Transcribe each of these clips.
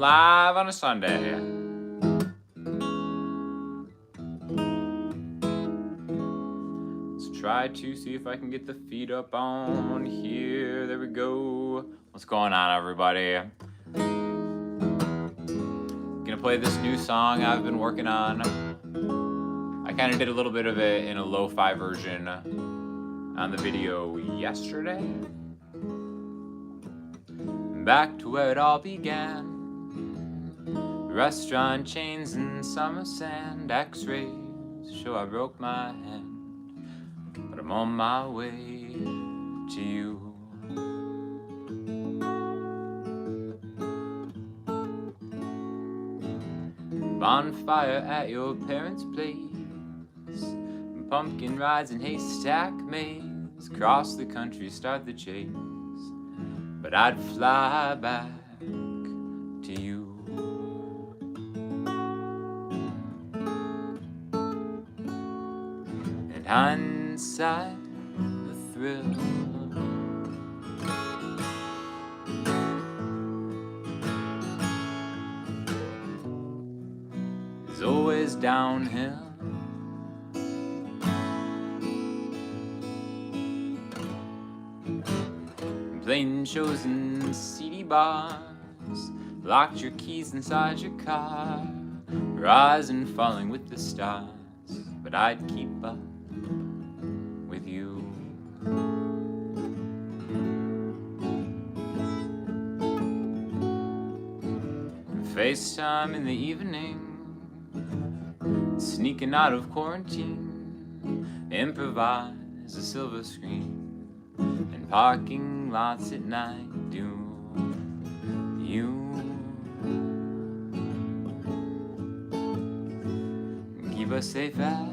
live on a Sunday. Let's try to see if I can get the feed up on here. There we go. What's going on, everybody? Gonna play this new song I've been working on. I kind of did a little bit of it in a lo-fi version on the video yesterday. Back to where it all began. Restaurant chains and summer sand. X-rays show I broke my hand, but I'm on my way to you. Bonfire at your parents' place. Pumpkin rides and haystack maze. Cross the country, start the chase. But I'd fly back to you. And hindsight, the thrill. Is always downhill. Playing shows in seedy bars, locked your keys inside your car, rising, falling with the stars, but I'd keep up with you. FaceTime in the evening, sneaking out of quarantine, improvise a silver screen. And parking lots at night, do you keep us safe at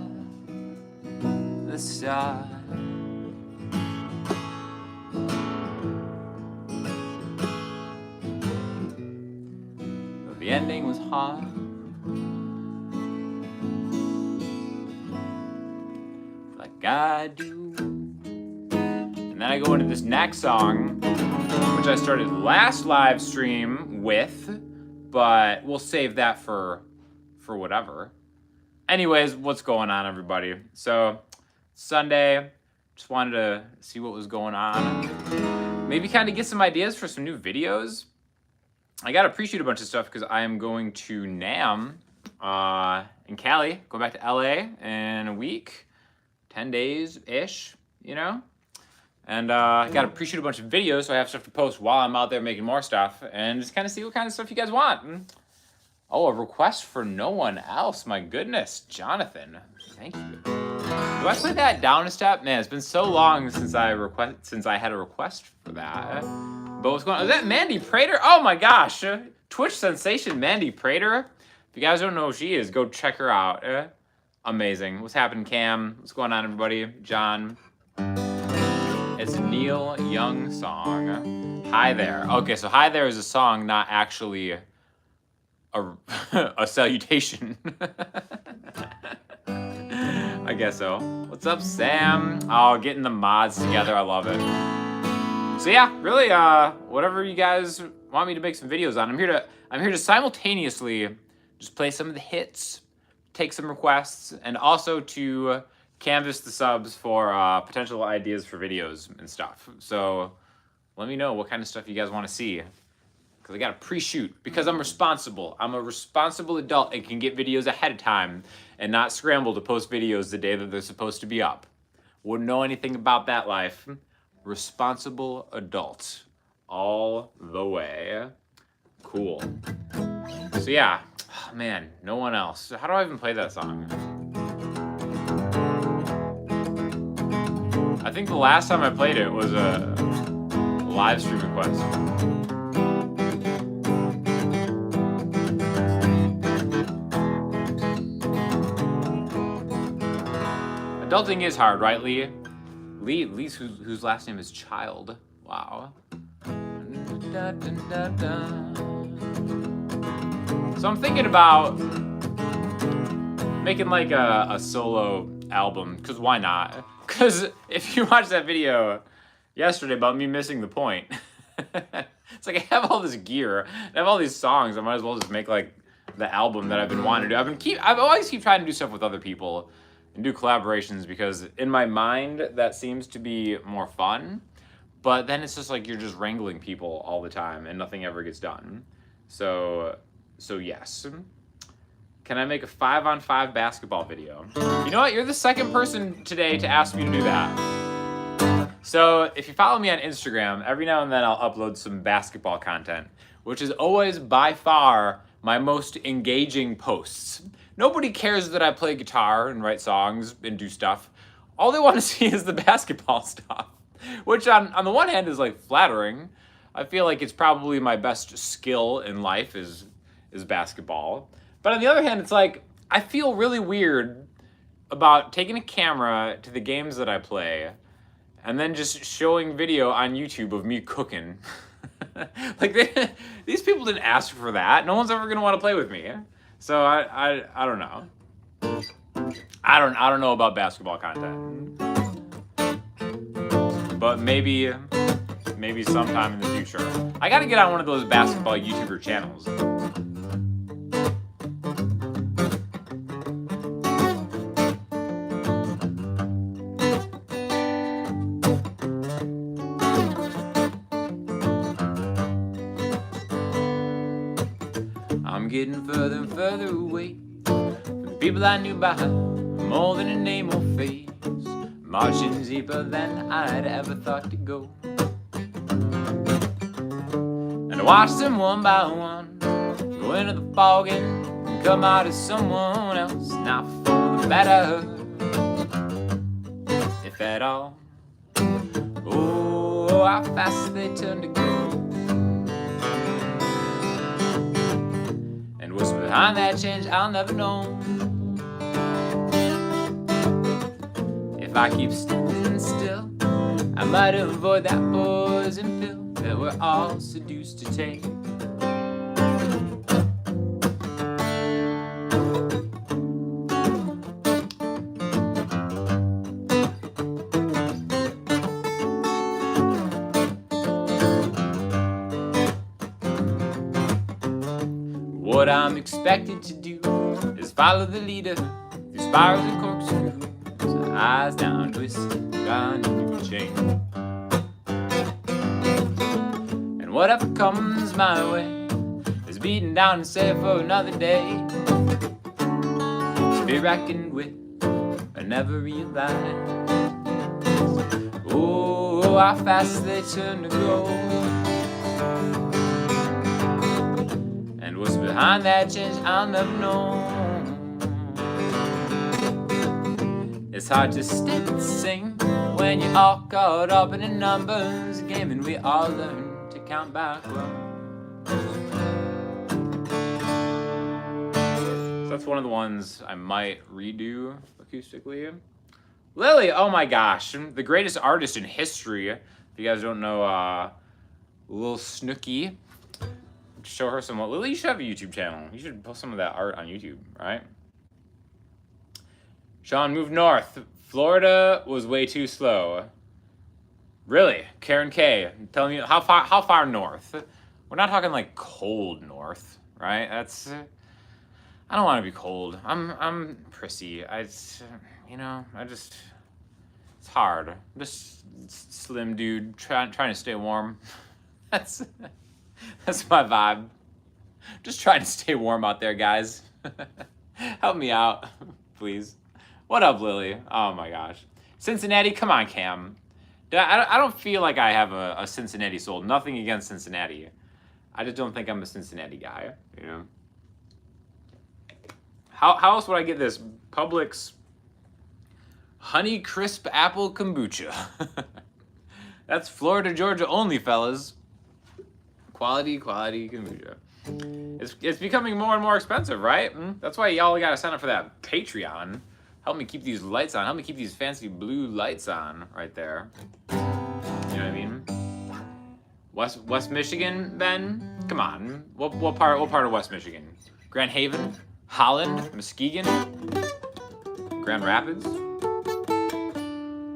the start? But the ending was hard. Like I do. And then I go into this next song, which I started last live stream with, but we'll save that for whatever. Anyways, what's going on, everybody? So, Sunday, just wanted to see what was going on. Maybe kind of get some ideas for some new videos. I got to pre-shoot a bunch of stuff because I am going to NAMM in Cali, going back to LA in a week, 10 days-ish, you know? And I got to pre-shoot a bunch of videos, so I have stuff to post while I'm out there making more stuff, and just kind of see what kind of stuff you guys want. Oh, a request for no one else. My goodness, Jonathan. Thank you. Do I play that down a step? Man, it's been so long since I had a request for that. But what's going on? Is that Mandy Prater? Oh my gosh. Twitch sensation Mandy Prater. If you guys don't know who she is, go check her out. Amazing. What's happening, Cam? What's going on, everybody? John. It's a Neil Young song. Hi There. Okay, so Hi There is a song, not actually a salutation. I guess so. What's up, Sam? Oh, getting the mods together. I love it. So yeah, really, whatever you guys want me to make some videos on, I'm here to simultaneously just play some of the hits, take some requests, and also to canvas the subs for potential ideas for videos and stuff. So let me know what kind of stuff you guys want to see, because I got to pre-shoot, because I'm responsible. I'm a responsible adult and can get videos ahead of time and not scramble to post videos the day that they're supposed to be up. Wouldn't know anything about that life. Responsible adult all the way. Cool. So yeah, oh, man, no one else. How do I even play that song? I think the last time I played it was a live stream request. Adulting is hard, right, Lee? Lee's whose last name is Child. Wow. So I'm thinking about making like a solo album, because why not? Because if you watch that video yesterday about me missing the point, It's like I have all this gear, I have all these songs. I might as well just make like the album that I've been wanting to do. I've always keep trying to do stuff with other people and do collaborations because in my mind that seems to be more fun. But then it's just like you're just wrangling people all the time and nothing ever gets done. So yes. Can I make a 5-on-5 basketball video? You know what? You're the second person today to ask me to do that. So if you follow me on Instagram, every now and then I'll upload some basketball content, which is always by far my most engaging posts. Nobody cares that I play guitar and write songs and do stuff. All they want to see is the basketball stuff, which on the one hand is like flattering. I feel like it's probably my best skill in life is basketball. But on the other hand, it's like I feel really weird about taking a camera to the games that I play and then just showing video on YouTube of me cooking. Like these people didn't ask for that. No one's ever gonna want to play with me. So I don't know. I don't know about basketball content. But maybe sometime in the future. I gotta get on one of those basketball YouTuber channels. I'm getting further and further away from the people I knew by more than a name or face, marching deeper than I'd ever thought to go. And I watched them one by one go into the fog and come out as someone else, not for the better, if at all. Oh, how fast they turn to go. And what's behind that change, I'll never know. If I keep standing still, I might avoid that poison pill that we're all seduced to take. What I'm expected to do is follow the leader through spirals and corkscrews, eyes down, twisted, trying to do a chain. And whatever comes my way is beaten down and saved for another day, to be reckoned with or never realized. Oh, how fast they turn to gold. And what's behind that change, I'll never know. It's hard to stick and sing when you're all caught up in a numbers game, and we all learn to count backwards. So that's one of the ones I might redo acoustically. Lily, oh my gosh, the greatest artist in history. If you guys don't know Lil Snooki, show her some. Lily, you should have a YouTube channel. You should post some of that art on YouTube, right? Sean moved north. Florida was way too slow. Really? Karen K, telling me how far north? We're not talking like cold north, right? That's I don't want to be cold. I'm prissy. It's hard. I'm just slim dude trying to stay warm. That's my vibe. Just trying to stay warm out there, guys. Help me out, please. What up, Lily? Oh my gosh. Cincinnati, come on, Cam. I don't feel like I have a Cincinnati soul. Nothing against Cincinnati. I just don't think I'm a Cincinnati guy, you know? How else would I get this? Publix Honey Crisp Apple Kombucha. That's Florida, Georgia only, fellas. Quality kombucha. It's becoming more and more expensive, right? That's why y'all gotta sign up for that Patreon. Help me keep these lights on. Help me keep these fancy blue lights on right there. You know what I mean? West Michigan, Ben? Come on. What part of West Michigan? Grand Haven? Holland? Muskegon? Grand Rapids?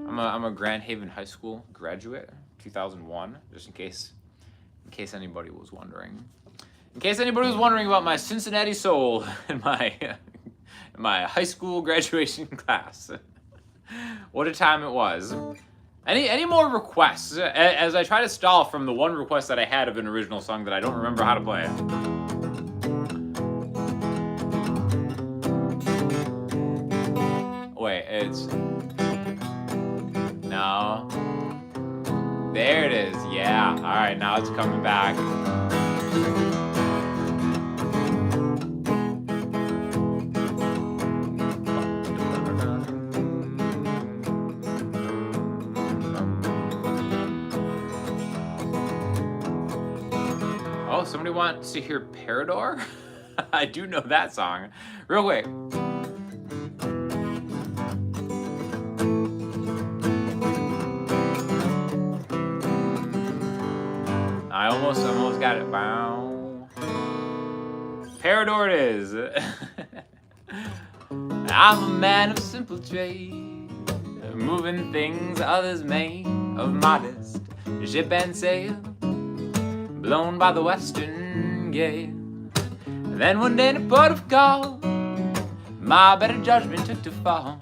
I'm a Grand Haven High School graduate, 2001, just in case in case anybody was wondering. In case anybody was wondering about my Cincinnati soul in my high school graduation class. What a time it was. Any more requests? As I try to stall from the one request that I had of an original song that I don't remember how to play. Wait, it's... No. There it is, yeah. Alright, now it's coming back. Oh, somebody wants to hear Parador? I do know that song. Real quick. I almost got it. Wow. Parador it is. I'm a man of simple trade, moving things others made of modest ship and sail, blown by the western gale. Then one day in a port of call, my better judgment took to fall.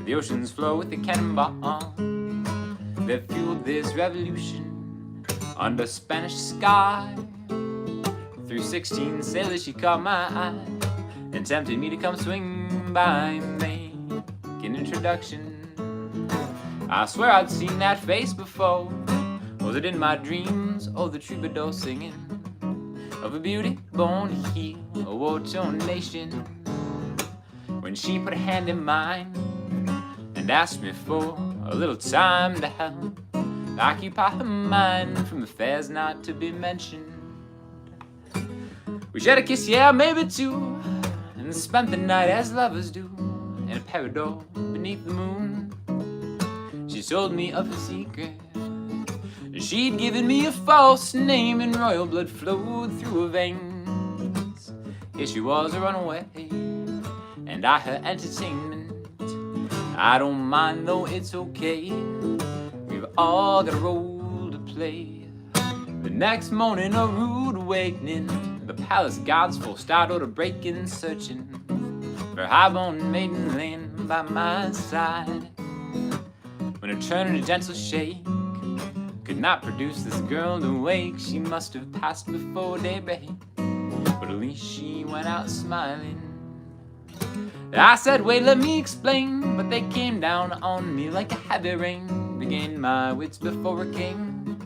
The oceans flow with the cannonball that fueled this revolution under Spanish sky. Through 16 sailors she caught my eye and tempted me to come swing by, make an introduction. I swear I'd seen that face before. Was it in my dreams or the troubadour singing of a beauty born to heal a war-torn nation? When she put a hand in mine and asked me for a little time to help occupy her mind from affairs not to be mentioned. We shared a kiss, yeah, maybe two, and spent the night as lovers do in a parador beneath the moon. She told me of her secret. She'd given me a false name and royal blood flowed through her veins. Here she was a runaway, and I her entertainment. I don't mind though, it's okay. We've all got a role to play. The next morning a rude awakening. The palace gods forced out to break in, searching for highborn maiden laying by my side. When her turn and a gentle shake could not produce this girl to wake, she must have passed before daybreak, but at least she went out smiling. I said, wait, let me explain, but they came down on me like a heavy rain. Regained my wits before a king,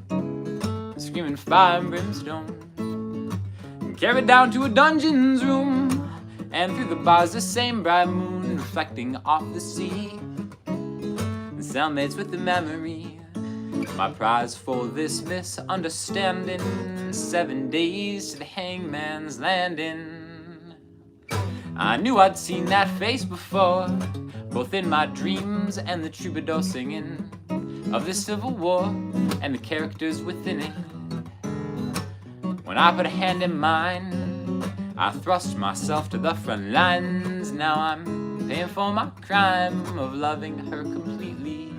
screaming fire and brimstone, and carried down to a dungeon's room, and through the bars the same bright moon reflecting off the sea. And cellmates with the memory, my prize for this misunderstanding. 7 days to the hangman's landing. I knew I'd seen that face before, both in my dreams and the troubadour singing of the Civil War and the characters within it. When I put a hand in mine, I thrust myself to the front lines. Now I'm paying for my crime of loving her completely.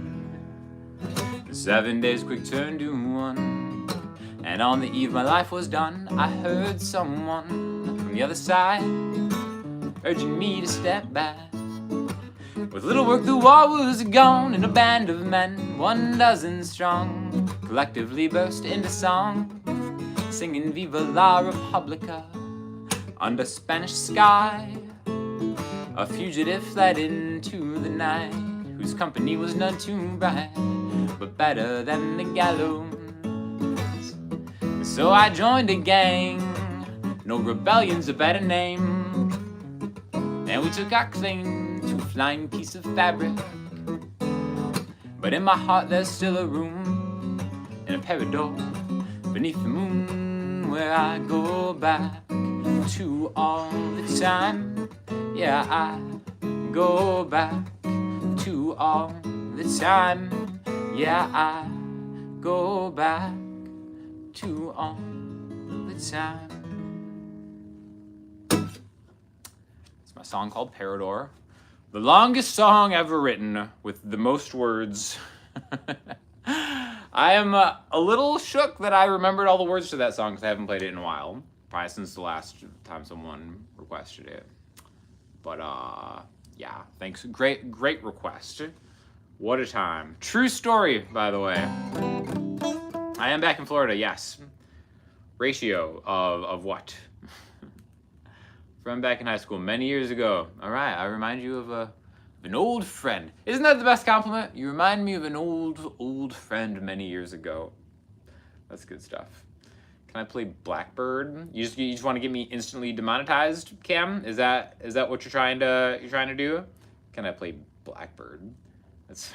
7 days quick turned to one, and on the eve my life was done, I heard someone from the other side urging me to step back. With little work the war was gone, and a band of men, 12 strong, collectively burst into song, singing Viva la Republica under Spanish sky. A fugitive fled into the night, whose company was none too bright, but better than the gallows. So I joined a gang, no rebellion's a better name, and we took our claim to a flying piece of fabric. But in my heart there's still a room in a parador beneath the moon, where I go back to all the time. Yeah, I go back to all the time. Yeah, I go back to all the time. It's my song called Parador. The longest song ever written with the most words. I am a little shook that I remembered all the words to that song because I haven't played it in a while. Probably since the last time someone requested it. But, yeah, thanks. Great request. What a time. True story, by the way. I am back in Florida, yes. Ratio of what? From back in high school many years ago. All right, I remind you of an old friend. Isn't that the best compliment? You remind me of an old friend many years ago. That's good stuff. Can I play Blackbird? You just want to get me instantly demonetized, Cam? Is that what you're trying to do? Can I play Blackbird? That's.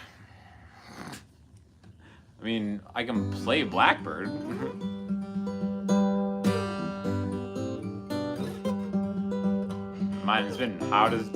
I mean, I can play Blackbird. Mine has been how does.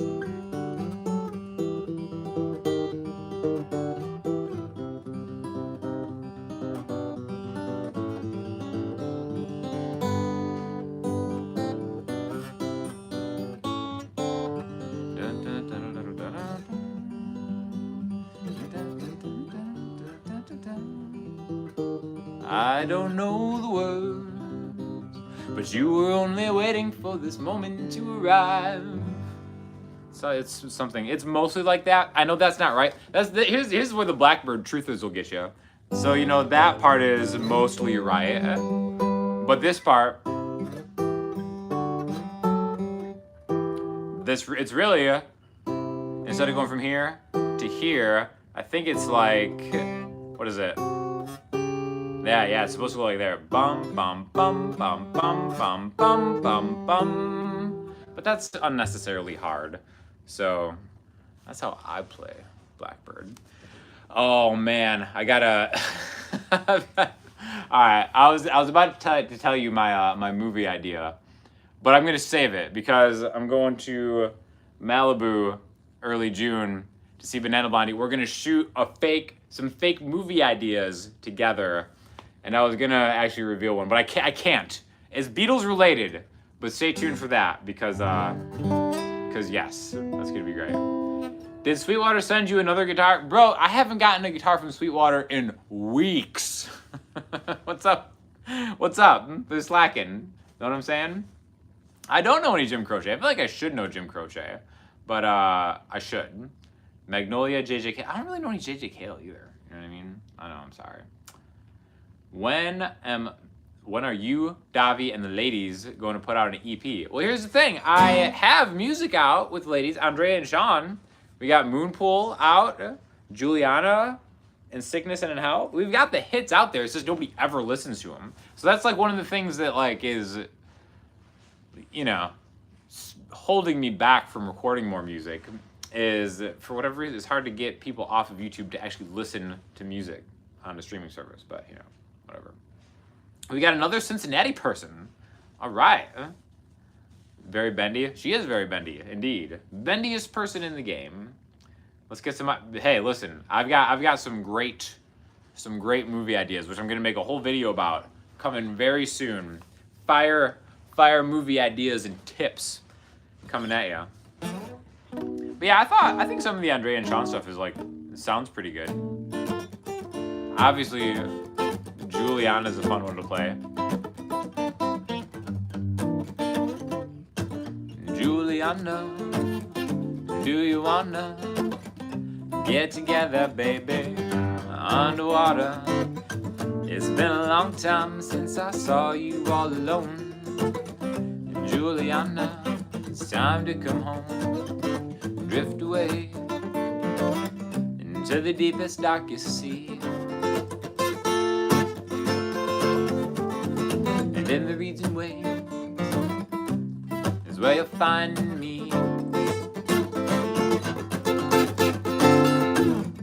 I don't know the words, but you were only waiting for this moment to arrive. So it's something. It's mostly like that. I know that's not right. Here's where the Blackbird truthers will get you. So you know that part is mostly right, but this part, it's really instead of going from here to here, I think it's like, what is it? Yeah, it's supposed to go like there. Bum, bum, bum, bum, bum, bum, bum, bum, bum. But that's unnecessarily hard. So that's how I play Blackbird. Oh man, I gotta. All right, I was about to tell you my my idea, but I'm gonna save it because I'm going to Malibu early June to see Banana Blondie. We're gonna shoot some fake movie ideas together. And I was gonna actually reveal one, but I can't. It's Beatles related, but stay tuned for that because yes, that's gonna be great. Did Sweetwater send you another guitar? Bro, I haven't gotten a guitar from Sweetwater in weeks. What's up? What's up? They're slacking. Know what I'm saying? I don't know any Jim Croce. I feel like I should know Jim Croce, but I should. Magnolia, JJ Cale. I don't really know any JJ Cale either. You know what I mean? I know, I'm sorry. When are you, Davi, and the ladies going to put out an EP? Well, here's the thing. I have music out with ladies, Andrea and Sean. We got Moonpool out, Juliana, In Sickness and in Health. We've got the hits out there. It's just nobody ever listens to them. So that's like one of the things that like is, you know, holding me back from recording more music is for whatever reason, it's hard to get people off of YouTube to actually listen to music on the streaming service, but you know. Whatever. We got another Cincinnati person. All right. Very bendy. She is very bendy, indeed. Bendiest person in the game. Let's get some. Hey, listen. I've got some great movie ideas, which I'm gonna make a whole video about coming very soon. Fire movie ideas and tips coming at you. But yeah, I think some of the Andrea and Sean stuff is like sounds pretty good. Obviously. Juliana's a fun one to play. Juliana, do you wanna get together, baby, underwater? It's been a long time since I saw you all alone. Juliana, it's time to come home. Drift away into the deepest, darkest sea. In the reeds and waves is where you'll find me.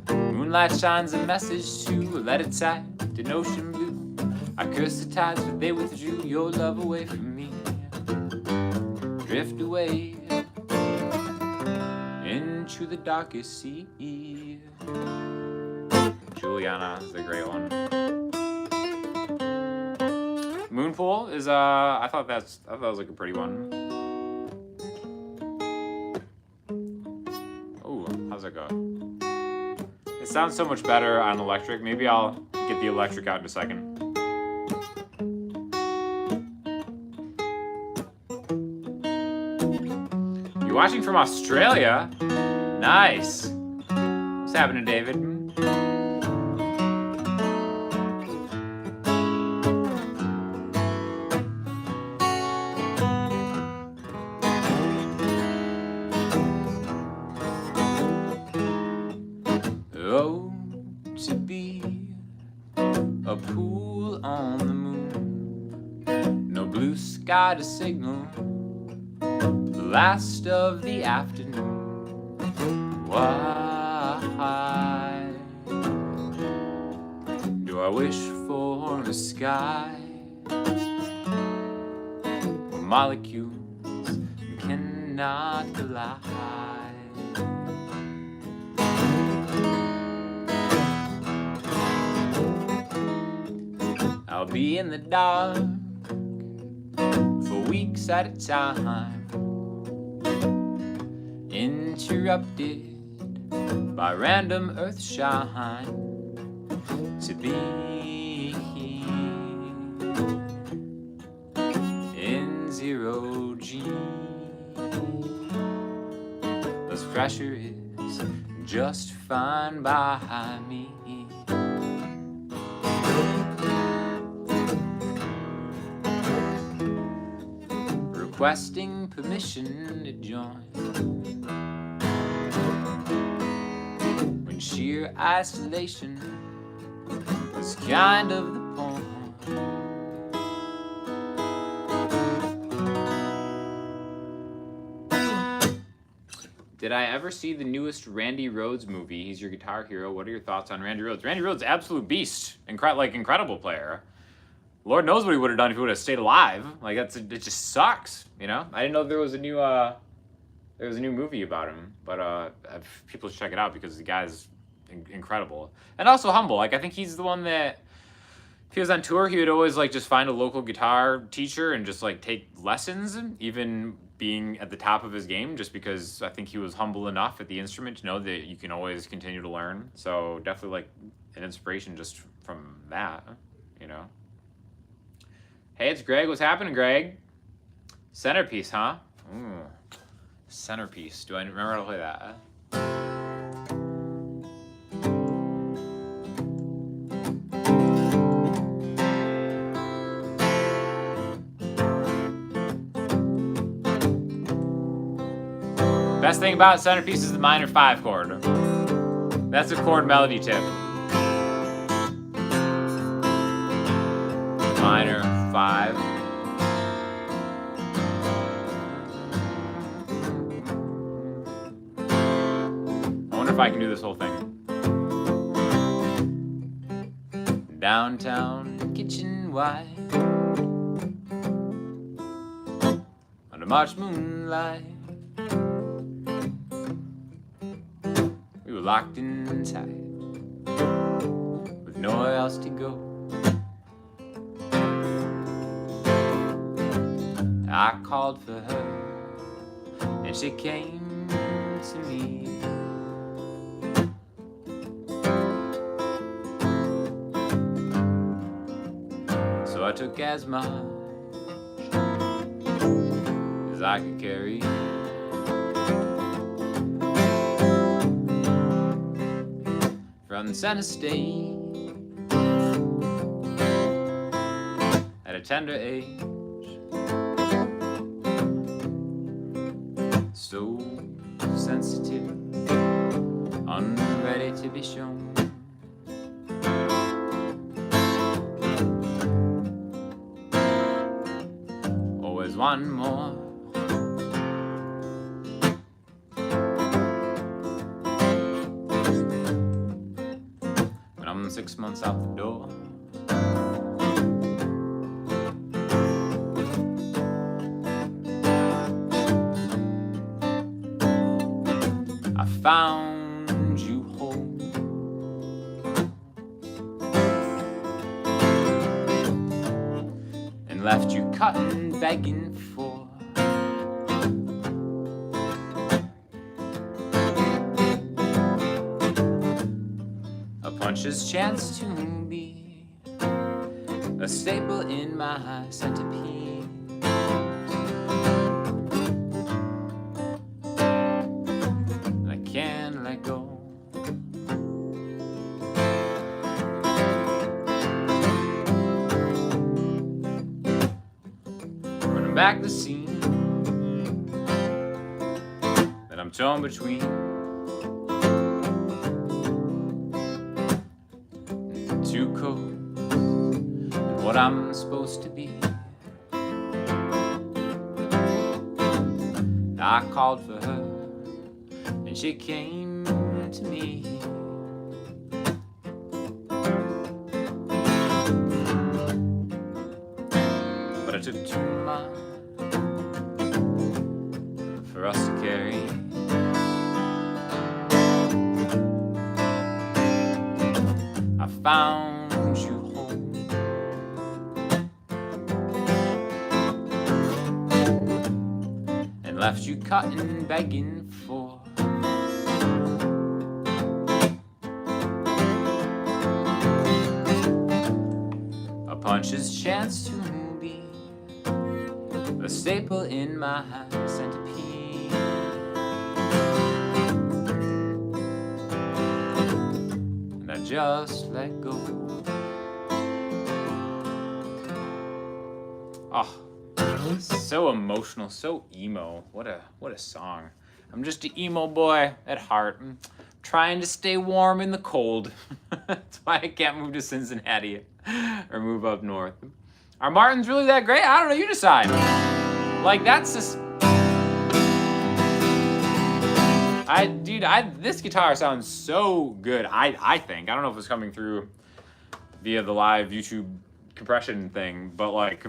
Moonlight shines a message to let it tide in ocean blue. I curse the tides, but they withdrew your love away from me. Drift away into the darkest sea. Juliana is a great one. Moonpool is I thought that was like a pretty one. Oh, how's that go? It sounds so much better on electric. Maybe I'll get the electric out in a second. You watching from Australia? Nice. What's happening, David? Oh, to be a pool on the moon, no blue sky to signal the last of the afternoon. Why do I wish for a sky where molecules cannot collide? I'll be in the dark for weeks at a time, interrupted by random earth shine, to be in 0G. This pressure is just fine by me. Requesting permission to join when sheer isolation was kind of the point. Did I ever see the newest Randy Rhoads movie? He's your guitar hero. What are your thoughts on Randy Rhoads? Randy Rhoads, absolute beast, incredible player. Lord knows what he would have done if he would have stayed alive. Like it just sucks, you know. I didn't know there was a new movie about him, but people should check it out because the guy's incredible and also humble. Like I think he's the one that if he was on tour, he would always like just find a local guitar teacher and just like take lessons, even being at the top of his game, just because I think he was humble enough at the instrument to know that you can always continue to learn. So definitely like an inspiration just from that, you know. Hey, it's Greg. What's happening, Greg? Centerpiece, huh? Ooh. Centerpiece. Do I remember how to play that? Best thing about Centerpiece is the minor 5 chord. That's a chord melody tip. Minor 5. I wonder if I can do this whole thing. Downtown kitchen white, under March moonlight, we were locked in tight, with nowhere else to go. I called for her, and she came to me. So I took as much as I could carry. From the center stage, at a tender age, so sensitive, unready to be shown. Always one more. When I'm 6 months out the door, I found you home. And left you cutting, begging for a puncher's chance to be staple in my centipede. And I can't let go. Running back the scene that I'm torn between. Too cold and what I'm supposed to be. I called for her and she came to me. But I took too much for us to carry. I found you home, and left you cutting, begging for a punch's chance to be a staple in my centipede. And I just let go. Oh, so emotional, so emo. What a song. I'm just an emo boy at heart. I'm trying to stay warm in the cold. That's why I can't move to Cincinnati or move up north. Are Martins really that great? I don't know, you decide. Like, that's just... this guitar sounds so good, I think. I don't know if it's coming through via the live YouTube compression thing, but like...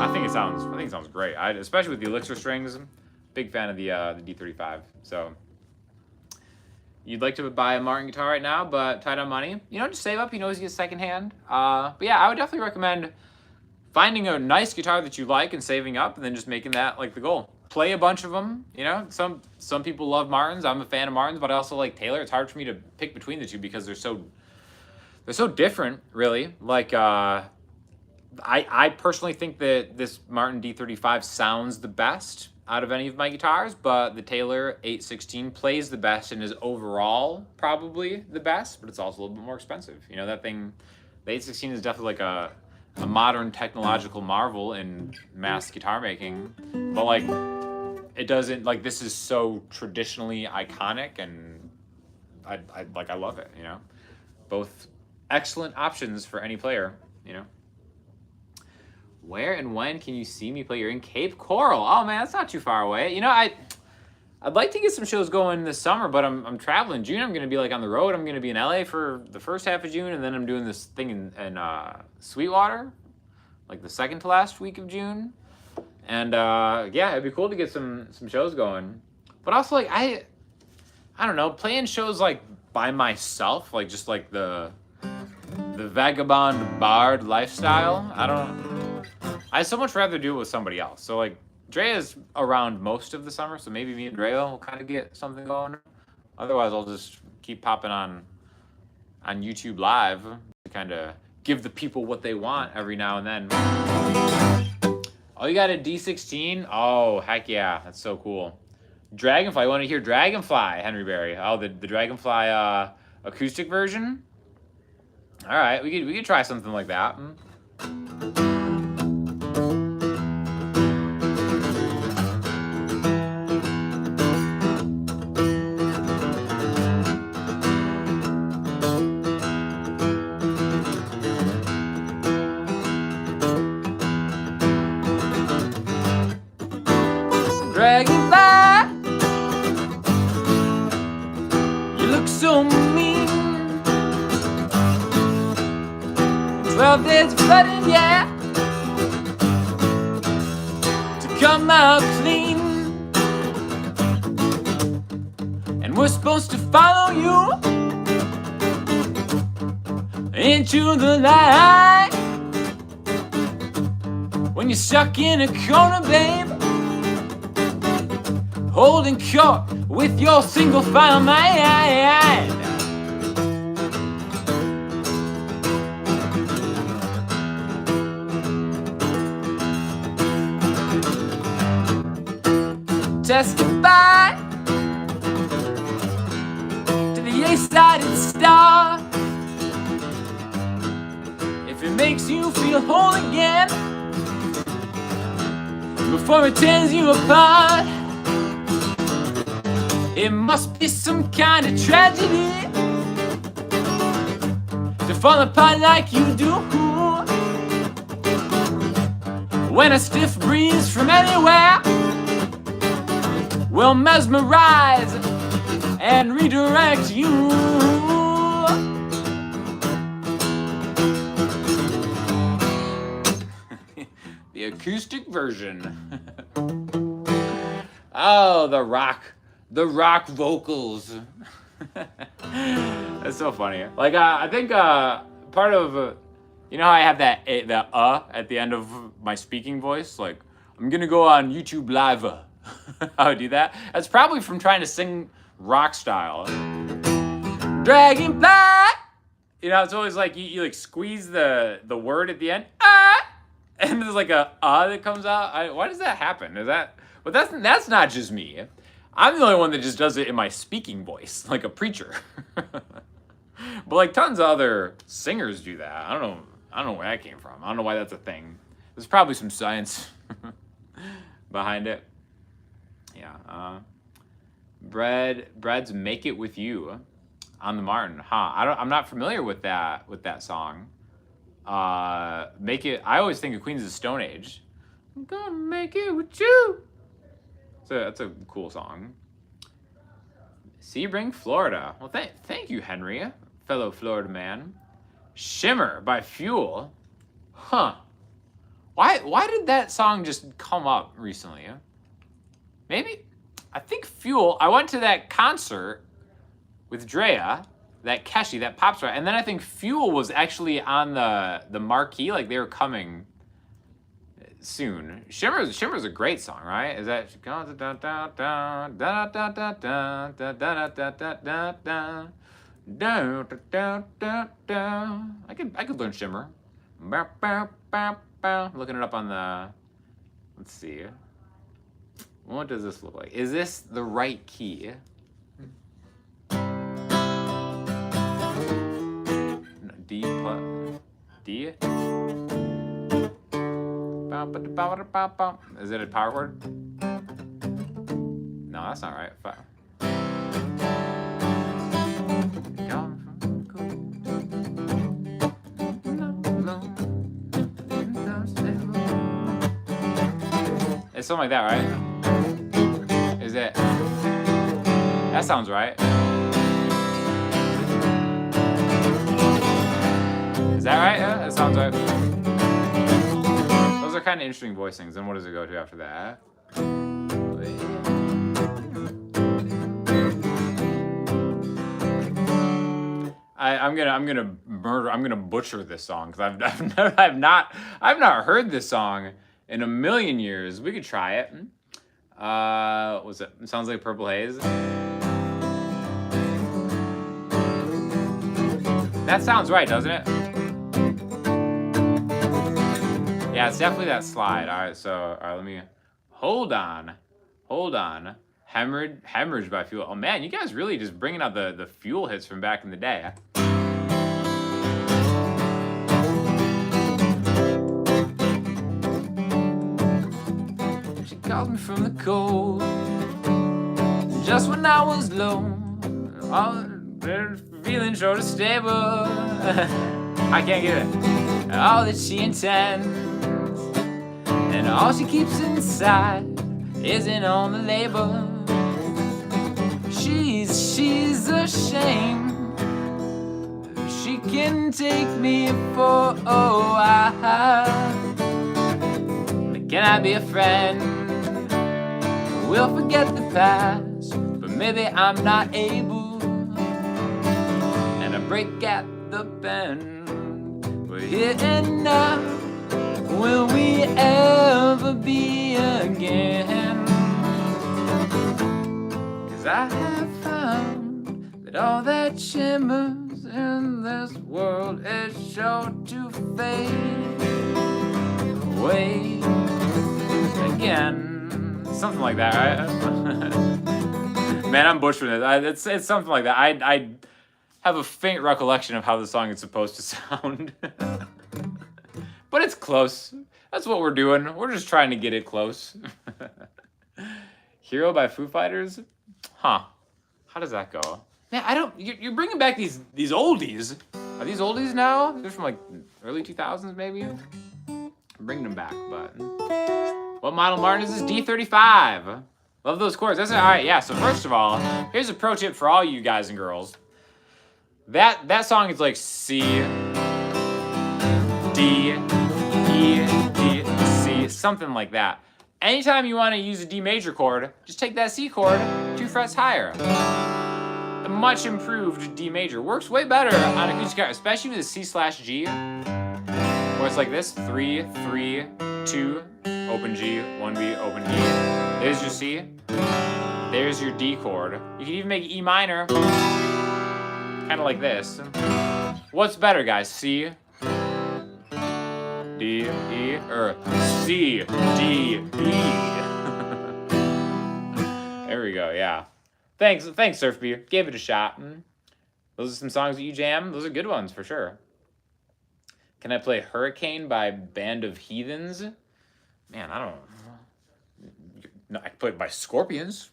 I think it sounds great. Especially with the Elixir strings. Big fan of the D35. So you'd like to buy a Martin guitar right now, but tight on money. Just save up. You can always get secondhand. But yeah, I would definitely recommend finding a nice guitar that you like and saving up, and then just making that like the goal. Play a bunch of them. Some people love Martins. I'm a fan of Martins, but I also like Taylor. It's hard for me to pick between the two because they're so different, really. Like I personally think that this Martin D35 sounds the best out of any of my guitars, but the Taylor 816 plays the best and is overall probably the best, but it's also a little bit more expensive. That thing, the 816 is definitely like a modern technological marvel in mass guitar making, but like it doesn't, like, this is so traditionally iconic, and I love it. Both excellent options for any player. Where and when can you see me play? You're in Cape Coral. Oh man, that's not too far away. I'd like to get some shows going this summer, but I'm traveling June. I'm gonna be like on the road. I'm gonna be in LA for the first half of June, and then I'm doing this thing in Sweetwater, like the second to last week of June. And yeah, it'd be cool to get some shows going. But also, like, I don't know, playing shows like by myself, like just like the vagabond bard lifestyle. I'd so much rather do it with somebody else. So like, Drea's around most of the summer, so maybe me and Drea will kind of get something going. Otherwise, I'll just keep popping on YouTube Live to kind of give the people what they want every now and then. Oh, you got a D16? Oh, heck yeah, that's so cool. Dragonfly, you want to hear Dragonfly, Henry Berry? Oh, the Dragonfly acoustic version? All right, we could try something like that. Dragonfly, you look so mean. 12 days of flooding, yeah, to come out clean. And we're supposed to follow you into the light. When you're stuck in a corner, babe, holding court with your single file mind. best goodbye to the eight-sided star. If it makes you feel whole again before it tears you apart, it must be some kind of tragedy to fall apart like you do when a stiff breeze from anywhere will mesmerize and redirect you. The acoustic version. Oh, the rock vocals. That's so funny. Like, I think part of, you know how I have that at the end of my speaking voice? Like, I'm gonna go on YouTube Live. I would do that. That's probably from trying to sing rock style. Dragonfly! You know, it's always like, you like squeeze the word at the end. And there's like a that comes out. Why does that happen? But that's not just me. I'm the only one that just does it in my speaking voice, like a preacher. But like tons of other singers do that. I don't know where that came from. I don't know why that's a thing. There's probably some science behind it. Yeah. Bread's "Make It With You" on the Martin. I'm not familiar with that song. Make It. I always think of Queens of the Stone Age. I'm gonna make it with you. So that's a cool song. Sebring, Florida. Well, thank you, Henry, fellow Florida man. Shimmer by Fuel. Huh. Why did that song just come up recently? Maybe, I think Fuel, I went to that concert with Drea, that Keshi, that pop star, and then I think Fuel was actually on the marquee, like they were coming soon. Shimmer's a great song, right? Is that I could learn Shimmer. Looking it up on the, let's see. What does this look like? Is this the right key? D plus D. Is it a power chord? No, that's not right. It's something like that, right? Is it? That sounds right. Is that right? Yeah, that sounds right. Those are kind of interesting voicings. And what does it go to after that? I'm gonna butcher this song because I've not heard this song in a million years. We could try it. What's it? It sounds like Purple Haze. That sounds right, doesn't it? Yeah, it's definitely that slide. All right, let me hold on. Hemorrhage by Fuel. Oh man, you guys really just bringing out the Fuel hits from back in the day. She called me from the cold, just when I was low. All feeling short of stable. I can't get it. All that she intends, and all she keeps inside isn't on the label. She's ashamed. She can take me for can I be a friend? We'll forget the past, but maybe I'm not able. And I break at the bend. We're here and now. Will we ever be again? 'Cause I have found that all that shimmers in this world is sure to fade away again. something like that, right? Man, I'm butchering it. It's something like that. I have a faint recollection of how the song is supposed to sound. But it's close. That's what we're doing. We're just trying to get it close. Hero by Foo Fighters? Huh. How does that go? Man, I don't... You're bringing back these oldies. Are these oldies now? They're from, like, early 2000s, maybe? I'm bringing them back, but... What model Martin is this? D35. Love those chords. That's all right, yeah. So first of all, here's a pro tip for all you guys and girls. That song is like C, D, E, D, C, something like that. Anytime you want to use a D major chord, just take that C chord 2 frets higher. The much improved D major works way better on acoustic guitar, especially with the C/G, where it's like this: 3, 3, 2, open G, 1B, open D. There's your C. There's your D chord. You can even make E minor, kind of like this. What's better, guys? C, D, E, or C, D, E? There we go, yeah. Thanks, Surf Beer. Gave it a shot. Those are some songs that you jam. Those are good ones, for sure. Can I play Hurricane by Band of Heathens? Man, I don't know. No, I can play it by Scorpions.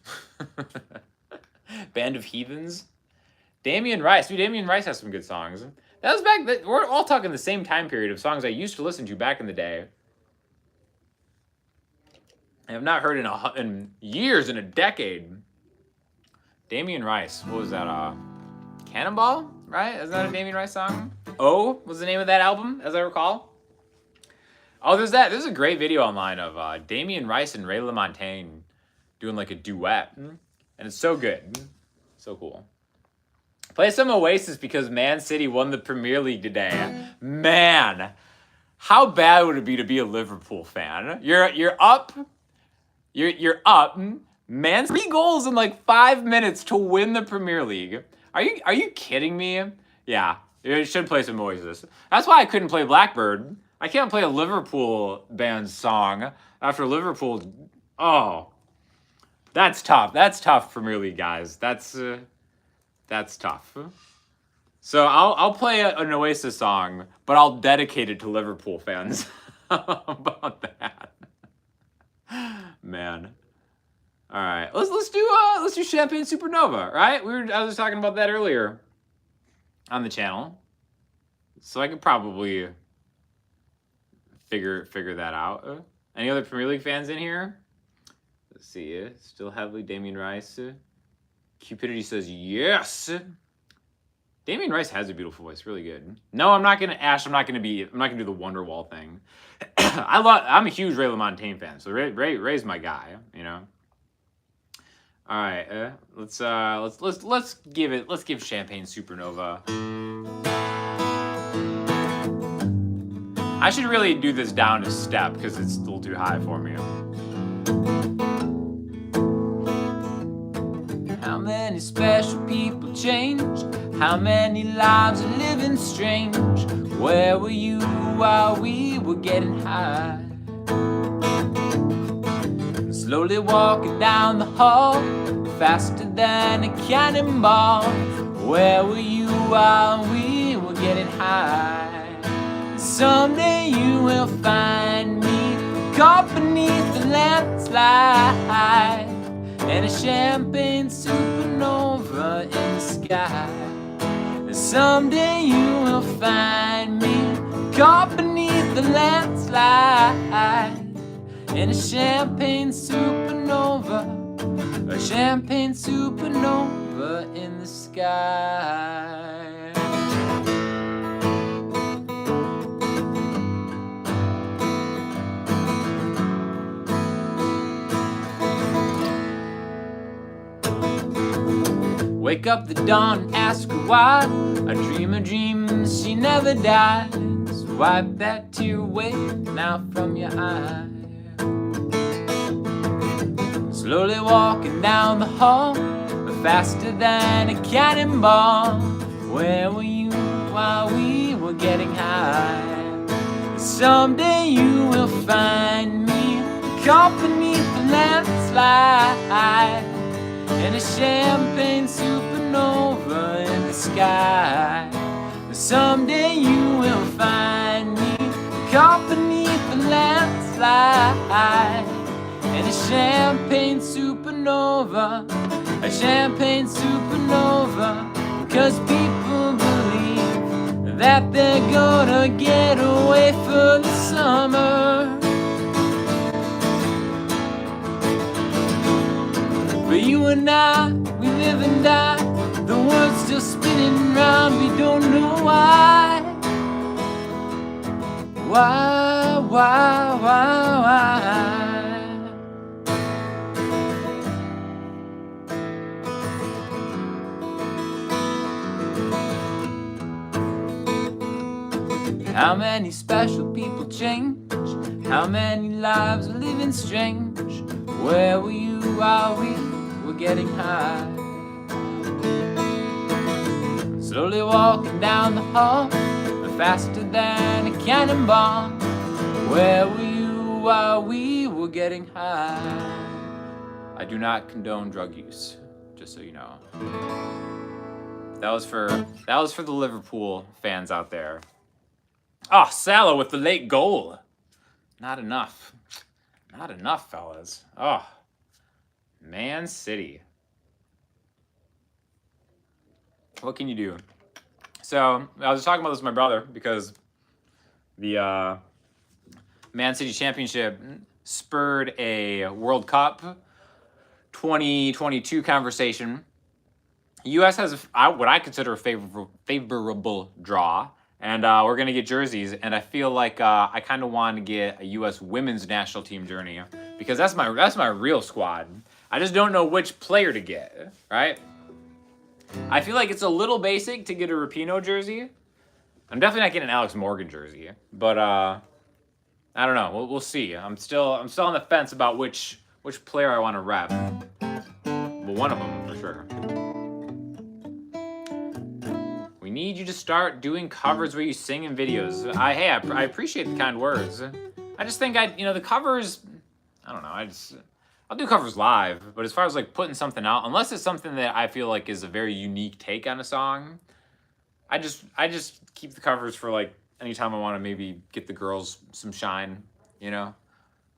Band of Heathens. Damien Rice. Dude, Damien Rice has some good songs. That was back... We're all talking the same time period of songs I used to listen to back in the day. I have not heard in years, in a decade. Damien Rice. What was that? Cannonball? Right? Isn't that a Damien Rice song? Oh was the name of that album, as I recall. Oh, there's that. There's a great video online of Damien Rice and Ray LaMontagne doing like a duet. And it's so good. So cool. Play some Oasis because Man City won the Premier League today. Man, how bad would it be to be a Liverpool fan? You're up. You're up. Man, 3 goals in like 5 minutes to win the Premier League. Are you kidding me? Yeah, you should play some Oasis. That's why I couldn't play Blackbird. I can't play a Liverpool band song after Liverpool. Oh, that's tough. That's tough, Premier League guys. That's tough. So I'll play an Oasis song, but I'll dedicate it to Liverpool fans. How about that? Man. All right, let's do Champagne Supernova, right? I was talking about that earlier on the channel, so I could probably figure that out. Any other Premier League fans in here? Let's see. Still heavily Damien Rice. Cupidity says yes. Damien Rice has a beautiful voice, really good. No, I'm not gonna do the Wonderwall thing. I'm a huge Ray LaMontagne fan, so Ray's my guy, you know. All right, let's give Champagne Supernova. I should really do this down a step because it's a little too high for me. How many special people change? How many lives are living strange? Where were you while we were getting high? Slowly walking down the hall, faster than a cannonball. Where were you while we were getting high? Someday you will find me caught beneath the landslide and a champagne supernova in the sky. Someday you will find me caught beneath the landslide and a champagne supernova in the sky. Wake up the dawn and ask her why. I dream a dream, she never dies. Wipe that tear away now from your eye. Slowly walking down the hall, but faster than a cannonball. Where were you while we were getting high? Someday you will find me caught beneath the landslide light, and a champagne supernova in the sky. Someday you will find me caught beneath the landslide, and a champagne supernova, a champagne supernova, 'cause people believe that they're gonna get away for the summer. But you and I, we live and die, the world's still spinning round, we don't know why. Why? How many special people change? How many lives are living strange? Where were you while we were getting high? Slowly walking down the hall, faster than a cannonball. Where were you while we were getting high? I do not condone drug use, just so you know. That was for the Liverpool fans out there. Oh, Salah with the late goal. Not enough. Not enough, fellas. Oh, Man City. What can you do? So, I was talking about this with my brother because the Man City Championship spurred a World Cup 2022 conversation. The U.S. has what I consider a favorable draw, and we're going to get jerseys, and I feel like I kind of want to get a U.S. women's national team jersey because that's my real squad. I just don't know which player to get, right? I feel like it's a little basic to get a Rapinoe jersey. I'm definitely not getting an Alex Morgan jersey, but I don't know. We'll see. I'm still on the fence about which player I want to rep. Well, one of them for sure. We need you to start doing covers where you sing in videos. I appreciate the kind words. I just think the covers. I don't know. I'll do covers live, but as far as like putting something out, unless it's something that I feel like is a very unique take on a song, I just keep the covers for like anytime I want to maybe get the girls some shine, you know.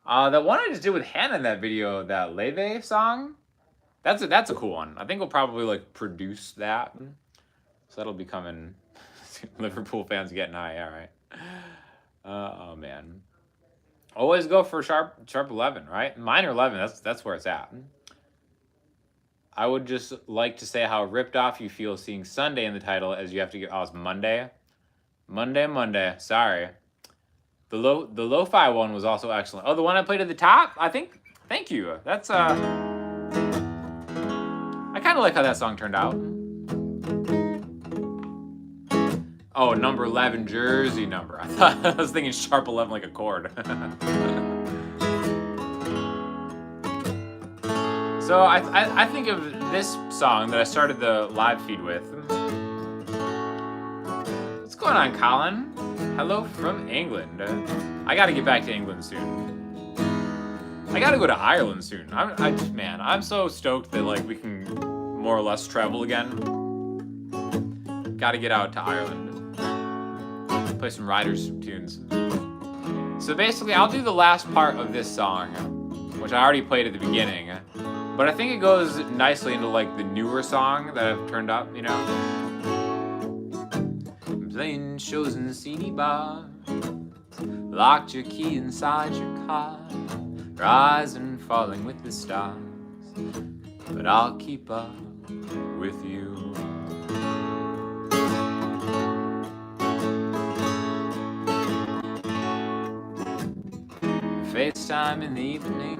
That one I just did with Hannah in that video, that Leve song, that's a cool one. I think we'll probably like produce that, so that'll be coming. Liverpool fans getting high, yeah, right. Oh man. Always go for sharp 11, right? Minor 11, that's where it's at. I would just like to say how ripped off you feel seeing Sunday in the title as you have to get, it's Monday. Monday, sorry. The lo-fi one was also excellent. Oh, the one I played at the top? Thank you. That's, I kind of like how that song turned out. Oh, number 11 jersey number. I was thinking sharp 11 like a chord. So I think of this song that I started the live feed with. What's going on, Colin? Hello from England. I gotta get back to England soon. I gotta go to Ireland soon. I'm so stoked that like we can more or less travel again. Gotta get out to Ireland. Play some Ryders tunes. So basically, I'll do the last part of this song, which I already played at the beginning, but I think it goes nicely into like the newer song that I've turned up, you know? I'm playing shows in the CD bar, locked your key inside your car, rising, falling with the stars, but I'll keep up with you. FaceTime in the evening,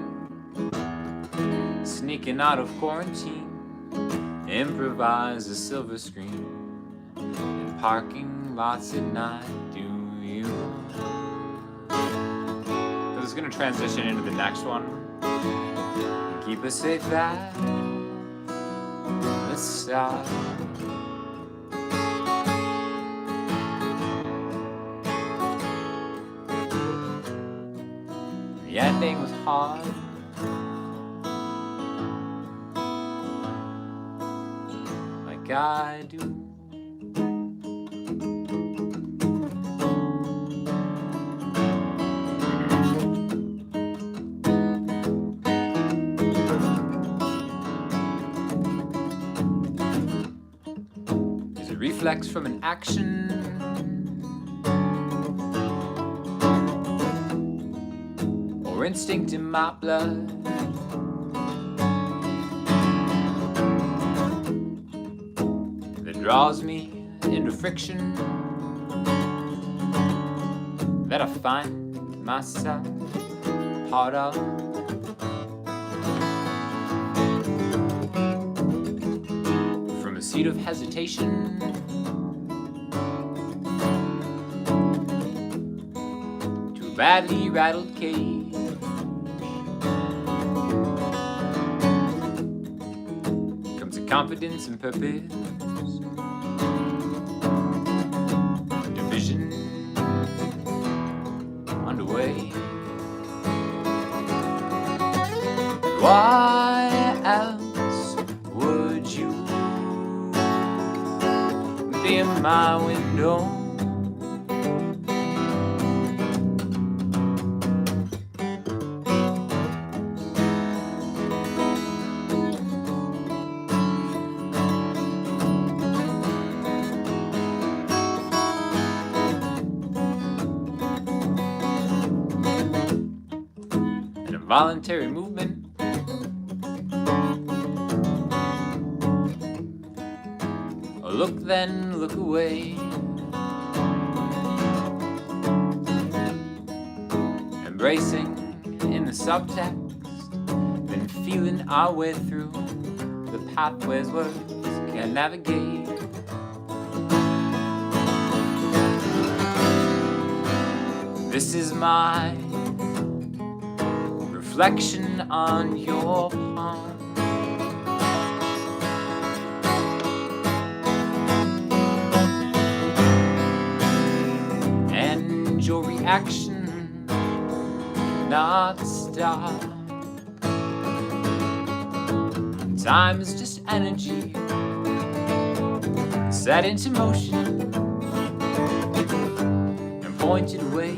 sneaking out of quarantine, improvise a silver screen, in parking lots at night, do you? Because it's going to transition into the next one. Keep a safe ride, let's start. The ending was hard, like I do. Is a reflex from an action, or instinct in my blood? Draws me into friction that I find myself part of. From a seat of hesitation to a badly rattled cage, comes a confidence and purpose. Underway. Why else would you be in my window? Voluntary movement, a look then look away, embracing in the subtext, then feeling our way through the pathways words can navigate. This is my reflection on your palm, and your reaction not stop. Time is just energy set into motion and pointed away.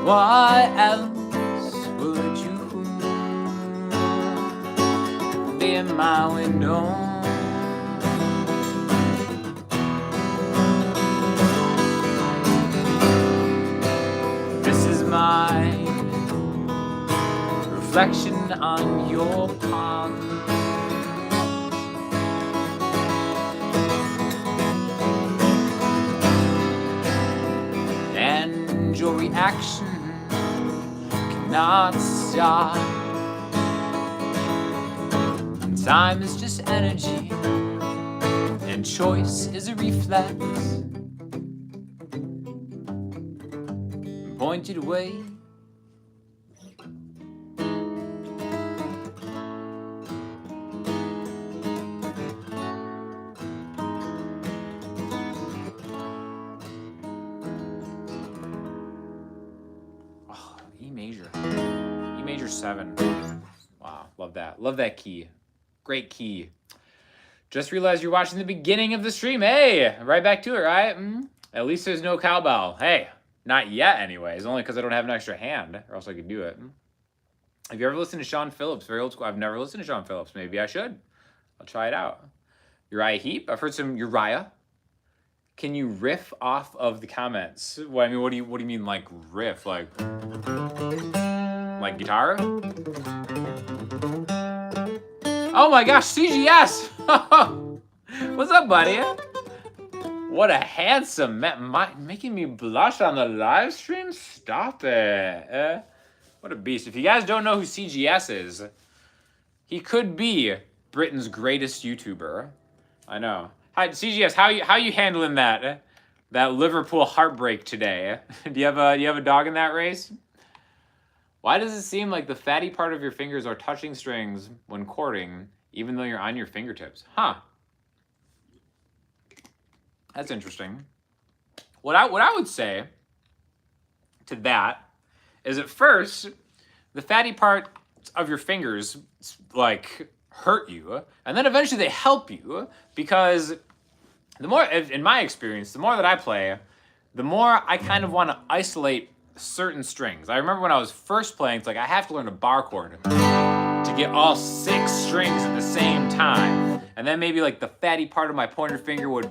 Why else would you be in my window? This is my reflection on your palm, and your reaction not stop. Time is just energy, and choice is a reflex pointed away. E major 7. Wow, love that. Love that key. Great key. Just realized you're watching the beginning of the stream. Hey, right back to it, right? At least there's no cowbell. Hey, not yet anyways, only because I don't have an extra hand, or else I could do it. Have you ever listened to Sean Phillips? Very old school. I've never listened to Sean Phillips. Maybe I should. I'll try it out. Uriah Heep. I've heard some Uriah. Can you riff off of the comments? Well, I mean, what do you mean, like riff? Like guitar? Oh my gosh, CGS! What's up, buddy? What a handsome man. Making me blush on the live stream? Stop it. What a beast. If you guys don't know who CGS is, he could be Britain's greatest YouTuber. I know. Hi, CGS, how you handling that Liverpool heartbreak today? Do you have a dog in that race? Why does it seem like the fatty part of your fingers are touching strings when chording, even though you're on your fingertips? Huh. That's interesting. What I would say to that is at first, the fatty part of your fingers like hurt you, and then eventually they help you, because the more, in my experience, the more that I play, the more I kind of want to isolate certain strings. I remember when I was first playing, it's like I have to learn a bar chord to get all 6 strings at the same time, and then maybe like the fatty part of my pointer finger would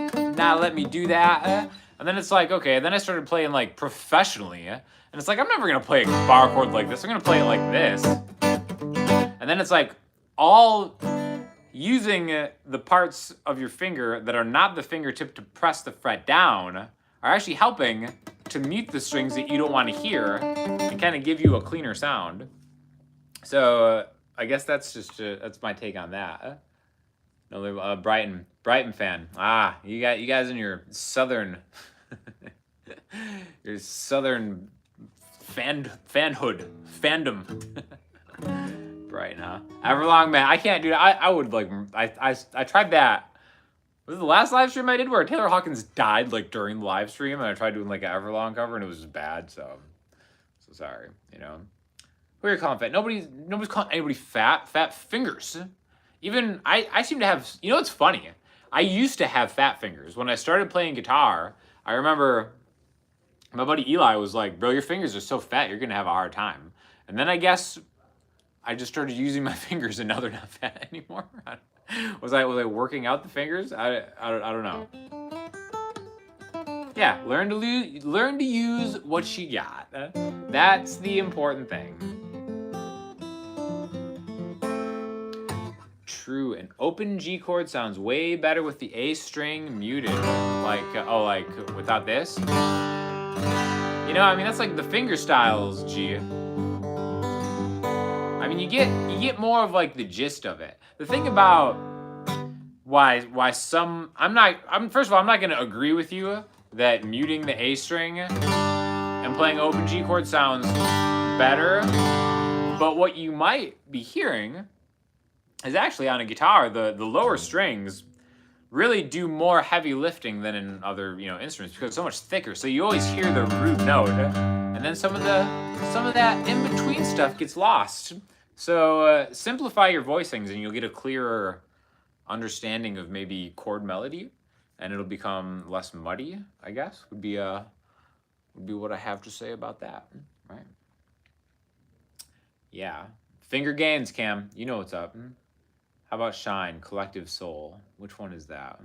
not let me do that. And then it's like, okay, then I started playing like professionally, and it's like, I'm never gonna play a bar chord like this, I'm gonna play it like this. And then it's like, all using the parts of your finger that are not the fingertip to press the fret down are actually helping to mute the strings that you don't want to hear and kind of give you a cleaner sound. So I guess that's just, that's my take on that. Another Brighton fan. You guys in your southern, your southern fandom. Brighton, huh? Everlong, man, I can't do that. I would like, I tried that. Was it the last live stream I did where Taylor Hawkins died like during the live stream, and I tried doing like an Everlong cover and it was just bad. So sorry, you know. Who are you calling fat? Nobody's calling anybody fat. Fat fingers. Even, I seem to have, you know what's funny? I used to have fat fingers. When I started playing guitar, I remember my buddy Eli was like, bro, your fingers are so fat, you're going to have a hard time. And then I guess I just started using my fingers and now they're not fat anymore. Was I working out the fingers? I don't know. Yeah, learn to use what you got. That's the important thing. True, an open G chord sounds way better with the A string muted. Like, like without this? You know, I mean, that's like the finger styles G. I mean, you get more of like the gist of it. The thing about why some, first of all, I'm not gonna agree with you that muting the A string and playing open G chord sounds better, but what you might be hearing is actually on a guitar, the lower strings really do more heavy lifting than in other, instruments because it's so much thicker. So you always hear the root note, and then some of that in between stuff gets lost. So simplify your voicings, and you'll get a clearer understanding of maybe chord melody, and it'll become less muddy. I guess would be what I have to say about that. Right? Yeah, finger gains, Cam. You know what's up. How about Shine, Collective Soul? Which one is that?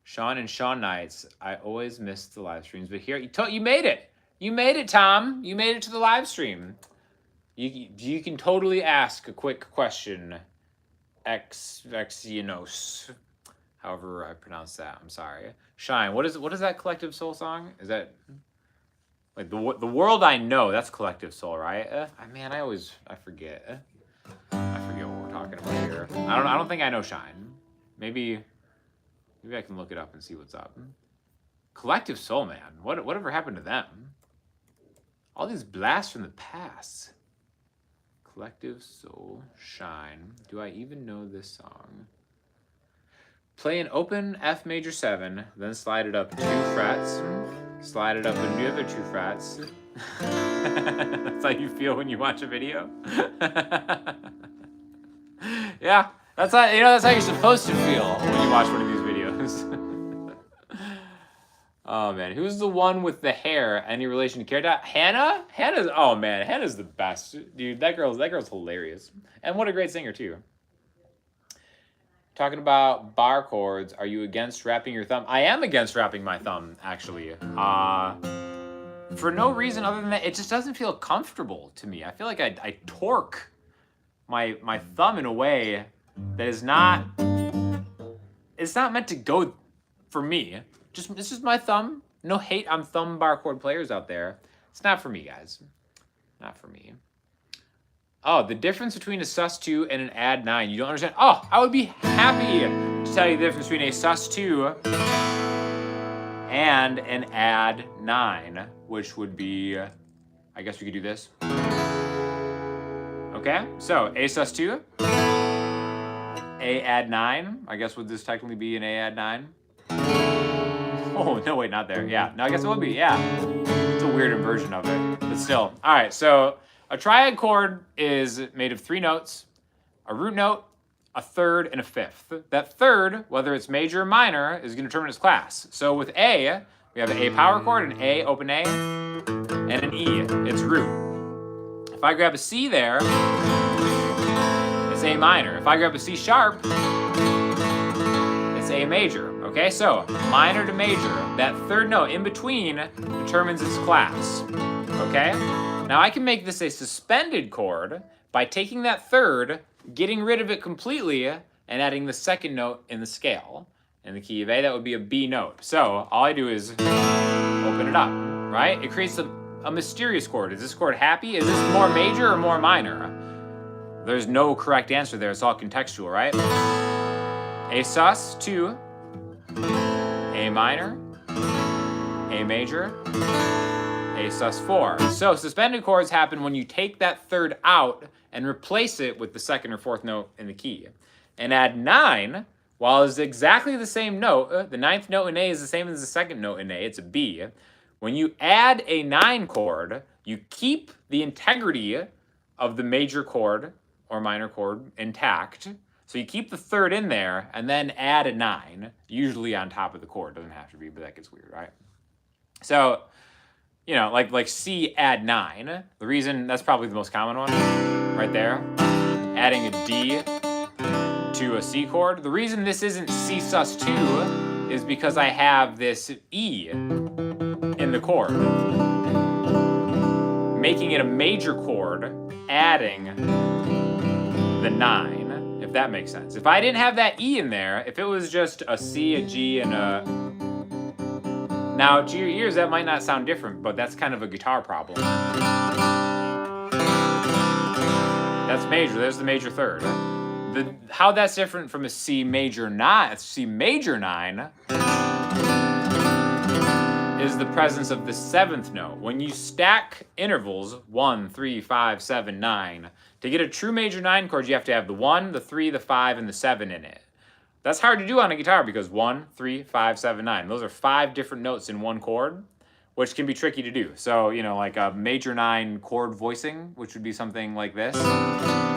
Sean and Sean Nights. I always miss the live streams, but here, you made it. You made it, Tom. You made it to the live stream. You can totally ask a quick question. Exienos. However I pronounce that. I'm sorry. Shine. What is that Collective Soul song? Is that like the world I know? That's Collective Soul, right? Man, I forget. I forget what we're talking about here. I don't think I know Shine. Maybe I can look it up and see what's up. Collective Soul, man. Whatever happened to them? All these blasts from the past. Collective Soul, Shine. Do I even know this song? Play an open F major 7, then slide it up 2 frets. Slide it up another 2 frets. That's how you feel when you watch a video? Yeah, that's how you're supposed to feel when you watch one of these videos. Oh man, who's the one with the hair? Any relation to Carrot? Hannah? Hannah's the best. Dude, that girl's hilarious. And what a great singer too. Talking about bar chords, are you against wrapping your thumb? I am against wrapping my thumb, actually. For no reason other than that, it just doesn't feel comfortable to me. I feel like I torque my thumb in a way that is not, it's not meant to go for me. It's just my thumb. No hate on thumb bar chord players out there. It's not for me, guys. Not for me. Oh, the difference between a sus2 and an add 9. You don't understand? Oh, I would be happy to tell you the difference between a sus2 and an add 9, which would be, I guess we could do this. Okay, so A sus2, A add 9. I guess would this technically be an A add 9? Oh, no, wait, not there. Yeah, no, I guess it would be, yeah. It's a weird inversion of it, but still. All right, so a triad chord is made of 3 notes, a root note, a third, and a fifth. That third, whether it's major or minor, is going to determine its class. So with A, we have an A power chord, an A, open A, and an E, it's root. If I grab a C there, it's A minor. If I grab a C sharp, it's A major. Okay, so minor to major, that third note in between determines its class. Okay, now I can make this a suspended chord by taking that third, getting rid of it completely, and adding the second note in the scale. In the key of A, that would be a B note. So all I do is open it up, right? It creates a mysterious chord. Is this chord happy? Is this more major or more minor? There's no correct answer there. It's all contextual, right? A sus, 2, A minor, A major, A sus 4. So suspended chords happen when you take that third out and replace it with the second or fourth note in the key. And add 9, while it's exactly the same note, the ninth note in A is the same as the second note in A, it's a B. When you add a 9 chord, you keep the integrity of the major chord or minor chord intact. So you keep the third in there and then add a 9, usually on top of the chord. Doesn't have to be, but that gets weird, right? So, you know, like C add 9. The reason, that's probably the most common one, right there. Adding a D to a C chord. The reason this isn't C sus 2 is because I have this E in the chord, making it a major chord, adding the 9, if that makes sense. If I didn't have that E in there, if it was just a C, a G, and a... Now, to your ears, that might not sound different, but that's kind of a guitar problem. That's major, there's the major third. How that's different from a C major 9, C major 9, is the presence of the 7th note. When you stack intervals, 1, 3, 5, 7, 9, to get a true major 9 chord, you have to have the 1, the 3, the 5, and the 7 in it. That's hard to do on a guitar because 1, 3, 5, 7, 9. Those are 5 different notes in one chord, which can be tricky to do. So, you know, like a major 9 chord voicing, which would be something like this,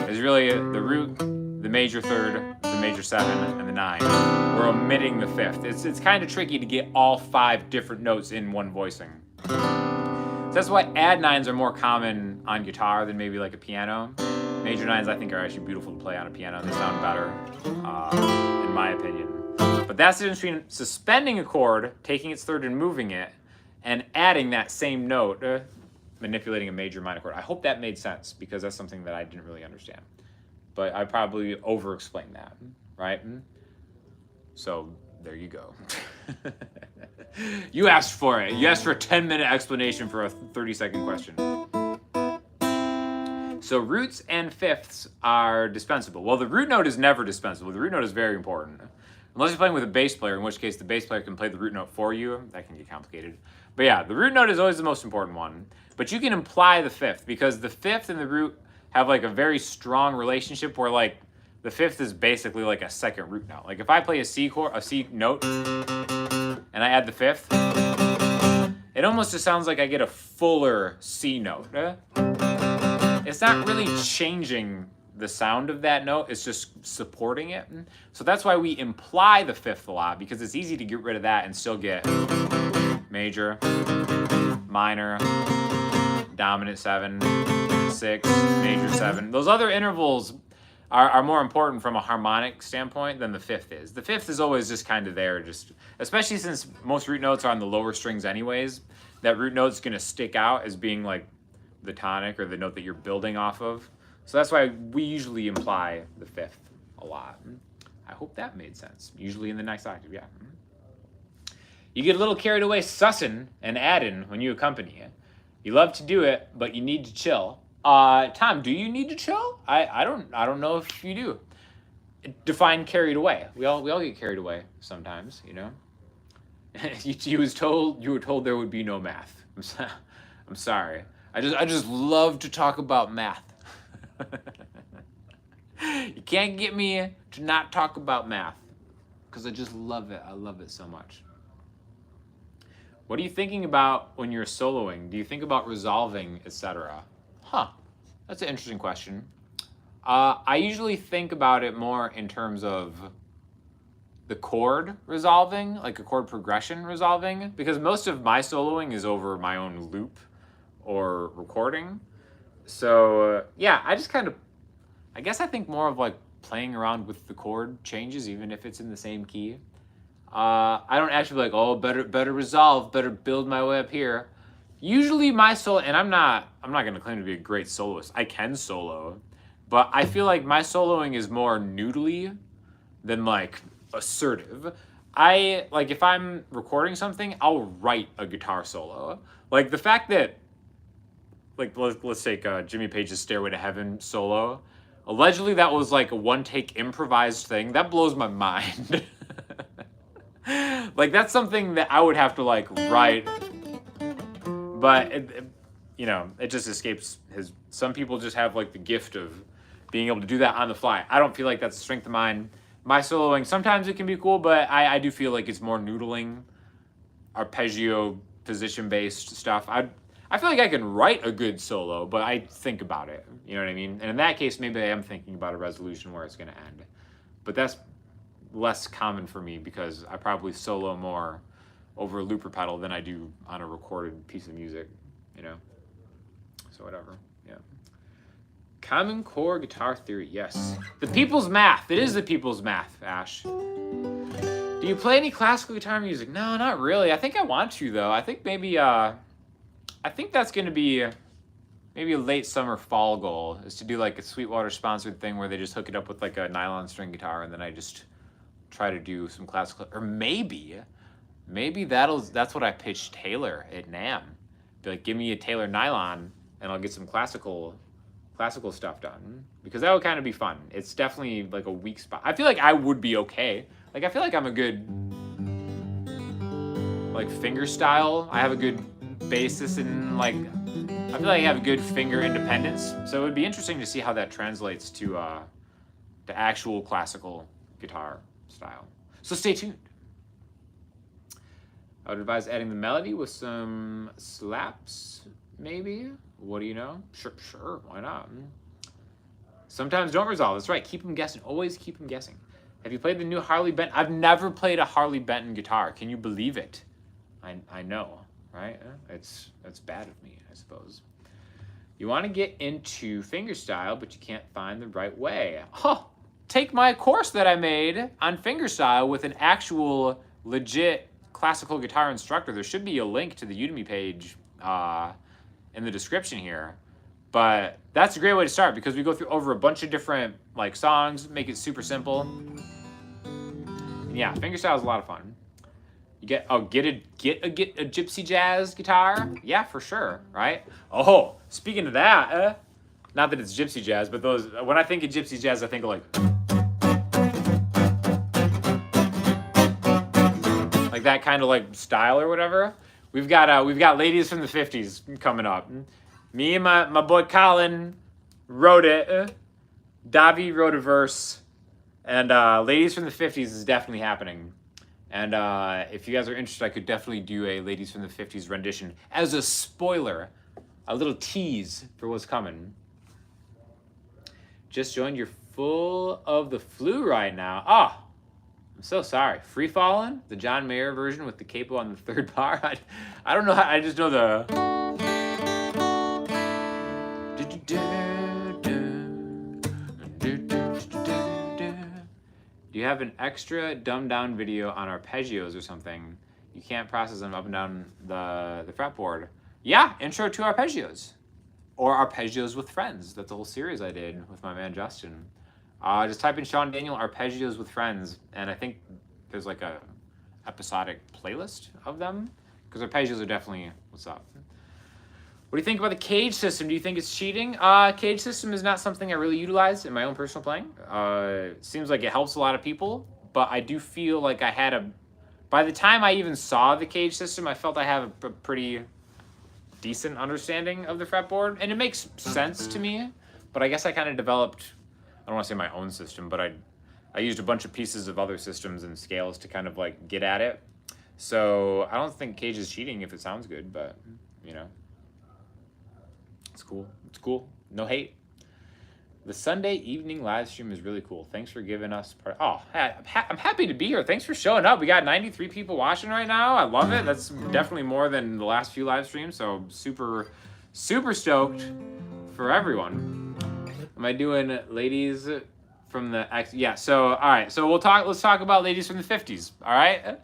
is really the root, the major third, the major 7, and the 9. We're omitting the 5th. It's kind of tricky to get all 5 different notes in one voicing. So that's why add 9s are more common on guitar than maybe like a piano. Major 9s I think are actually beautiful to play on a piano. They sound better, in my opinion. But that's the difference between suspending a chord, taking its third and moving it, and adding that same note, manipulating a major minor chord. I hope that made sense because that's something that I didn't really understand. But I probably over-explained that, right? So there you go. You asked for it. You asked for a 10-minute explanation for a 30-second question. So roots and fifths are dispensable. Well, the root note is never dispensable. The root note is very important. Unless you're playing with a bass player, in which case the bass player can play the root note for you. That can get complicated. But yeah, the root note is always the most important one. But you can imply the fifth because the fifth and the root have like a very strong relationship where like the fifth is basically like a second root note. Like if I play a C chord, a C note, and I add the fifth, it almost just sounds like I get a fuller C note. It's not really changing the sound of that note, it's just supporting it. So that's why we imply the fifth a lot, because it's easy to get rid of that and still get major, minor, dominant 7, 6, major 7. Those other intervals are more important from a harmonic standpoint than the fifth is. The fifth is always just kind of there, just especially since most root notes are on the lower strings anyways. That root note's gonna stick out as being like the tonic or the note that you're building off of. So that's why we usually imply the fifth a lot. I hope that made sense. Usually in the next octave, yeah. You get a little carried away sussin' and addin' when you accompany it. You love to do it, but you need to chill. Tom, do you need to chill? I don't know if you do. Define carried away. We all get carried away sometimes, you know. you were told there would be no math. I'm sorry. I just love to talk about math. can't get me to not talk about math because I just love it. I love it so much. What are you thinking about when you're soloing? Do you think about resolving, etc.? Huh, that's an interesting question. I usually think about it more in terms of the chord resolving, like a chord progression resolving, because most of my soloing is over my own loop or recording. So yeah, I guess I think more of like playing around with the chord changes, even if it's in the same key. I don't actually like, oh, better resolve, better build my way up here. Usually my solo, and I'm not gonna claim to be a great soloist. I can solo, but I feel like my soloing is more noodly than like assertive. Like if I'm recording something, I'll write a guitar solo. Like the fact that, like let's take Jimmy Page's Stairway to Heaven solo. Allegedly that was like a one take improvised thing. That blows my mind. Like that's something that I would have to like write, but it just escapes his. Some people just have like the gift of being able to do that on the fly. I don't feel like that's a strength of mine. My soloing, sometimes it can be cool, but I do feel like it's more noodling, arpeggio, position-based stuff. I feel like I can write a good solo, but I think about it. You know what I mean? And in that case, maybe I am thinking about a resolution where it's going to end. But that's less common for me because I probably solo more over a looper pedal than I do on a recorded piece of music, So whatever, yeah. Common core guitar theory, yes. The people's math. It is the people's math, Ash. Do you play any classical guitar music? No, not really. I think I want to, though. I think maybe, I think that's going to be maybe a late summer fall goal, is to do like a Sweetwater sponsored thing where they just hook it up with like a nylon string guitar and then I just try to do some classical, or maybe that's what I pitched Taylor at NAMM. Be like, give me a Taylor nylon and I'll get some classical stuff done, because that would kind of be fun. It's definitely like a weak spot. I feel like I would be okay. Like I feel like I'm a good like finger style. I have a good basis and like I feel like I have a good finger independence. So it would be interesting to see how that translates to actual classical guitar style. So stay tuned. I would advise adding the melody with some slaps, maybe. What do you know? Sure, why not? Sometimes don't resolve. That's right. Keep them guessing. Always keep them guessing. Have you played the new Harley Benton? I've never played a Harley Benton guitar. Can you believe it? I know, right? It's bad of me, I suppose. You want to get into fingerstyle, but you can't find the right way. Oh, take my course that I made on fingerstyle with an actual legit classical guitar instructor. There should be a link to the Udemy page in the description here. But that's a great way to start because we go through over a bunch of different like songs, make it super simple. And yeah, fingerstyle is a lot of fun. You get a gypsy jazz guitar? Yeah, for sure, right? Oh, speaking of that, not that it's gypsy jazz, but those, when I think of gypsy jazz, I think of like that kind of like style or whatever. We've got Ladies from the 50s coming up. Me and my boy Colin wrote it. Davi wrote a verse, and Ladies from the 50s is definitely happening. And if you guys are interested, I could definitely do a Ladies from the 50s rendition as a spoiler, a little tease for what's coming. Just joined. You're full of the flu right now. Oh, I'm so sorry. Free Fallin', the John Mayer version with the capo on the third bar. I don't know how, I just know the... Do you have an extra dumbed down video on arpeggios or something? You can't process them up and down the fretboard. Yeah, intro to arpeggios. Or arpeggios with friends. That's a whole series I did with my man Justin. Just type in Sean Daniel arpeggios with friends, and I think there's like a episodic playlist of them, because arpeggios are definitely what's up. What do you think about the cage system? Do you think it's cheating? Cage system is not something I really utilize in my own personal playing. It seems like it helps a lot of people, but I do feel like I had by the time I even saw the cage system, I felt I have a pretty decent understanding of the fretboard, and it makes sense to me, but I guess I kind of developed don't want to say my own system, but I used a bunch of pieces of other systems and scales to kind of like get at it. So I don't think Cage is cheating if it sounds good, but you know, it's cool. It's cool. No hate. The Sunday evening live stream is really cool. Thanks for giving us part. Oh, I'm happy to be here. Thanks for showing up. We got 93 people watching right now. I love it. That's definitely more than the last few live streams. So super, super stoked for everyone. Am I doing ladies from the X? Yeah. So all right. So let's talk about ladies from the 50s. All right.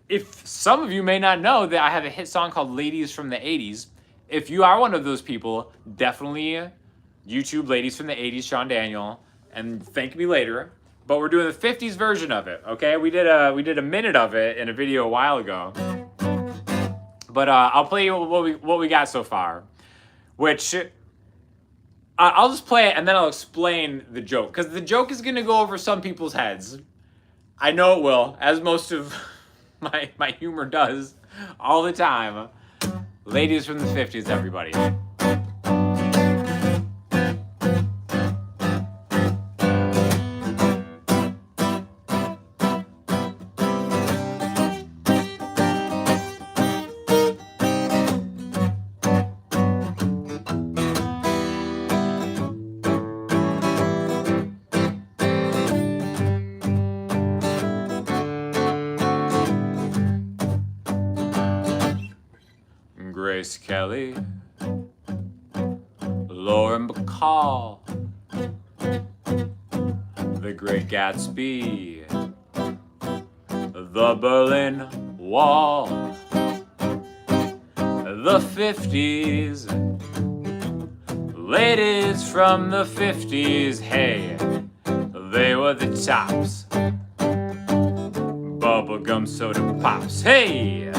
If some of you may not know that I have a hit song called Ladies from the 80s. If you are one of those people, definitely YouTube Ladies from the 80s, Sean Daniel, and thank me later. But we're doing the 50s version of it, okay? We did a minute of it in a video a while ago. But I'll play you what we got so far, which I'll just play it and then I'll explain the joke, because the joke is gonna go over some people's heads. I know it will, as most of my humor does all the time. Ladies from the 50s, everybody. Grace Kelly, Lauren Bacall, The Great Gatsby, The Berlin Wall, the 50s, ladies from the 50s, hey, they were the tops, bubblegum soda pops, hey!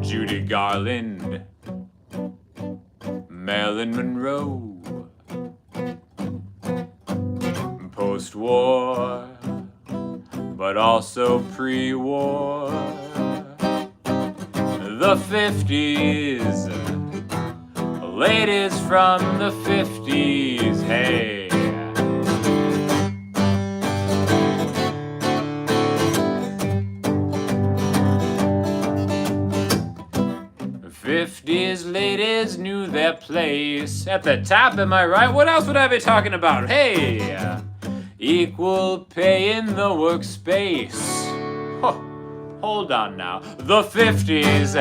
Judy Garland, Marilyn Monroe, post-war, but also pre-war. The 50s, ladies from the 50s, hey. 50s ladies knew their place at the top, am I right? What else would I be talking about? Hey, equal pay in the workspace. Oh, hold on now. The 50s,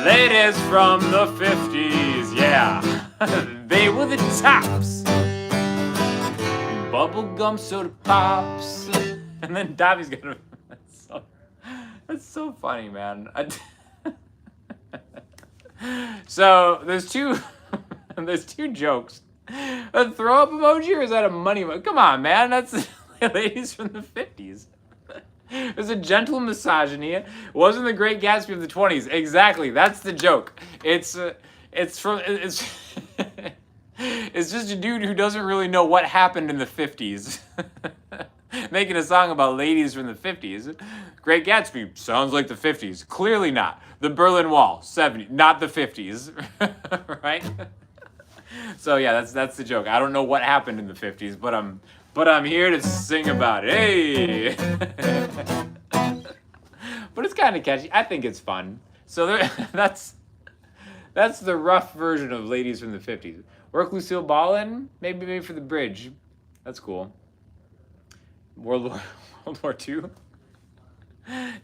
ladies from the 50s, yeah. They were the tops. Bubblegum soda pops. And then Dobby's gonna... That's so funny, man. So there's two jokes. A throw up emoji, or is that a money emoji? Come on, man. That's ladies from the 50s. There's a gentle misogyny. It wasn't the Great Gatsby of the 20s. Exactly. That's the joke. It's it's just a dude who doesn't really know what happened in the 50s. Making a song about ladies from the 50s. Great Gatsby sounds like the 50s. Clearly not. The Berlin Wall, 70s, not the 50s. Right? So yeah, that's the joke. I don't know what happened in the 50s, but I'm here to sing about it. Hey. But it's kind of catchy. I think it's fun. So that's the rough version of ladies from the 50s. Work Lucille Ball in, maybe for the bridge. That's cool. World War II?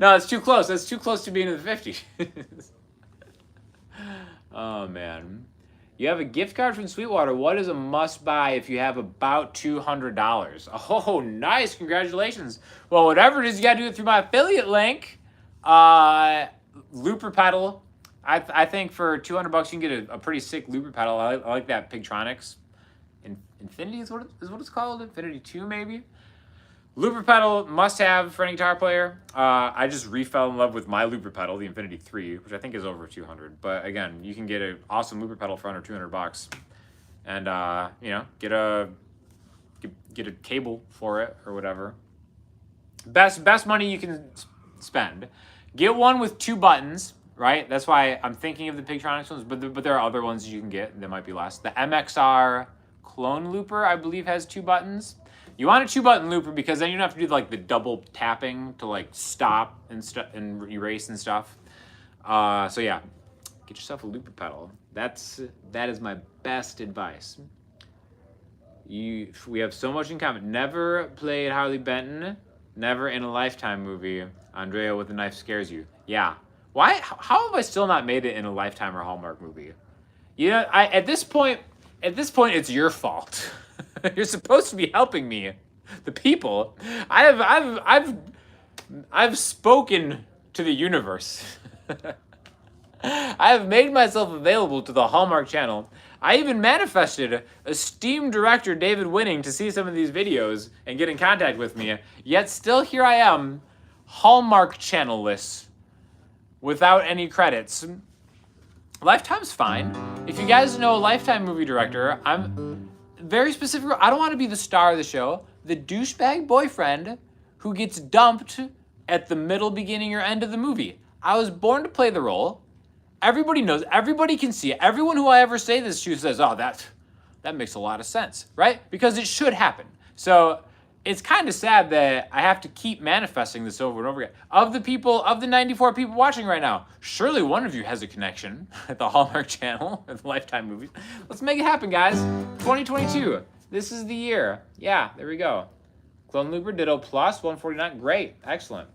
No, it's too close. That's too close to being in the 50s. Oh, man. You have a gift card from Sweetwater. What is a must-buy if you have about $200? Oh, nice. Congratulations. Well, whatever it is, you got to do it through my affiliate link. Looper pedal. I think for $200 you can get a pretty sick looper pedal. I like that Pigtronics. Infinity is what it's called? Infinity 2, maybe? Looper pedal, must have for any guitar player. I just re-fell in love with my looper pedal, the Infinity 3, which I think is over 200. But again, you can get an awesome looper pedal for under $200, and you know, get a cable for it or whatever. Best money you can spend. Get one with 2 buttons, right? That's why I'm thinking of the Pigtronics ones, but there are other ones you can get that might be less. The MXR Clone Looper, I believe, has 2 buttons. You want a 2-button looper because then you don't have to do like the double tapping to like stop and erase and stuff. So yeah, get yourself a looper pedal. That is my best advice. We have so much in common. Never played Harley Benton. Never in a Lifetime movie. Andrea with a knife scares you. Yeah. Why? How have I still not made it in a Lifetime or Hallmark movie? You know, at this point, it's your fault. You're supposed to be helping me, the people. I've spoken to the universe. I have made myself available to the Hallmark Channel. I even manifested esteemed director David Winning to see some of these videos and get in contact with me. Yet still here I am, Hallmark Channel-less, without any credits. Lifetime's fine. If you guys know a Lifetime movie director, I'm very specific. I don't want to be the star of the show. The douchebag boyfriend who gets dumped at the middle, beginning, or end of the movie. I was born to play the role. Everybody knows. Everybody can see it. Everyone who I ever say this to says, oh, that makes a lot of sense, right? Because it should happen. So it's kind of sad that I have to keep manifesting this over and over again. Of the 94 people watching right now, surely one of you has a connection at the Hallmark Channel, at the Lifetime movies. Let's make it happen, guys. 2022. This is the year. Yeah, there we go. Clone Looper, Ditto Plus, 149. Great. Excellent.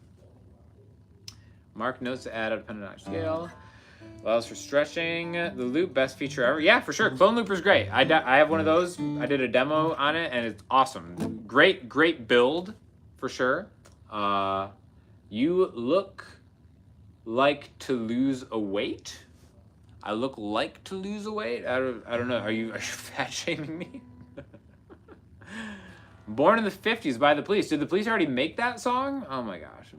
Mark notes to add a dependent scale. Allows for stretching. The loop, best feature ever. Yeah, for sure. Clone Looper's great. I have one of those. I did a demo on it, and it's awesome. Great build, for sure. You look like to lose a weight. I look like to lose a weight. I don't know. Are you fat shaming me? Born in the 50s by the Police. Did the Police already make that song? Oh my gosh.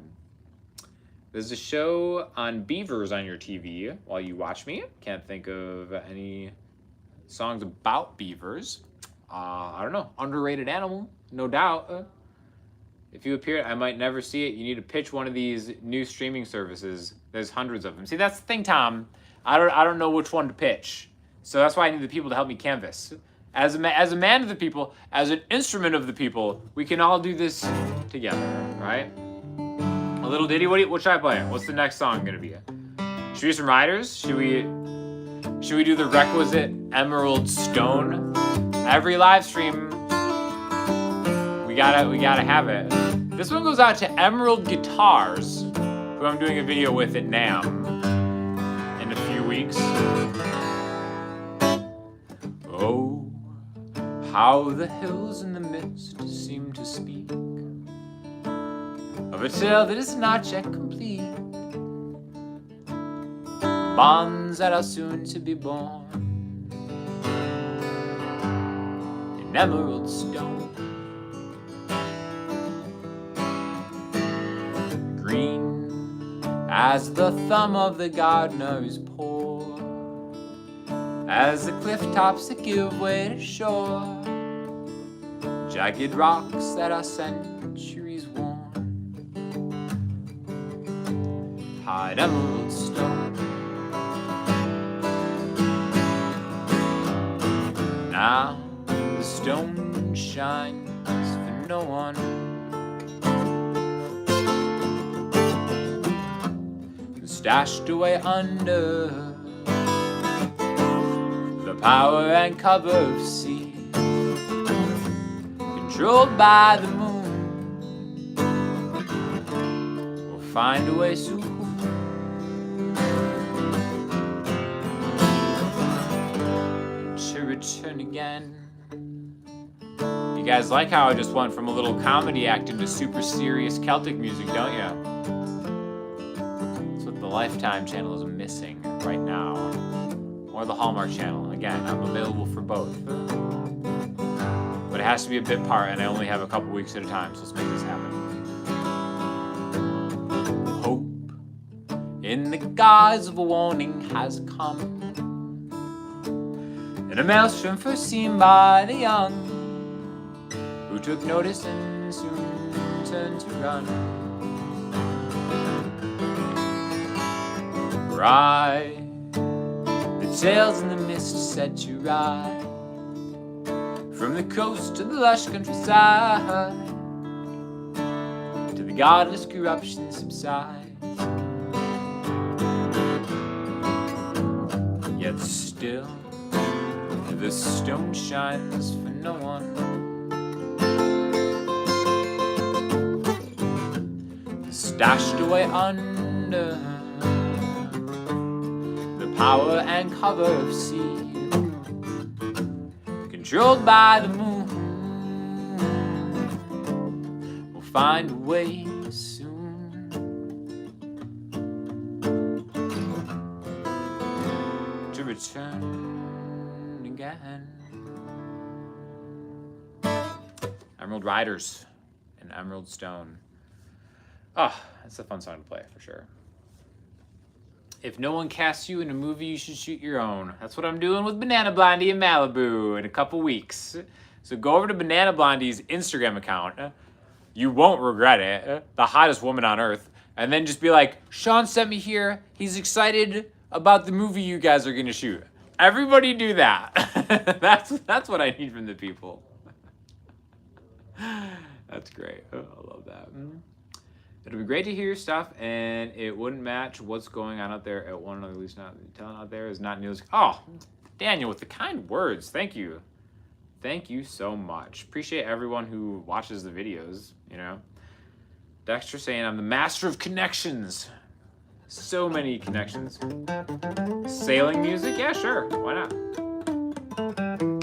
There's a show on beavers on your TV while you watch me. Can't think of any songs about beavers. I don't know. Underrated animal, no doubt. If you appear, I might never see it. You need to pitch one of these new streaming services. There's hundreds of them. See, that's the thing, Tom. I don't know which one to pitch. So that's why I need the people to help me canvas. As a man of the people, as an instrument of the people, we can all do this together, right? A little ditty. What should I play? What's the next song gonna be? Should we do some Ryders? Should we do the requisite Emeryld Stone? Every live stream, we gotta have it. This one goes out to Emeryld Guitars, who I'm doing a video with at NAMM in a few weeks. Oh, how the hills in the mist seem to speak of a tale that is not yet complete. Bonds that are soon to be born in Emeryld Stone. Green as the thumb of the gardener is poor, as the cliff tops that give way to shore, jagged rocks that are centuries worn. Hide Emeryld Stone. Now the stone shines for no one. Stashed away under the power and cover of sea, controlled by the moon, we'll find a way soon to return again. You guys like how I just went from a little comedy act into super serious Celtic music, don't you? That's what the Lifetime channel is missing right now. Or the Hallmark channel. Again, I'm available for both. But it has to be a bit part, and I only have a couple weeks at a time, so let's make this happen. Hope in the guise of a warning has come, and a maelstrom first seen by the young, who took notice and soon turned to run. Ride the tales in the mist set to ride, From the coast to the lush countryside, to the godless corruption subsides. Yet still the stone shines for no one. Stashed away under the power and cover of sea, controlled by the moon, we'll find a way soon to return again. Emeryld Ryders and Emerald Stone. Oh, that's a fun song to play for sure. If no one casts you in a movie, you should shoot your own. That's what I'm doing with Banana Blondie in Malibu in a couple weeks. So go over to Banana Blondie's Instagram account. You won't regret it. The hottest woman on earth. And then just be like, Sean sent me here. He's excited about the movie you guys are going to shoot. Everybody do that. That's what I need from the people. That's great. Oh, I love that. It'll be great to hear your stuff, and it wouldn't match what's going on out there at one, at least not talent out there is not news. Oh, Daniel, with the kind words. Thank you. Thank you so much. Appreciate everyone who watches the videos, you know. Dexter saying I'm the master of connections. So many connections. Sailing music? Yeah, sure. Why not?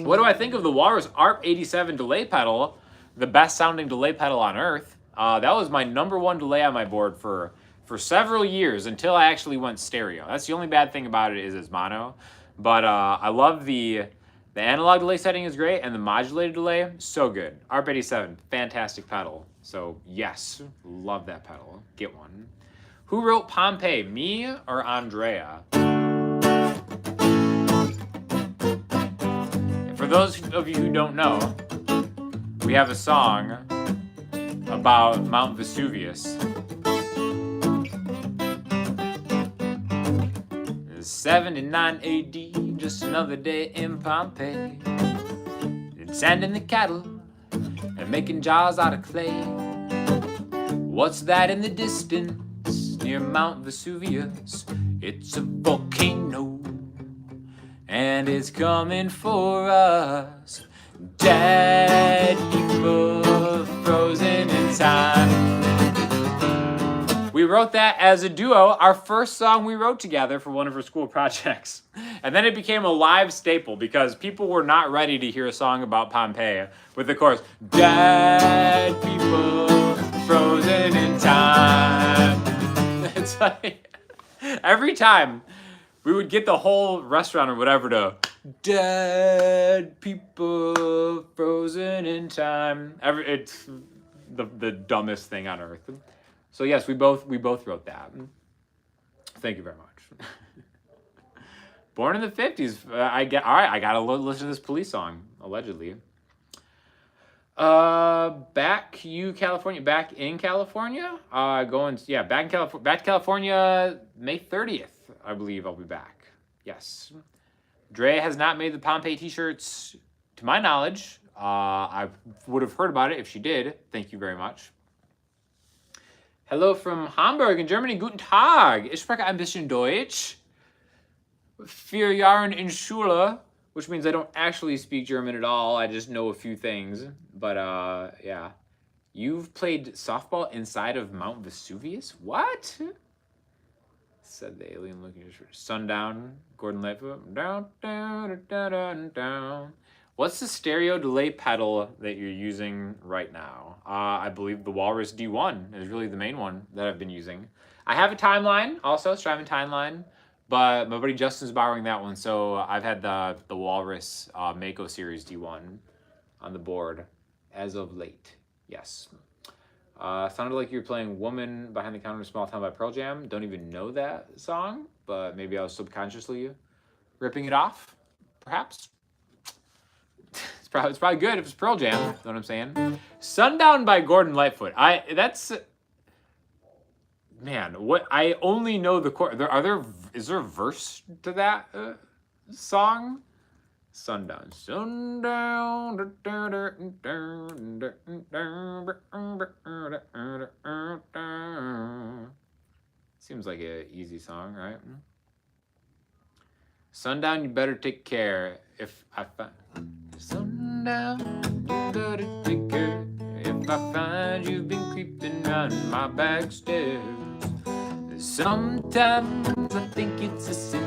What do I think of the Walrus ARP 87 delay pedal? The best sounding delay pedal on earth. That was my #1 delay on my board for several years until I actually went stereo. That's the only bad thing about it is it's mono. But I love the analog delay setting is great, and the modulated delay, so good. ARP 87, fantastic pedal. So yes, love that pedal. Get one. Who wrote Pompeii, me or Andrea? For those of you who don't know, we have a song about Mount Vesuvius. 79 AD, just another day in Pompeii. And sanding the cattle and making jars out of clay. What's that in the distance near Mount Vesuvius? It's a volcano and it's coming for us. Dead people frozen in time. We wrote that as a duo, our first song we wrote together for one of our school projects. And then it became a live staple because people were not ready to hear a song about Pompeii with the chorus, dead people frozen in time. It's like, every time we would get the whole restaurant or whatever to, dead people frozen in time. It's the dumbest thing on earth. So yes, we both wrote that. Thank you very much. Born in the 50s. I gotta listen to this Police song, allegedly. Back in California. Back to California, May 30th, I believe I'll be back. Yes. Dre has not made the Pompeii t-shirts, to my knowledge. I would have heard about it if she did. Thank you very much. Hello from Hamburg in Germany. Guten Tag. Ich spreche ein bisschen Deutsch. 4 Jahren in Schule, which means I don't actually speak German at all. I just know a few things. But yeah. You've played softball inside of Mount Vesuvius? What? Said the alien looking at Sundown, Gordon Lightfoot. Down, down, down, down, down. What's the stereo delay pedal that you're using right now? I believe the Walrus D1 is really the main one that I've been using. I have a timeline, also, Strymon timeline, but my buddy Justin's borrowing that one, so I've had the Walrus Mako Series D1 on the board as of late. Yes. Sounded like you were playing Woman Behind the Counter in Small Town by Pearl Jam. Don't even know that song, but maybe I was subconsciously ripping it off, perhaps. It's probably good if it's Pearl Jam, you know what I'm saying? Sundown by Gordon Lightfoot. Man, I only know the chord. Is there a verse to that song? Sundown. Sundown. Seems like an easy song, right? Sundown, you better take care. If I find sundown, you better take care. If I find you've been creeping round my back stairs. Sometimes I think it's a sin,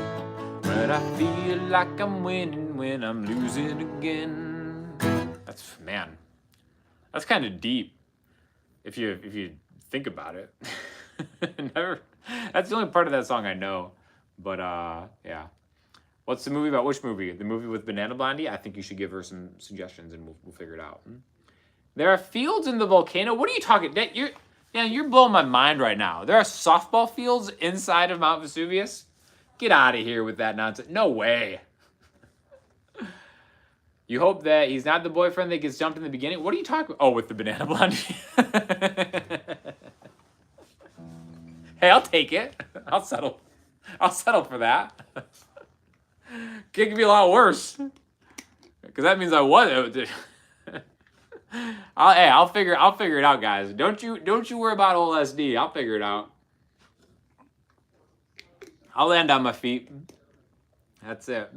but I feel like I'm winning when I'm losing again. That's, man, that's kind of deep if you think about it. Never, that's the only part of that song I know. But yeah. What's the movie about? Which movie? The movie with Banana Blondie? I think you should give her some suggestions and we'll figure it out. There are fields in the volcano. What are you talking? You're blowing my mind right now. There are softball fields inside of Mount Vesuvius? Get out of here with that nonsense. No way. You hope that he's not the boyfriend that gets dumped in the beginning? What are you talking about? Oh, with the Banana Blondie. Hey, I'll take it. I'll settle for that. It could be a lot worse. Because that means I was. I'll figure it out, guys. Don't you worry about old SD. I'll figure it out. I'll land on my feet. That's it.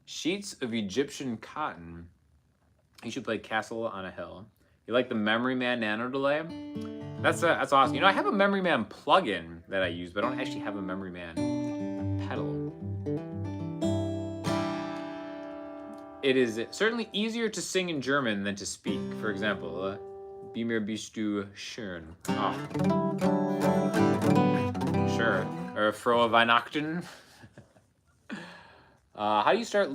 Sheets of Egyptian cotton. You should play Castle on a Hill. You like the Memory Man nano delay? That's awesome. You know, I have a Memory Man plugin that I use, but I don't actually have a Memory Man pedal. It is certainly easier to sing in German than to speak. For example, Wie mir bist du schön. Oh. Sure. Or Frohe Weihnachten. How do you start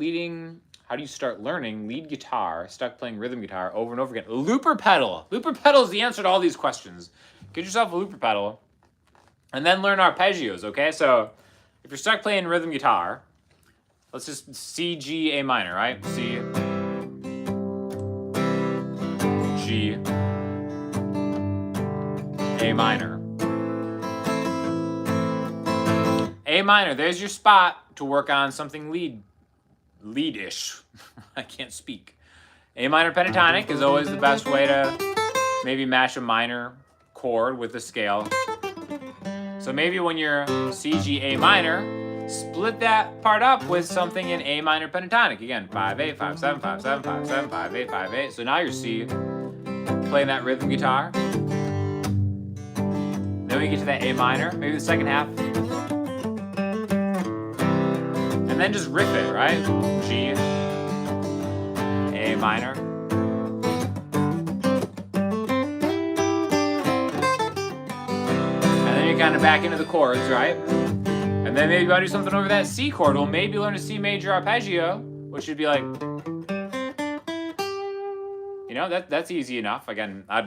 learning lead guitar, stuck playing rhythm guitar over and over again? Looper pedal. Looper pedal is the answer to all these questions. Get yourself a looper pedal and then learn arpeggios, okay? So if you're stuck playing rhythm guitar, let's just C, G, A minor, right? C, G, A minor. A minor, there's your spot to work on something lead-ish. I can't speak. A minor pentatonic is always the best way to maybe match a minor chord with a scale. So maybe when you're C, G, A minor, split that part up with something in A minor pentatonic. Again, 5/8, 5/7, 5/7, 5/7, 5/8, 5/8. So now you're C, playing that rhythm guitar. Then we get to that A minor, maybe the second half. And then just riff it, right? G, A minor. And then you're kind of back into the chords, right? And then maybe you want to do something over that C chord. Well, maybe learn a C major arpeggio, which should be like, you know, that's easy enough. Again, I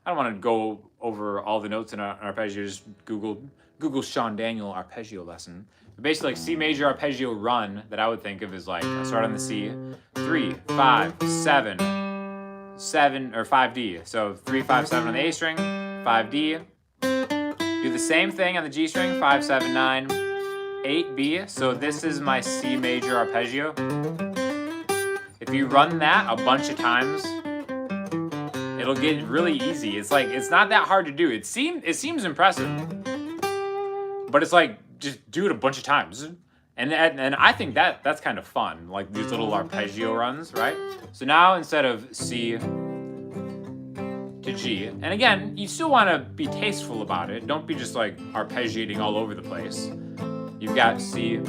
don't want to go over all the notes in an arpeggio. Just Google Sean Daniel arpeggio lesson. But basically, like C major arpeggio run that I would think of is like, I start on the C, 3, 5, 7, 7 or 5D. So 3, 5, 7 on the A string, 5D. Do the same thing on the G string, 5, 7, 9. 8B, so this is my C major arpeggio. If you run that a bunch of times, it'll get really easy. It's like, it's not that hard to do. It seems impressive, but it's like, just do it a bunch of times. And I think that's kind of fun, like these little arpeggio runs, right? So now instead of C to G, and again, you still want to be tasteful about it. Don't be just like arpeggiating all over the place. You've got C, G,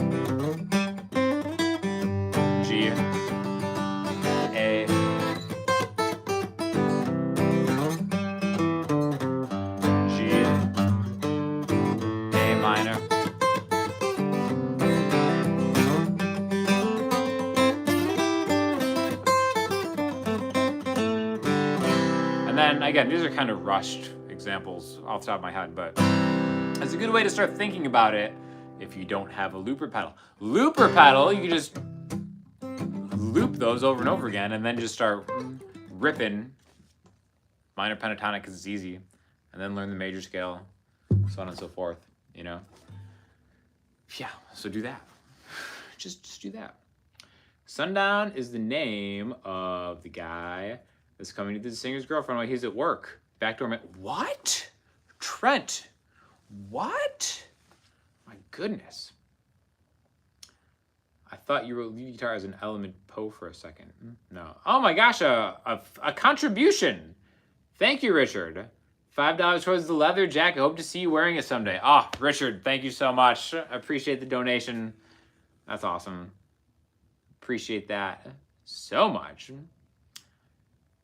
A, G, A minor. And then again, these are kind of rushed examples off the top of my head, but it's a good way to start thinking about it. If you don't have a looper pedal. Looper pedal, you can just loop those over and over again and then just start ripping minor pentatonic because it's easy, and then learn the major scale, so on and so forth, you know? Yeah, so do that. Just do that. Sundown is the name of the guy that's coming to the singer's girlfriend while he's at work. Backdoor man. What? Trent. What? My goodness. I thought you wrote lead guitar as an element Poe for a second. No. Oh my gosh, a contribution. Thank you, Richard. $5 towards the leather jacket. Hope to see you wearing it someday. Oh, Richard, thank you so much. I appreciate the donation. That's awesome. Appreciate that so much.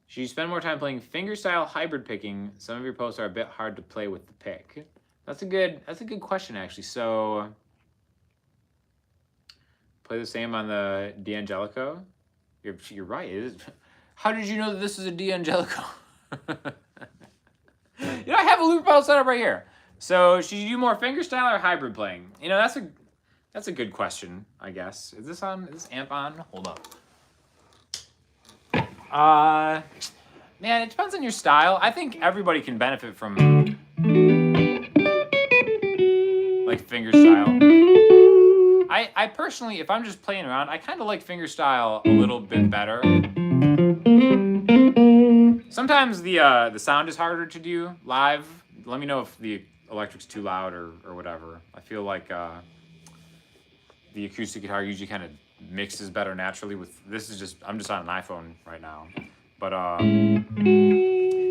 Should you spend more time playing fingerstyle hybrid picking? Some of your posts are a bit hard to play with the pick. That's a good question, actually. So play the same on the D'Angelico? You're right. How did you know that this is a D'Angelico? You know, I have a loop pedal set up right here. So should you do more fingerstyle or hybrid playing? You know, that's a good question, I guess. Is this amp on? Hold up. Man, it depends on your style. I think everybody can benefit from like fingerstyle. I personally, if I'm just playing around, I kind of like fingerstyle a little bit better. Sometimes the sound is harder to do live. Let me know if the electric's too loud or whatever. I feel like the acoustic guitar usually kind of mixes better naturally with this. I'm just on an iPhone right now. But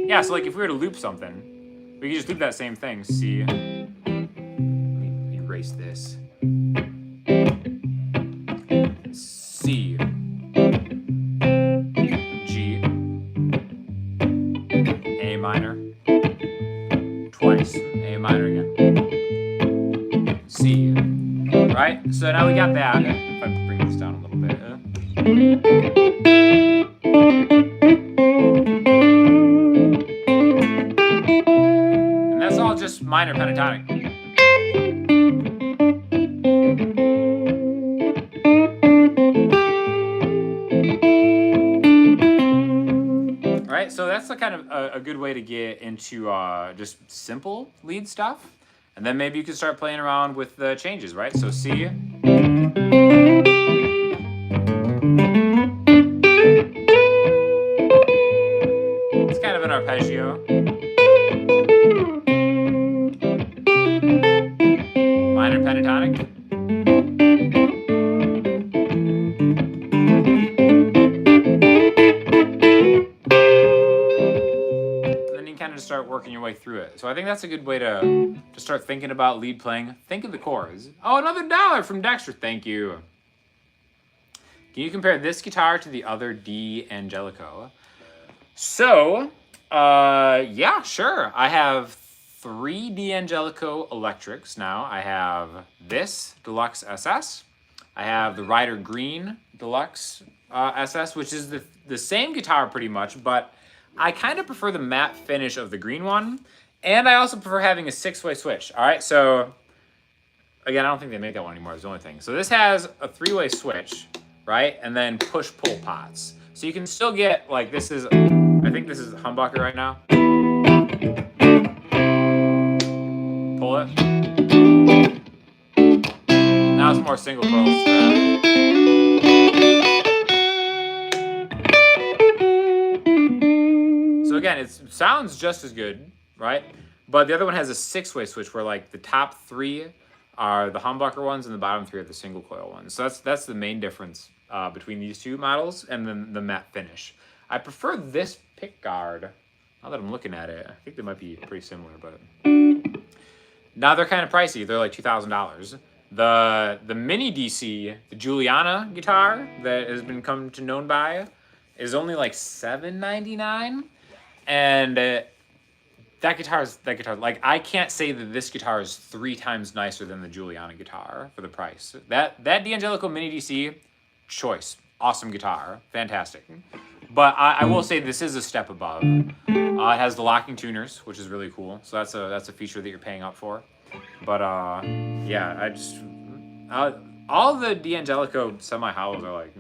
yeah, so like if we were to loop something, we could just loop that same thing. See, let me erase this. C, G, A minor, twice, A minor again, C, right? So now we got that. If I bring this down a little bit. And that's all just minor pentatonic. Right, so that's a kind of a good way to get into just simple lead stuff. And then maybe you can start playing around with the changes, right? So C. It's kind of an arpeggio. Minor pentatonic. Start working your way through it. So I think that's a good way to start thinking about lead playing. Think of the chords. Oh, another $1 from Dexter. Thank you. Can you compare this guitar to the other D'Angelico? So, yeah, sure. I have 3 D'Angelico electrics now. I have this Deluxe SS. I have the Ryder Green Deluxe SS, which is the same guitar pretty much, but I kind of prefer the matte finish of the green one, and I also prefer having a 6-way switch. All right, so again, I don't think they make that one anymore. It's the only thing. So this has a 3-way switch, right, and then push-pull pots. So you can still get, like, I think this is a humbucker right now. Pull it. Now it's more single coil strap. So again, it sounds just as good, right? But the other one has a 6-way switch where like the top 3 are the humbucker ones and the bottom 3 are the single coil ones. So that's the main difference between these two models and then the matte finish. I prefer this pick guard. Now that I'm looking at it, I think they might be pretty similar, but now they're kind of pricey. They're like $2,000. The mini DC, the Juliana guitar that has been come to known by, is only like $799. And that guitar, like, I can't say that this guitar is 3 times nicer than the Juliana guitar for the price. That D'Angelico Mini DC, choice. Awesome guitar. Fantastic. But I will say this is a step above. It has the locking tuners, which is really cool. So that's a feature that you're paying up for. But yeah, all the D'Angelico semi-hollows are like...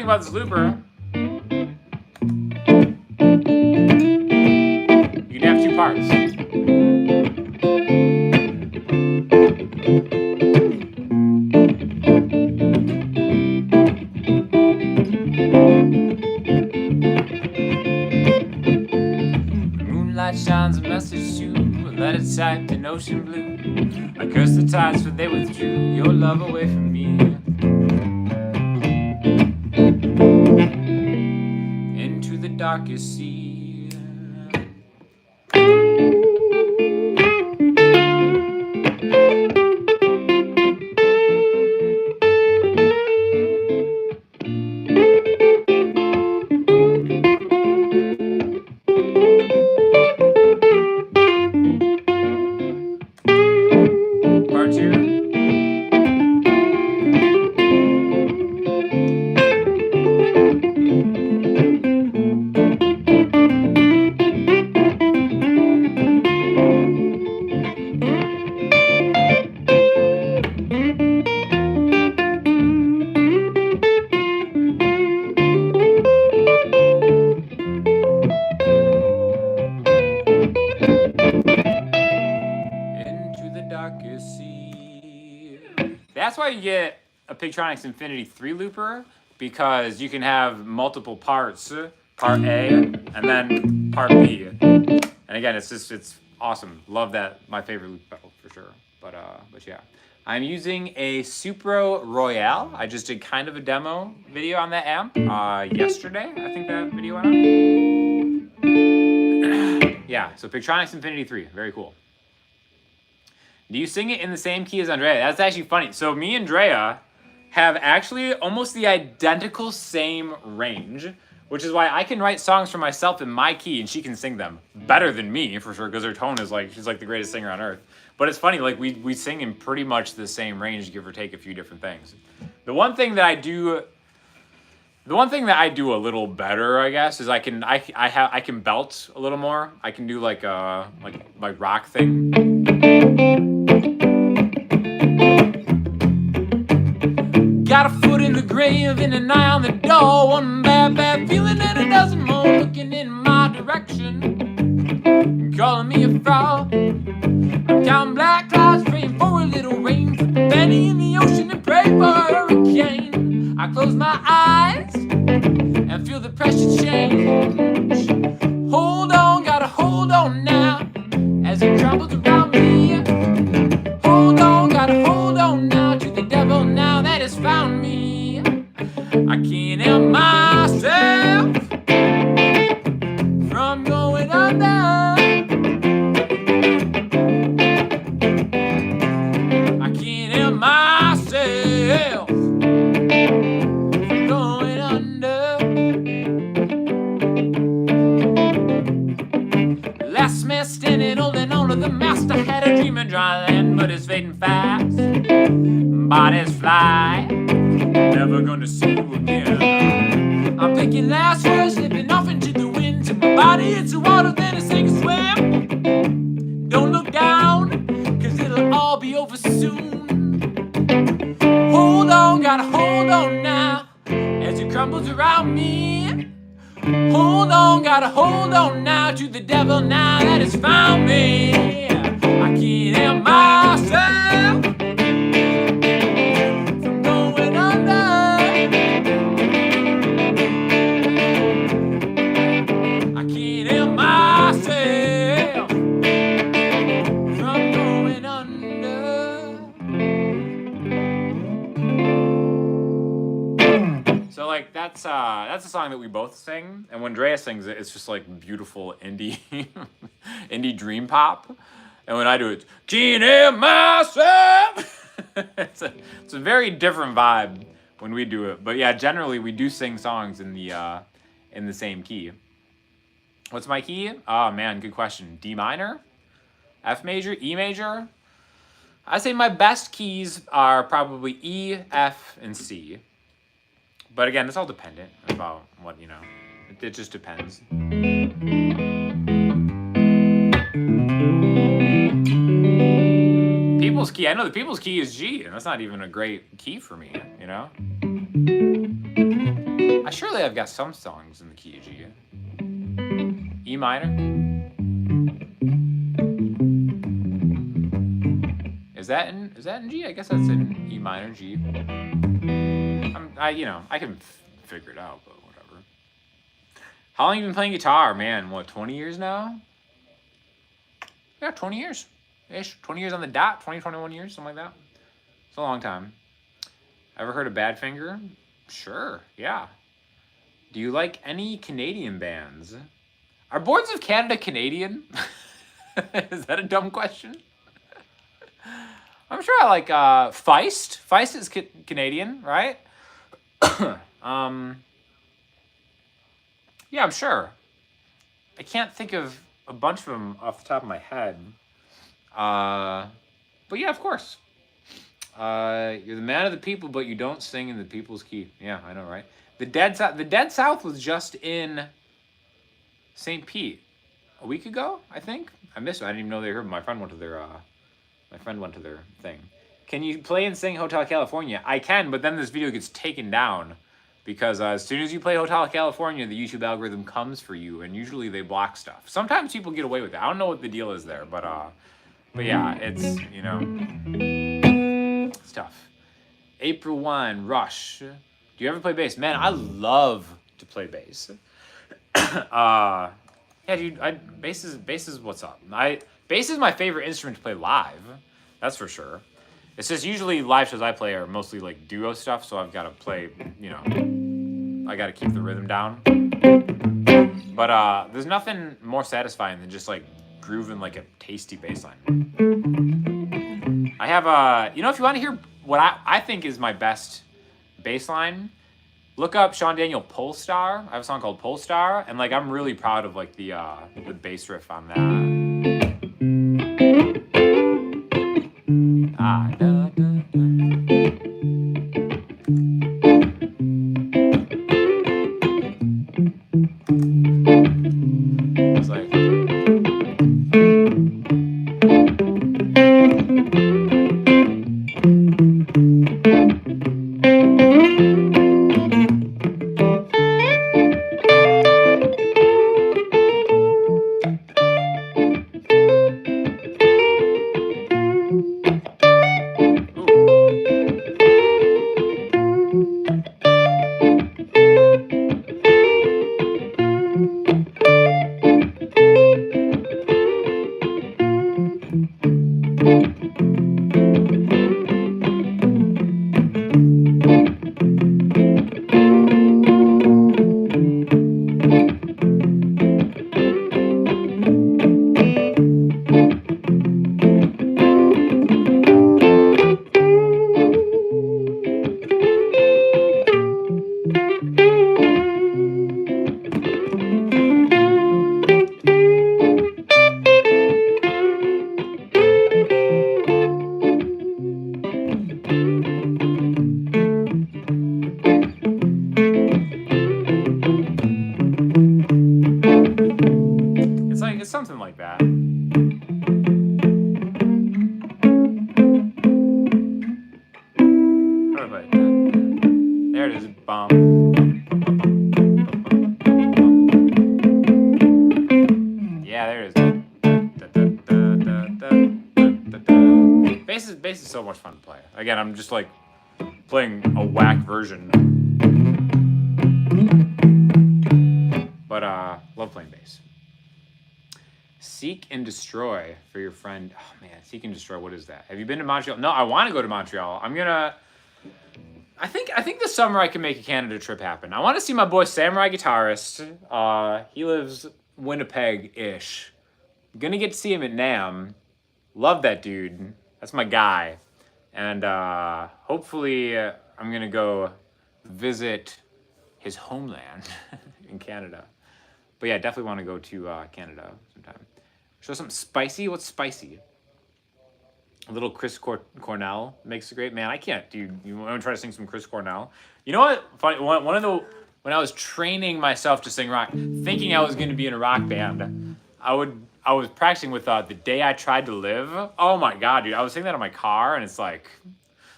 about this looper. You can have two parts. Moonlight shines a message to let it typed in ocean blue. I cursed the tides for they withdrew your love away from me. Into the darkest sea. That's why you get a Pigtronics Infinity 3 looper, because you can have multiple parts, part A and then part B. And again, it's awesome. Love that. My favorite loop pedal for sure. But yeah, I'm using a Supro Royale. I just did kind of a demo video on that amp yesterday. I think that video went on. Yeah, so Pigtronics Infinity 3, very cool. Do you sing it in the same key as Andrea? That's actually funny. So me and Andrea have actually almost the identical same range, which is why I can write songs for myself in my key and she can sing them better than me for sure, because her tone is like, she's like the greatest singer on earth. But it's funny, like we sing in pretty much the same range, give or take a few different things. The one thing that I do a little better, I guess, is I can belt a little more. I can do like rock thing. Got a foot in the grave and an eye on the door. One bad feeling and a dozen more looking in my direction, calling me a fraud. I'm counting black clouds, praying for a little rain, put the penny in the ocean and pray for a hurricane. I close my eyes and feel the pressure change. Hold on, gotta hold on now as it crumbles around me. Hold on, gotta hold on now to the devil now that has found me. I can't help myself from going under. I can't help myself from going under. Last man standing holding on to the mast. I had a dream of dry land, but it's fading fast. Bodies fly, never gonna see you again. I'm picking last words, slipping off into the wind. To my body, it's the water, then I sink or swim. Don't look down, cause it'll all be over soon. Hold on, gotta hold on now as it crumbles around me. Hold on, gotta hold on now to the devil now that has found me. I can't help myself from going under. I can't help myself from going under. So like that's a song that we both sing, and when Andrea sings it, it's just like beautiful indie indie dream pop. And when I do it, can't help myself. it's a very different vibe when we do it. But yeah, generally we do sing songs in the same key. What's my key? Oh man, good question. D minor, F major, E major. I say my best keys are probably E, F, and C. But again, it's all dependent about what, you know. It just depends. People's key, I know the people's key is G, and that's not even a great key for me, you know? Surely I've got some songs in the key of G. E minor. Is that in G? I guess that's in E minor, G. I can figure it out, but whatever. How long have you been playing guitar, man? What, 20 years now? Yeah, 20 years. Ish. 20 years on the dot. 20, 21 years, something like that. It's a long time. Ever heard of Badfinger? Sure, yeah. Do you like any Canadian bands? Are Boards of Canada Canadian? Is that a dumb question? I'm sure I like Feist. Feist is Canadian, right? Yeah, I'm sure. I can't think of a bunch of them off the top of my head. But yeah, of course. You're the man of the people, but you don't sing in the people's key. Yeah, I know, right? The Dead South was just in St. Pete a week ago, I think. I missed it. I didn't even know they were here. My friend went to their thing. Can you play and sing Hotel California? I can, but then this video gets taken down because as soon as you play Hotel California, the YouTube algorithm comes for you, and usually they block stuff. Sometimes people get away with it. I don't know what the deal is there, but yeah, it's, it's tough. April 1, Rush. Do you ever play bass? Man, I love to play bass. Yeah, dude, bass is what's up. Bass is my favorite instrument to play live. That's for sure. It's just usually live shows I play are mostly like duo stuff, so I've got to play, I got to keep the rhythm down. But there's nothing more satisfying than just like grooving like a tasty bass line. I have if you want to hear what I think is my best bass line, look up Sean Daniel Polestar. I have a song called Polestar, and like I'm really proud of like the bass riff on that. It's like something like that. There it is. Bum. Yeah, there it is. Bass is so much fun to play. Again, I'm just like playing a whack version. But love playing bass. Seek and Destroy for your friend. Oh man, Seek and Destroy, what is that? Have you been to Montreal? No, I want to go to Montreal. I think this summer I can make a Canada trip happen. I want to see my boy Samurai Guitarist. He lives Winnipeg-ish. Gonna get to see him at NAMM. Love that dude. That's my guy. And hopefully I'm gonna go visit his homeland in Canada. But yeah, definitely want to go to Canada sometime. Show something spicy. What's spicy? A little Chris Cornell makes a great man. I can't, dude. You want to try to sing some Chris Cornell? You know what? Funny. When I was training myself to sing rock, thinking I was going to be in a rock band, I was practicing with The Day I Tried to Live. Oh my god, dude! I was singing that in my car, and it's like,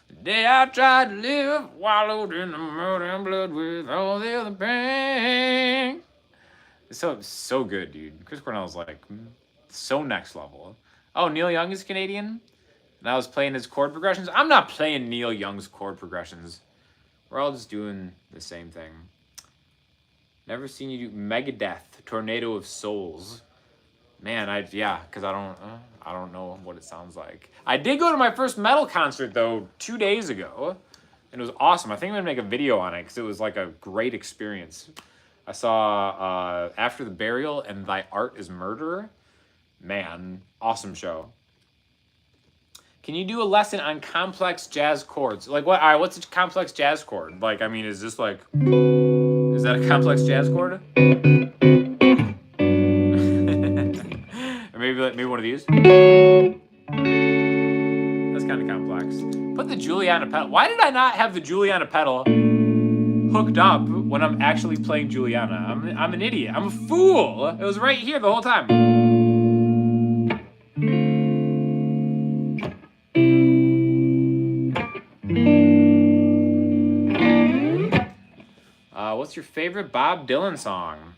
the day I tried to live, wallowed in the mud and blood with all the other pain. So good, dude. Chris Cornell's like so next level. Oh, Neil Young is Canadian, and I was playing his chord progressions. I'm not playing Neil Young's chord progressions. We're all just doing the same thing. Never seen you do Megadeth, Tornado of Souls. Man, because I don't know what it sounds like. I did go to my first metal concert though 2 days ago, and it was awesome. I think I'm gonna make a video on it because it was like a great experience. I saw After the Burial and Thy Art Is Murder. Man, awesome show. Can you do a lesson on complex jazz chords? Like what? All right, what's a complex jazz chord? Like, I mean, is that a complex jazz chord? Or maybe one of these. That's kind of complex. Put the Juliana pedal. Why did I not have the Juliana pedal hooked up when I'm actually playing Juliana? I'm an idiot. I'm a fool. It was right here the whole time. What's your favorite Bob Dylan song?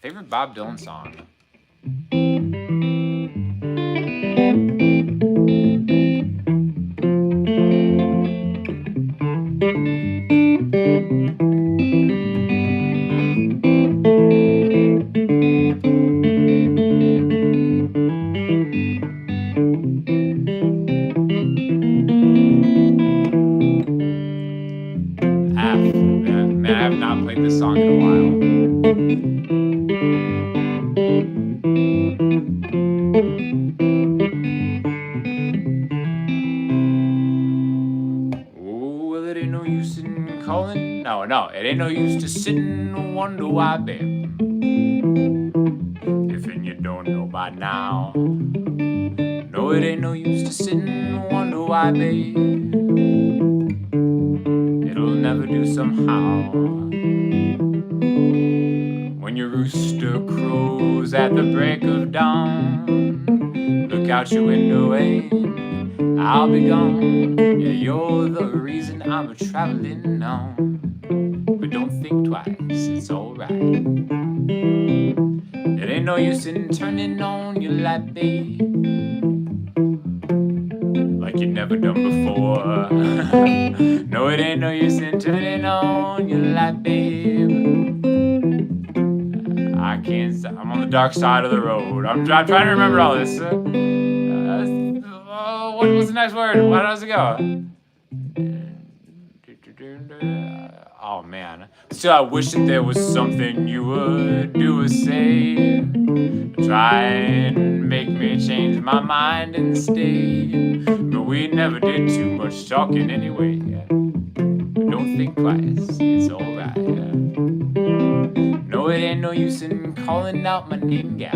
Favorite Bob Dylan song? Man, I have not played this song in a while. Well, it ain't no use in calling. No, it ain't no use to sit and wonder why, babe. If you don't know by now. No, it ain't no use to sit and wonder why, babe. It'll never do somehow. When your rooster crows at the break of dawn, look out your window and I'll be gone. Yeah, you're the reason I'm traveling on. But don't think twice, it's alright. It ain't no use in turning on your light, babe, like you never done before. No, it ain't no use in turning on your light, babe. I can't stop. I'm on the dark side of the road. I'm trying to remember all this. What was the next word? How does it go? Oh man. So I wish that there was something you would do or say, try and make me change my mind and stay. But we never did too much talking anyway. But don't think twice, it's alright. No, it ain't no use in calling out my name, gal,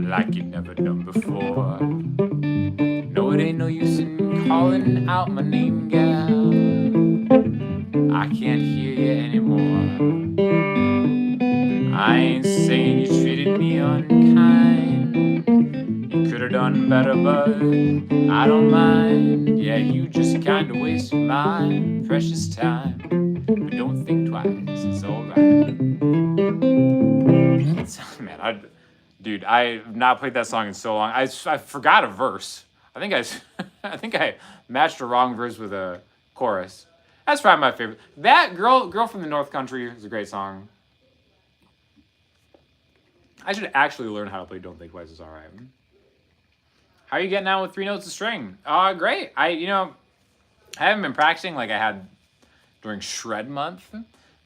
like you never done before. No, it ain't no use in calling out my name, gal. I can't hear you anymore. I ain't saying you treated me unkind. You could have done better, but I don't mind. Yeah, you just kinda wasted my precious time. But don't think twice, it's alright. Man, I've not played that song in so long. I forgot a verse. I think I matched a wrong verse with a chorus. That's probably my favorite. That Girl from the North Country is a great song. I should actually learn how to play Don't Think Twice, it's alright. How are you getting on with 3 notes a string? Great. I haven't been practicing like I had during shred month,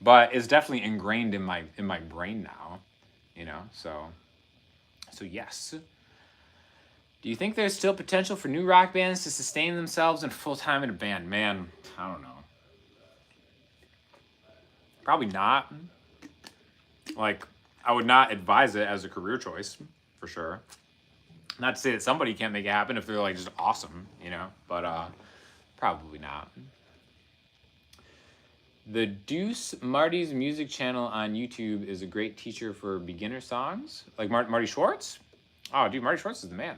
but it's definitely ingrained in my brain now, so yes. Do you think there's still potential for new rock bands to sustain themselves and full-time in a band? Man, I don't know. Probably not. Like, I would not advise it as a career choice, for sure. Not to say that somebody can't make it happen if they're like just awesome, but probably not. The Deuce Marty's music channel on YouTube is a great teacher for beginner songs. Like Marty Schwartz? Oh, dude, Marty Schwartz is the man.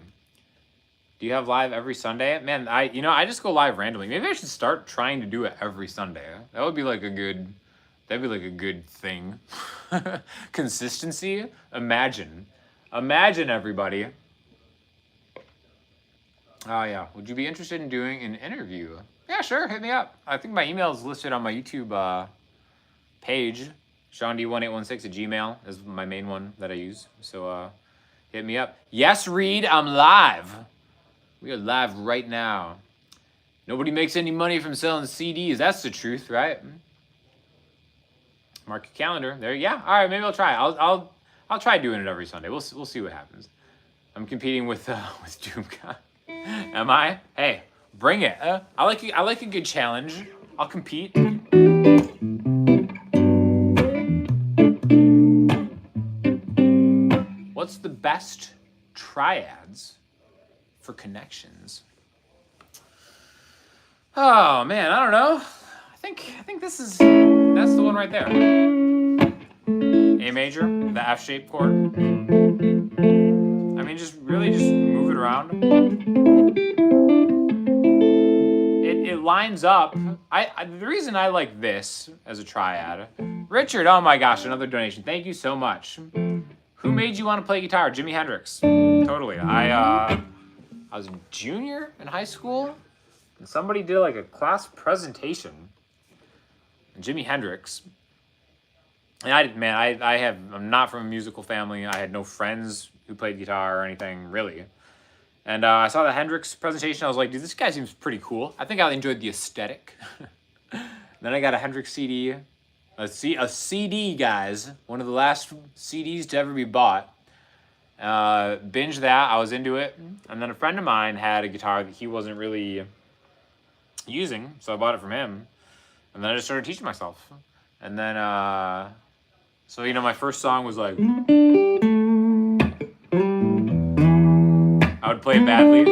Do you have live every Sunday? Man, I just go live randomly. Maybe I should start trying to do it every Sunday. That would be like a good, that'd be like a good thing. Consistency. Imagine everybody. Oh yeah. Would you be interested in doing an interview? Yeah, sure. Hit me up. I think my email is listed on my YouTube page. SeanD1816 @gmail is my main one that I use. So hit me up. Yes, Reed, I'm live. We are live right now. Nobody makes any money from selling CDs. That's the truth, right? Mark your calendar. There, yeah. All right, maybe I'll try. I'll try doing it every Sunday. We'll see what happens. I'm competing with Doomcon. Am I? Hey, bring it. I like a good challenge. I'll compete. What's the best triads for connections? Oh man, I don't know. I think that's the one right there. A major, the F-shaped chord. I mean, just move it around. It lines up. The reason I like this as a triad. Richard, oh my gosh, another donation. Thank you so much. Who made you want to play guitar? Jimi Hendrix. Totally. I was a junior in high school, and somebody did like a class presentation. And Jimi Hendrix. And I'm not from a musical family. I had no friends who played guitar or anything, really. And I saw the Hendrix presentation. I was like, dude, this guy seems pretty cool. I think I enjoyed the aesthetic. Then I got a Hendrix CD. A CD, guys. One of the last CDs to ever be bought. Binge that. I was into it. And then a friend of mine had a guitar that he wasn't really using, so I bought it from him. And then I just started teaching myself. And then, so, my first song was like... I would play it badly.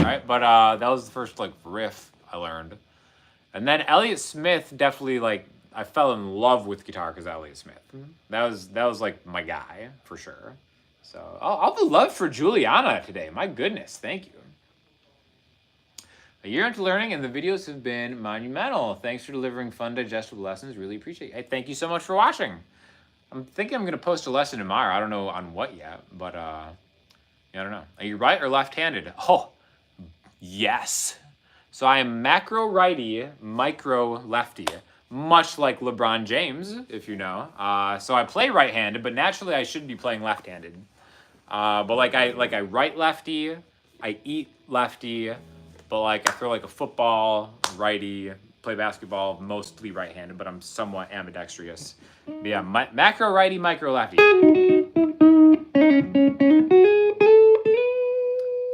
Alright, but that was the first, riff I learned. And then Elliott Smith definitely, I fell in love with guitar because of Elliott Smith. That was my guy, for sure. So, all the love for Juliana today. My goodness, thank you. A year into learning, and the videos have been monumental. Thanks for delivering fun, digestible lessons. Really appreciate it. Hey, thank you so much for watching. I'm thinking I'm going to post a lesson tomorrow. I don't know on what yet, but I don't know. Are you right or left-handed? Oh, yes. So I am macro righty, micro lefty, much like LeBron James, if you know. So I play right-handed, but naturally I should be playing left-handed. But I write lefty, I eat lefty, but I throw a football, righty, play basketball, mostly right-handed, but I'm somewhat ambidextrous. But yeah, macro righty, micro lefty. So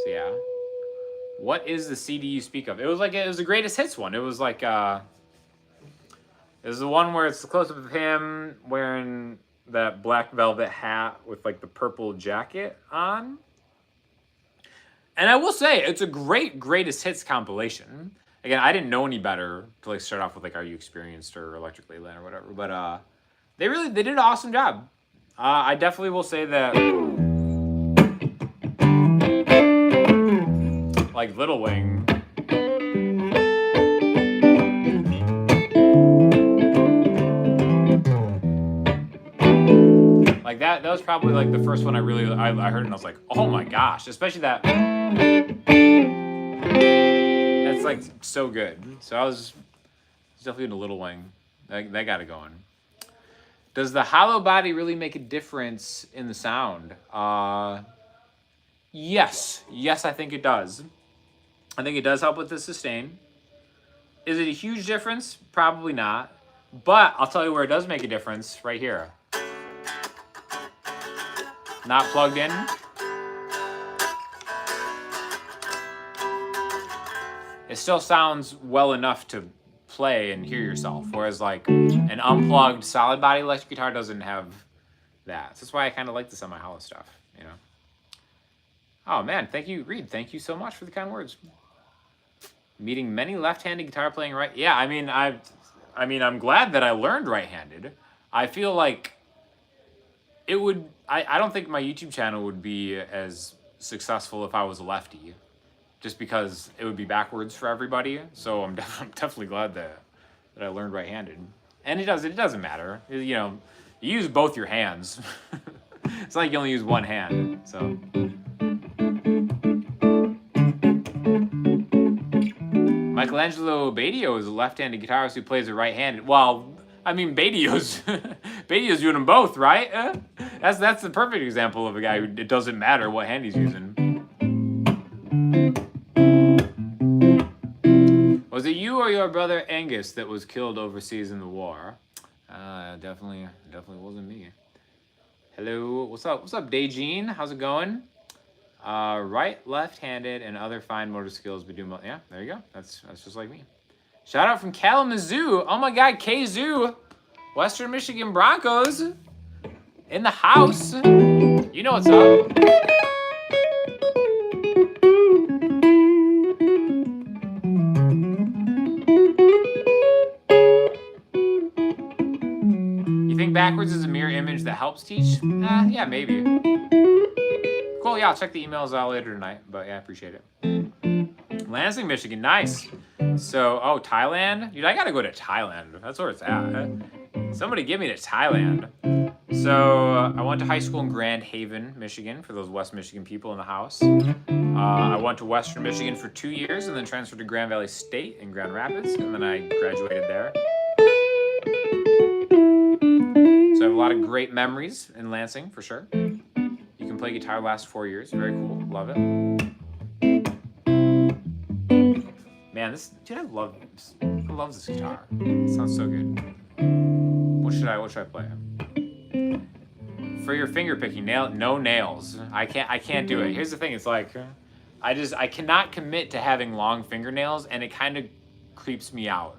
yeah. What is the CD you speak of? It was the greatest hits one. It was it was the one where it's the close-up of him wearing that black velvet hat with the purple jacket on. And I will say, it's a great greatest hits compilation. Again, I didn't know any better to start off with Are You Experienced or Electric Ladyland or whatever, but they did an awesome job. I definitely will say that Little Wing, that was probably the first one I heard, and I was like, oh my gosh, especially that. That's so good. So I was definitely into Little Wing. That got it going. Does the hollow body really make a difference in the sound? Yes. Yes, I think it does. I think it does help with the sustain. Is it a huge difference? Probably not. But I'll tell you where it does make a difference, right here. Not plugged in. It still sounds well enough to play and hear yourself, whereas an unplugged solid body electric guitar doesn't have that. So that's why I kind of like the semi-hollow stuff, Oh man, thank you, Reed. Thank you so much for the kind words. Meeting many left-handed guitar playing right. Yeah, I'm glad that I learned right-handed. I feel it would. I don't think my YouTube channel would be as successful if I was a lefty, just because it would be backwards for everybody. So I'm definitely glad that I learned right-handed. And it doesn't matter. You know, you use both your hands. It's not like you only use one hand. So. Michelangelo Badio is a left-handed guitarist who plays it right-handed. Well, I mean, Badio's doing them both, right? That's the perfect example of a guy who it doesn't matter what hand he's using. Was it you or your brother Angus that was killed overseas in the war? Definitely wasn't me. Hello, what's up? What's up, Dayjean? How's it going? Right, left-handed, and other fine motor skills, but do yeah, there you go. That's just like me. Shout out from Kalamazoo. Oh my God, Kazoo, Western Michigan Broncos in the house. You know what's up. You think backwards is a mirror image that helps teach? Yeah, maybe. Cool, yeah, I'll check the emails out later tonight, but yeah, I appreciate it. Lansing, Michigan, nice. So, oh, Thailand? Dude, I gotta go to Thailand. That's where it's at. Somebody get me to Thailand. So, I went to high school in Grand Haven, Michigan, for those West Michigan people in the house. I went to Western Michigan for 2 years and then transferred to Grand Valley State in Grand Rapids, and then I graduated there. So, I have a lot of great memories in Lansing, for sure. You can play guitar the last 4 years. Very cool. Love it. Man, dude, I love this guitar. It sounds so good. What should I play? For your finger picking, no nails. I can't do it. Here's the thing. It's like, I cannot commit to having long fingernails, and it kind of creeps me out.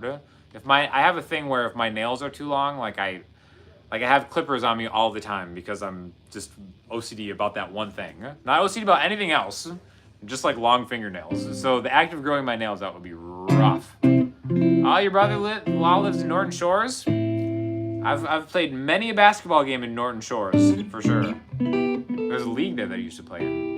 I have a thing where if my nails are too long, I have clippers on me all the time because I'm just OCD about that one thing. Not OCD about anything else, just like long fingernails. So the act of growing my nails out would be rough. Oh, your brother lives in Norton Shores? I've played many a basketball game in Norton Shores, for sure. There's a league there that I used to play in.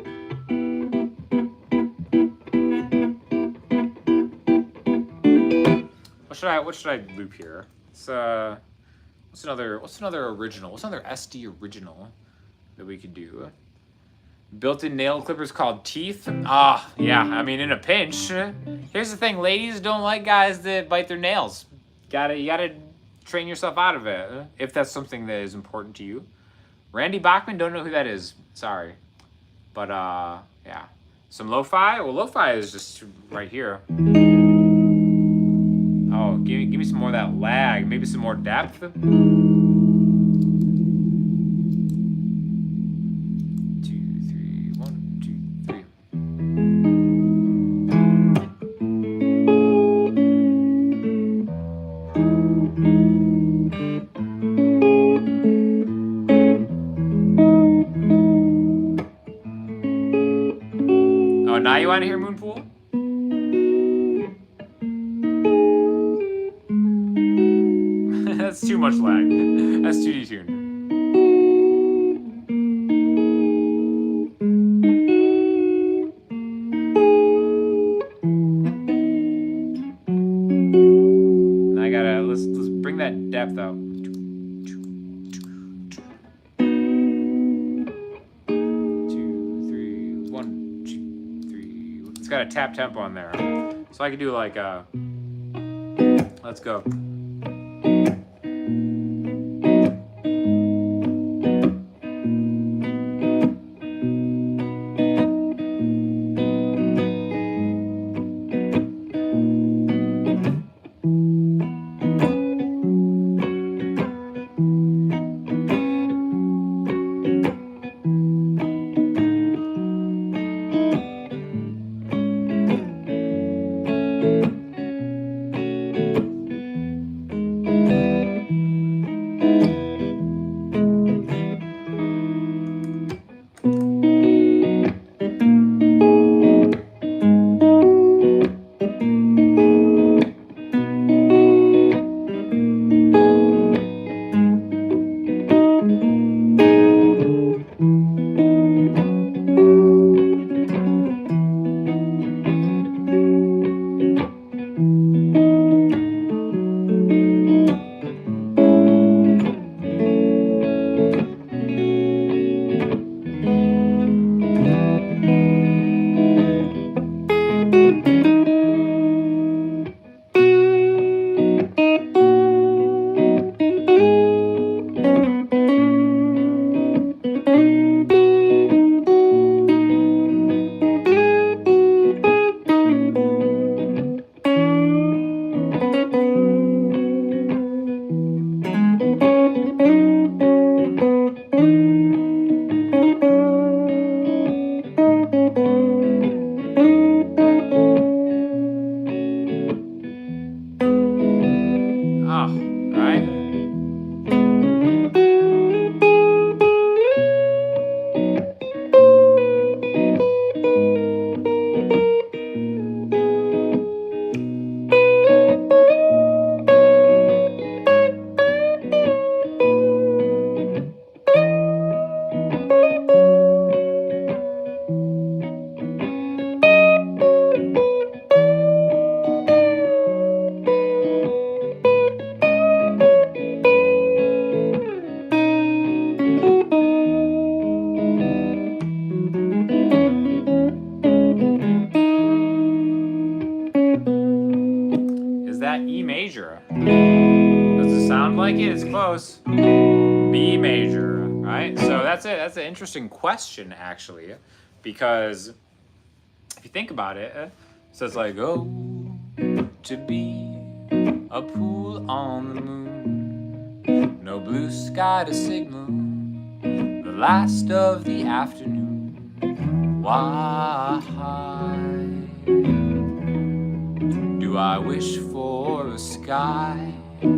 What should I loop here? It's What's another original? What's another SD original that we could do? Built-in nail clippers called teeth. Yeah. I mean, in a pinch. Here's the thing: ladies don't like guys that bite their nails. You gotta train yourself out of it if that's something that is important to you. Randy Bachman, don't know who that is. Sorry, but yeah. Some lo-fi. Well, lo-fi is just right here. Oh, give me some more of that lag. Maybe some more depth. 2, 3, 1, 2, 3. Oh, now you want to hear Moonpool? That's too much lag. That's too detuned. Now let's bring that depth out. 2, 3, 1, 2, 3. It's got a tap tempo on there. So I could do like let's go. right? E major. Does it sound like it? It's close. B major, right? So that's it. That's an interesting question, actually, because if you think about it, so it's like, oh, to be a pool on the moon, no blue sky to signal the last of the afternoon. Why do I wish for a sky where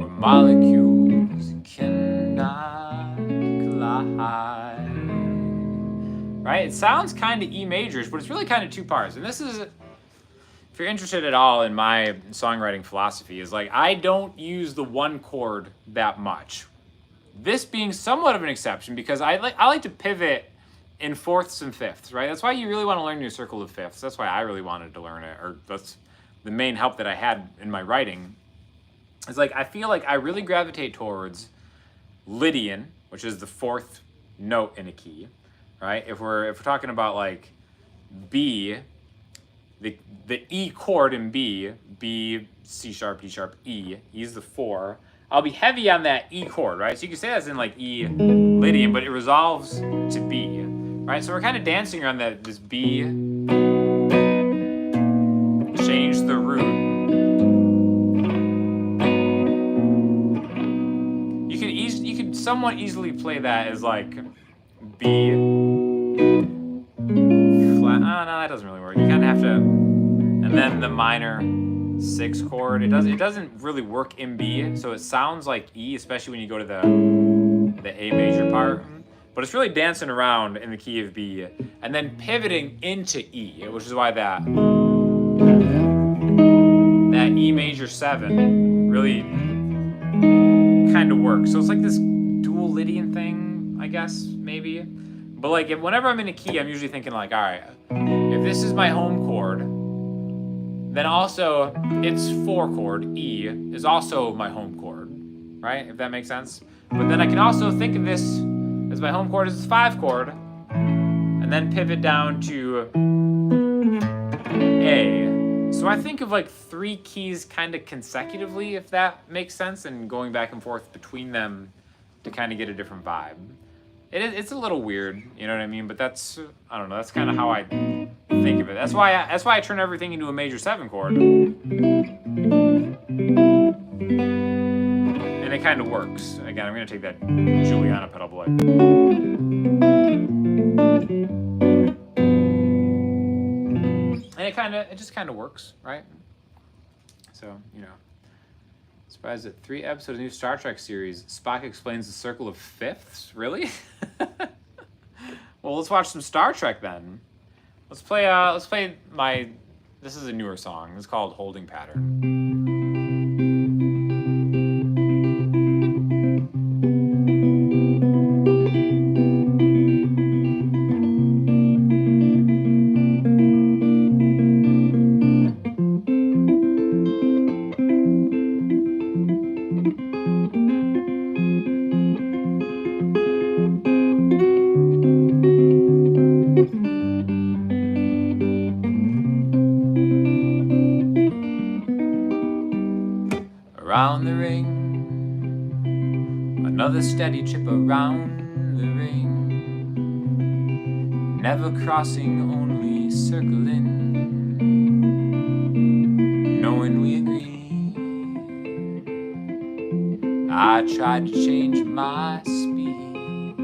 molecules cannot collide? Right? It sounds kind of E majors, but it's really kind of two parts. And this is, if you're interested at all in my songwriting philosophy, is like I don't use the one chord that much. This being somewhat of an exception because I like to pivot in fourths and fifths, right? That's why you really want to learn your circle of fifths. That's why I really wanted to learn it, or that's the main help that I had in my writing. It's like I feel like I really gravitate towards Lydian, which is the fourth note in a key, right? If we're talking about like B, the E chord in B, C sharp, D sharp, E. E's the 4. I'll be heavy on that E chord, right? So you can say that's in like E Lydian, but it resolves to B. Right, so we're kind of dancing around this B, change the root. You could somewhat easily play that as like B flat. Oh, no, that doesn't really work. You kind of have to, and then the minor 6 chord. It doesn't really work in B, so it sounds like E, especially when you go to the A major part. But it's really dancing around in the key of B and then pivoting into E, which is why that E major 7 really kind of works. So it's like this dual Lydian thing, I guess, maybe. But like whenever I'm in a key, I'm usually thinking like, all right, if this is my home chord, then also its 4 chord, E, is also my home chord, right? If that makes sense. But then I can also think of this as my home chord is 5 chord, and then pivot down to A. So I think of like 3 keys kind of consecutively, if that makes sense, and going back and forth between them to kind of get a different vibe. It's a little weird, you know what I mean? But that's, I don't know, that's kind of how I think of it. That's why I turn everything into a major 7 chord. And it kind of works. Again, I'm going to take that Juliana pedal boy. And it just kind of works, right? So, you know. Surprised at 3 episodes of the new Star Trek series, Spock explains the circle of fifths? Really? Well, let's watch some Star Trek then. Let's play this is a newer song. It's called Holding Pattern. Around the ring, another steady trip around the ring, never crossing, only circling, knowing we agree. I tried to change my speed,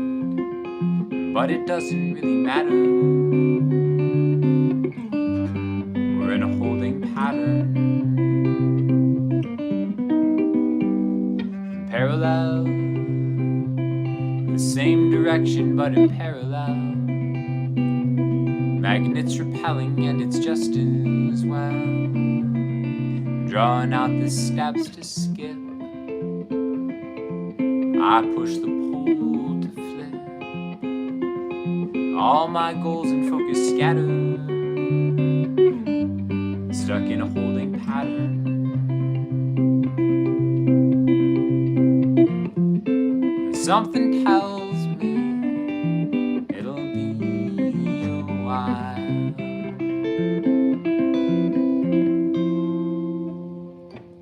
but it doesn't really matter. We're in a holding pattern. parallel, the same direction but in parallel. Magnets repelling and it's just as well. Drawing out the steps to skip, I push the pole to flip. All my goals and focus scattered, stuck in a holding pattern. Something tells me it'll be a while.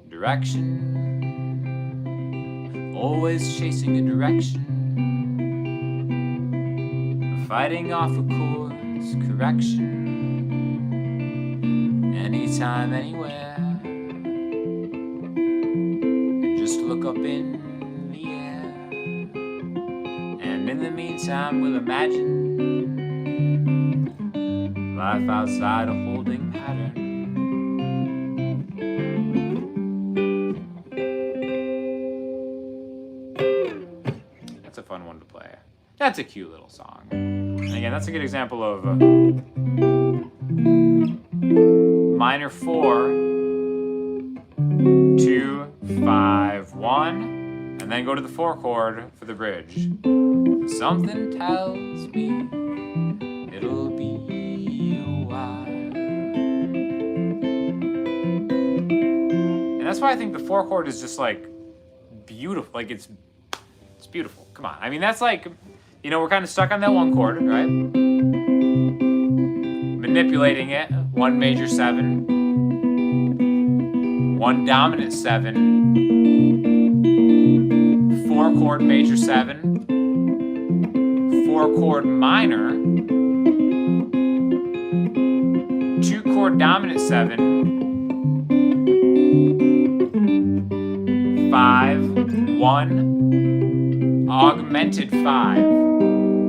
Direction, always chasing a direction, fighting off a course correction. Anytime, anywhere, just look up in the air. And in the meantime, we'll imagine life outside a holding pattern. That's a fun one to play. That's a cute little song. And again, that's a good example of minor 4, 2, 5, 1, and then go to the 4 chord for the bridge. Something tells me it'll be a while. And that's why I think the 4 chord is just like beautiful. Like it's beautiful. Come on. I mean, that's like, you know, we're kind of stuck on that 1 chord, right? Manipulating it. 1 major 7, 1 dominant 7, 4 chord major 7, 4 chord minor, 2 chord dominant 7, 5, 1, augmented 5.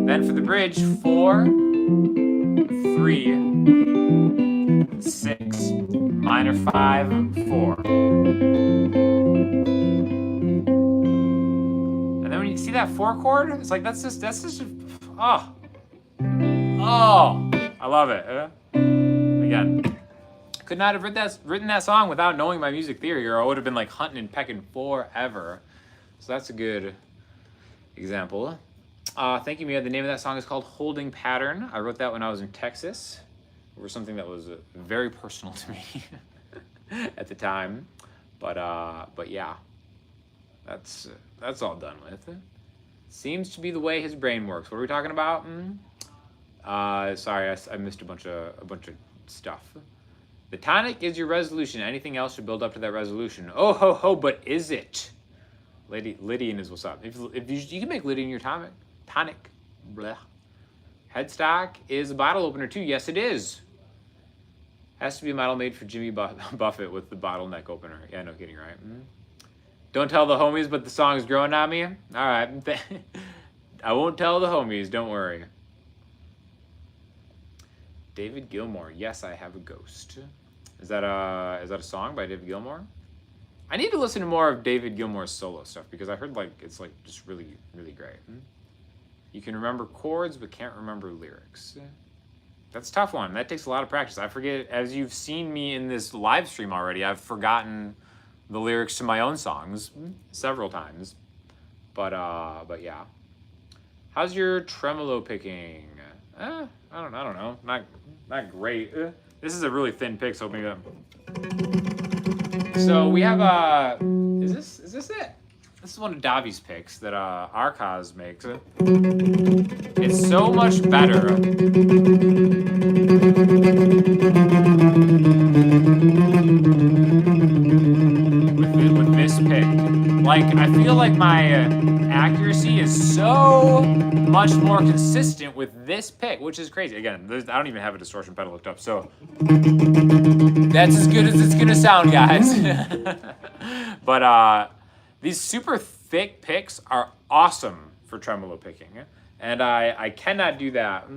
Then for the bridge, 4, 3, 6, minor 5, 4. And then when you see that 4 chord, it's like that's just oh, I love it. Again, could not have written that song without knowing my music theory, or I would have been like hunting and pecking forever. So that's a good example. Thank you, Mia. The name of that song is called Holding Pattern. I wrote that when I was in Texas, over something that was very personal to me at the time. But yeah, that's all done with. Seems to be the way his brain works. What are we talking about? Sorry, I missed a bunch of stuff. The tonic is your resolution. Anything else should build up to that resolution. Oh ho ho, but is it? Lydian is what's up. If you can make Lydian your tonic. Blah. Headstock is a bottle opener too. Yes, it is. Has to be a model made for Jimmy Buffett with the bottleneck opener. Yeah, no kidding, right? Don't tell the homies, but the song's growing on me. All right. I won't tell the homies. Don't worry. David Gilmour. Yes, I have a ghost. Is that a song by David Gilmour? I need to listen to more of David Gilmour's solo stuff because I heard like it's like just really, really great. You can remember chords but can't remember lyrics. That's a tough one. That takes a lot of practice. I forget, as you've seen me in this live stream already, I've forgotten the lyrics to my own songs several times. But yeah. How's your tremolo picking? I don't know. Not great. This is a really thin pick, so maybe. So we have is this it? This is one of Davi's picks that Arcaz makes. It's so much better. With this pick. Like, I feel like my accuracy is so much more consistent with this pick, which is crazy. Again, I don't even have a distortion pedal hooked up, so that's as good as it's gonna sound, guys. But these super thick picks are awesome for tremolo picking, and I cannot do that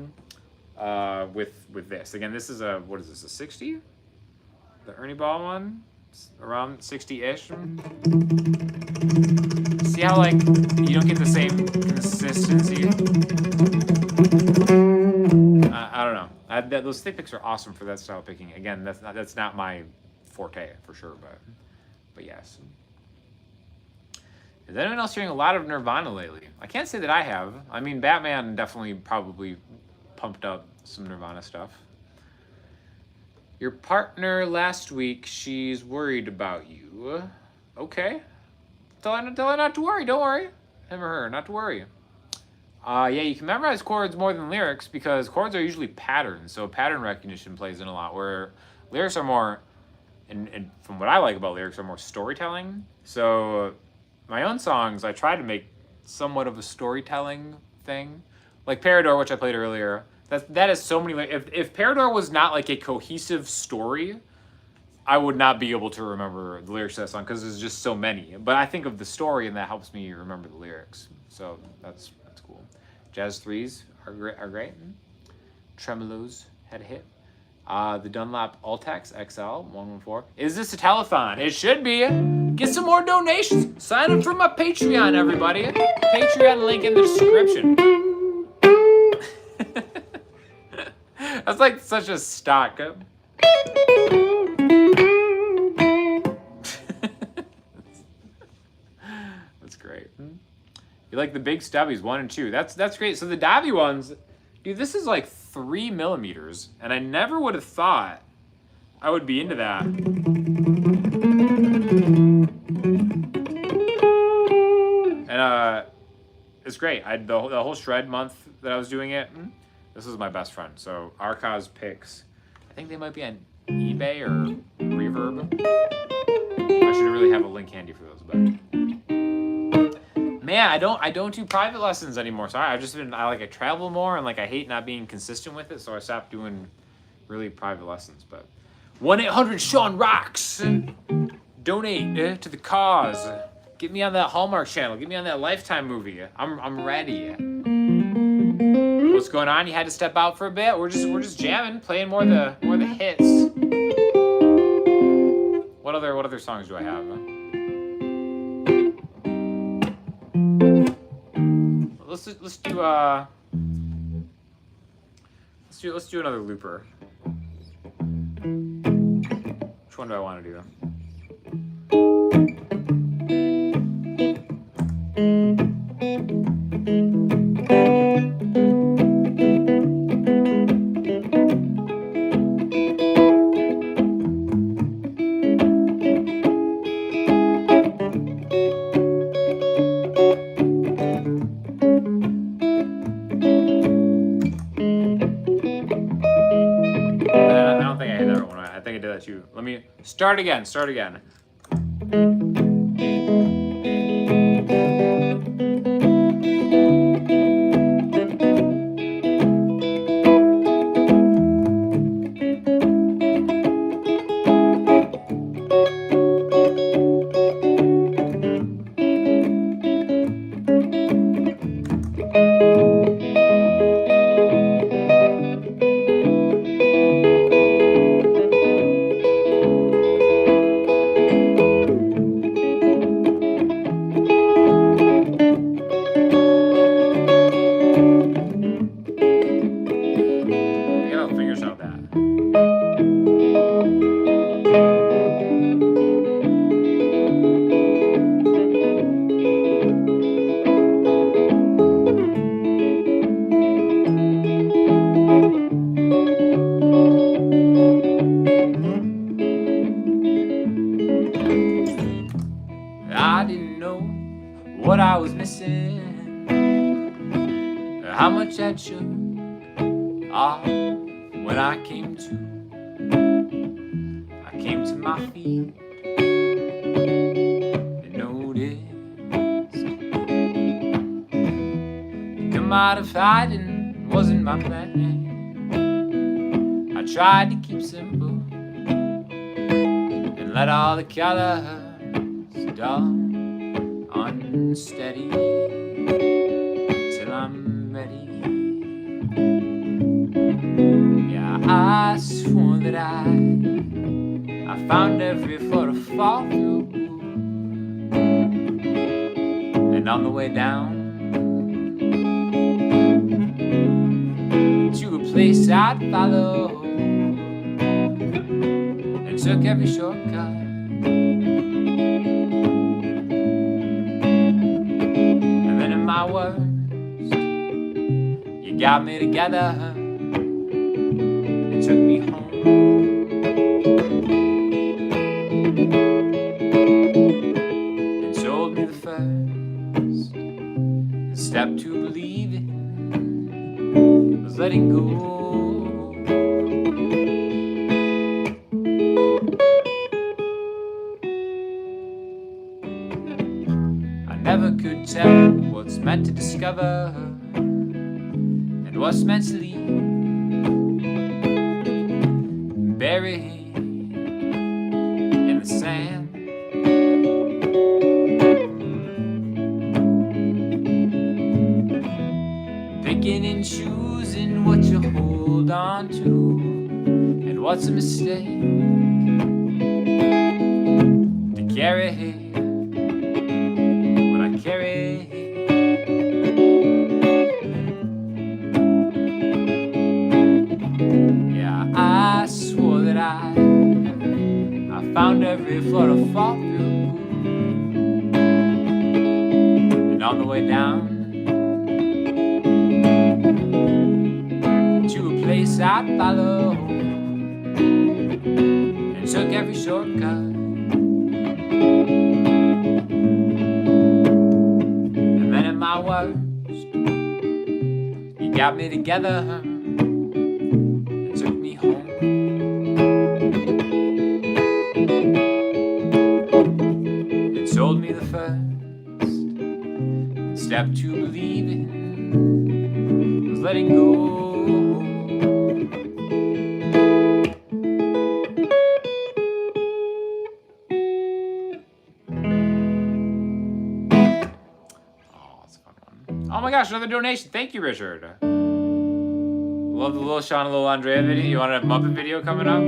with this. Again, this is a 60? The Ernie Ball one? Around 60-ish. See how, like, you don't get the same consistency? I don't know. Those thick picks are awesome for that style of picking. Again, that's not my forte for sure, but yes. Is anyone else hearing a lot of Nirvana lately? I can't say that I have. I mean, Batman definitely probably pumped up some Nirvana stuff. Your partner last week, she's worried about you. Okay. Tell her not to worry. Don't worry. Him or her, not to worry. Yeah, you can memorize chords more than lyrics because chords are usually patterns, so pattern recognition plays in a lot, where lyrics are more, and from what I like about lyrics, are more storytelling. So my own songs, I try to make somewhat of a storytelling thing. Like Parador, which I played earlier, that is so many, if Parador was not like a cohesive story, I would not be able to remember the lyrics to that song because there's just so many. But I think of the story, and that helps me remember the lyrics. So that's cool. Jazz 3s are great. Tremolos had a hit. The Dunlop Ultex XL 114. Is this a telethon? It should be. Get some more donations. Sign up for my Patreon, everybody. Patreon link in the description. That's like such a stock. That's great. You like the big stubbies, 1 and 2. That's great. So the Davi ones, dude, this is like 3 millimeters, and I never would have thought I would be into that. And it's great. the whole shred month that I was doing it, this was my best friend. So Arcos picks, I think they might be on eBay or Reverb. I should really have a link handy for those, but man, I don't do private lessons anymore. Sorry, I travel more, and like I hate not being consistent with it, so I stopped doing really private lessons. But 1-800-SEAN rocks. Donate to the cause. Get me on that Hallmark channel. Get me on that Lifetime movie. I'm ready. What's going on? You had to step out for a bit. We're just jamming, playing more the hits. What other songs do I have? Let's do another looper. Which one do I want to do? Let me start again. What I was missing, how much I shook off when I came to my feet and noticed. Come out of hiding wasn't my plan. I tried to keep simple and let all the colors dull unsteady till I'm ready. Yeah, I swore that I found every foot to fall through, And on the way down to a place I'd follow, and took every shortcut. And then in my worst, you got me together and took me home. And told me the first step to believing was letting go. I never could tell what's meant to discover and what's meant to leave, buried in the sand. Picking and choosing what you hold on to, and what's a mistake to carry what I carry. Yeah, I swore that I found every floor to fall through, and on the way down I'd follow, and took every shortcut. And then at my worst, you got me together and took me home. And told me the first step to believing was letting go. Oh my gosh, another donation. Thank you, Richard. Love the little Sean and little Andrea video. You want a Muppet video coming up?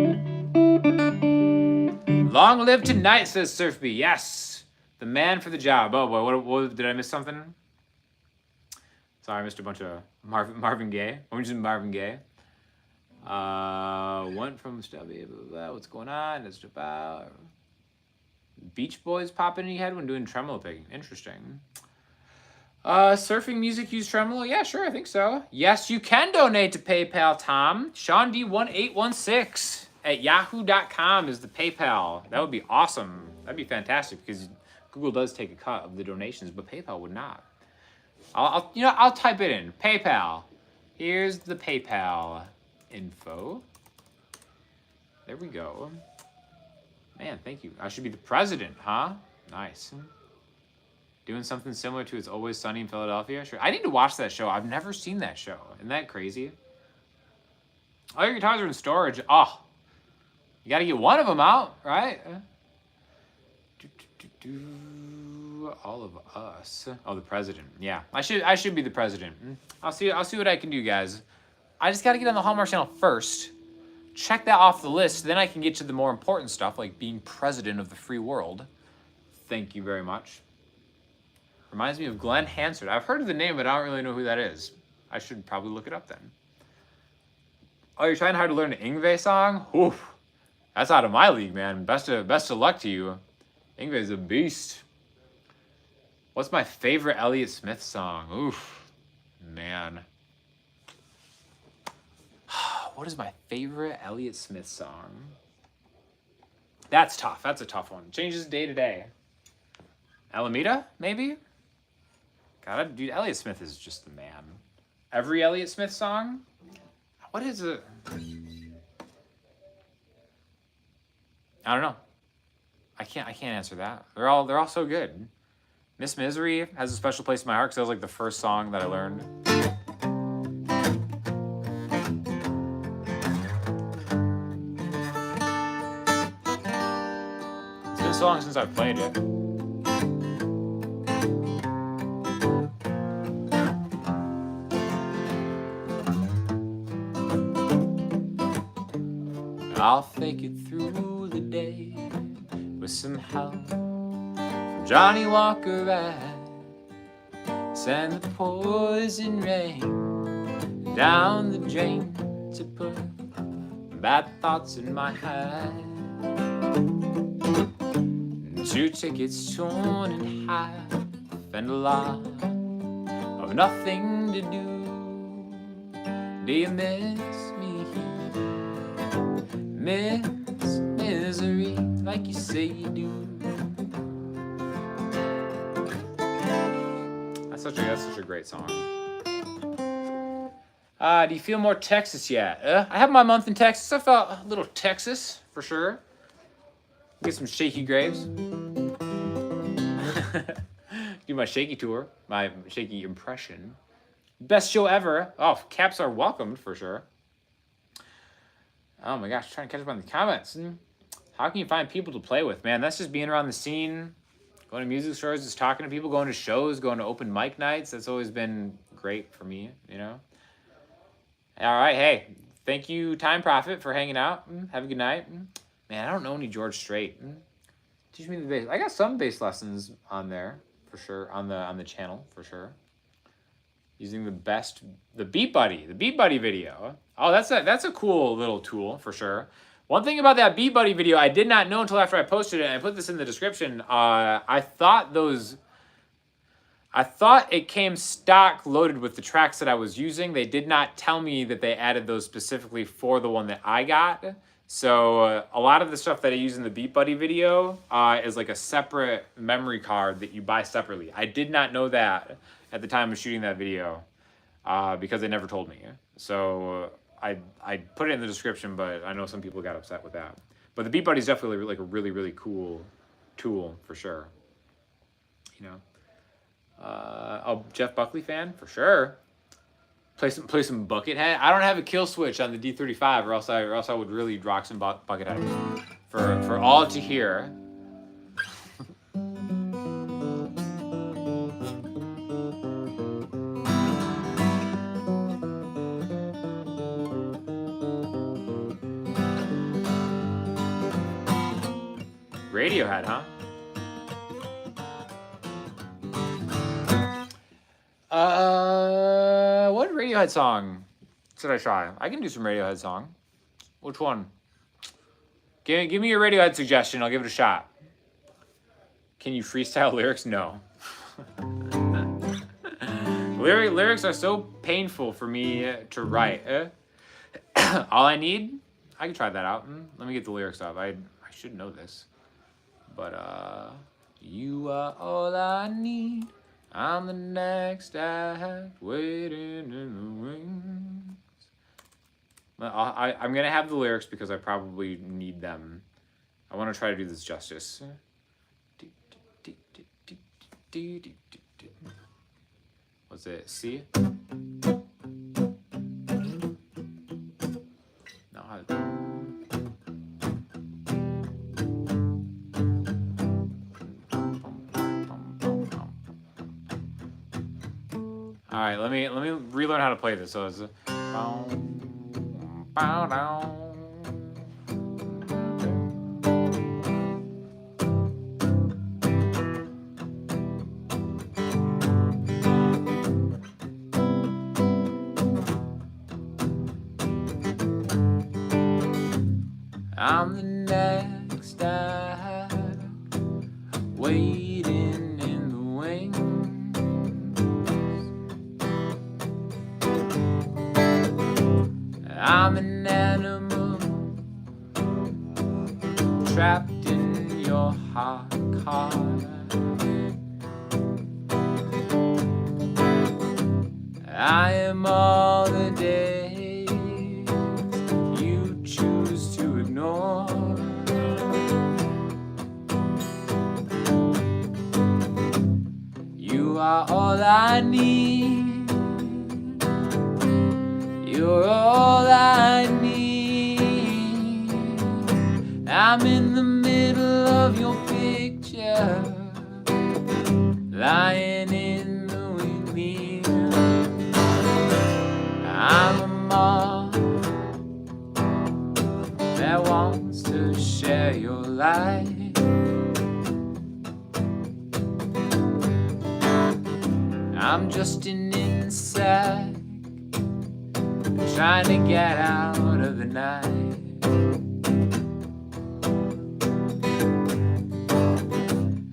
Long live tonight, says Surfby. Yes. The man for the job. Oh boy, what did I miss something? Sorry, I missed a bunch of Marvin Gaye. I'm just Marvin Gaye. Went from stubby, blah, blah, blah. What's going on? It's about Beach Boys popping in your head when doing tremolo picking. Interesting. Surfing music use tremolo? Yeah, sure, I think so. Yes, you can donate to PayPal, Tom. Sean D1816 at yahoo.com is the PayPal. That would be awesome. That'd be fantastic because Google does take a cut of the donations, but PayPal would not. I'll type it in. PayPal. Here's the PayPal info. There we go. Man, thank you. I should be the president, huh? Nice. Doing something similar to It's Always Sunny in Philadelphia? Sure. I need to watch that show. I've never seen that show. Isn't that crazy? All your guitars are in storage. Oh, you got to get one of them out, right? All of us. Oh, the president. Yeah, I should be the president. I'll see what I can do, guys. I just got to get on the Hallmark Channel first. Check that off the list. Then I can get to the more important stuff, like being president of the free world. Thank you very much. Reminds me of Glenn Hansard. I've heard of the name, but I don't really know who that is. I should probably look it up then. Oh, you're trying hard to learn an Yngwie song? Oof. That's out of my league, man. Best of luck to you. Yngwie's a beast. What's my favorite Elliott Smith song? Oof. Man. What is my favorite Elliott Smith song? That's tough. That's a tough one. Changes day to day. Alameda, maybe? God, dude, Elliott Smith is just the man. Every Elliott Smith song? What is it? I don't know. I can't answer that. They're all so good. Miss Misery has a special place in my heart because that was like the first song that I learned. It's been so long since I've played it. I'll fake it through the day with some help from Johnny Walker at Send the poison rain down the drain to put bad thoughts in my head. 2 tickets torn in half and a lot of nothing to do. Do you miss me? Miss misery like you say you do. That's such a great song. Do you feel more Texas yet? I have my month in Texas. I felt a little Texas for sure. Get some shaky graves. Do my shaky tour, my shaky impression. Best show ever. Oh, caps are welcomed for sure. Oh my gosh, trying to catch up on the comments. How can you find people to play with? Man, that's just being around the scene, going to music stores, just talking to people, going to shows, going to open mic nights. That's always been great for me, you know? All right, hey, thank you, Time Prophet, for hanging out. Have a good night. Man, I don't know any George Strait. Teach me the bass. I got some bass lessons on there, for sure, on the channel, for sure. Using the Beat Buddy video. Oh, that's a cool little tool, for sure. One thing about that Beat Buddy video, I did not know until after I posted it, and I put this in the description. I thought it came stock loaded with the tracks that I was using. They did not tell me that they added those specifically for the one that I got. So a lot of the stuff that I use in the Beat Buddy video is like a separate memory card that you buy separately. I did not know that at the time of shooting that video because they never told me. So I put it in the description, but I know some people got upset with that. But the Beat Buddy is definitely like a really, really cool tool for sure. You know. Jeff Buckley fan for sure. Play some Buckethead. I don't have a kill switch on the D35, or else I would really rock some Buckethead for all to hear. Radiohead, huh? What Radiohead song should I try? I can do some Radiohead song. Which one? Give me your Radiohead suggestion. I'll give it a shot. Can you freestyle lyrics? No. Lyrics are so painful for me to write. All I need, I can try that out. Let me get the lyrics up. I should know this. But, you are all I need. I'm the next act, waiting in the wings. I'm going to have the lyrics because I probably need them. I want to try to do this justice. What's it? C? No, all right, let me relearn how to play this. So it's I'm the next act, waiting in the wings. I'm an animal trapped in your hot car. I am all the days you choose to ignore. You are all I need. You're all I need. I'm in the middle of your picture, lying in the windmill. I'm a moth that wants to share your light. I'm just an insect trying to get out of the night.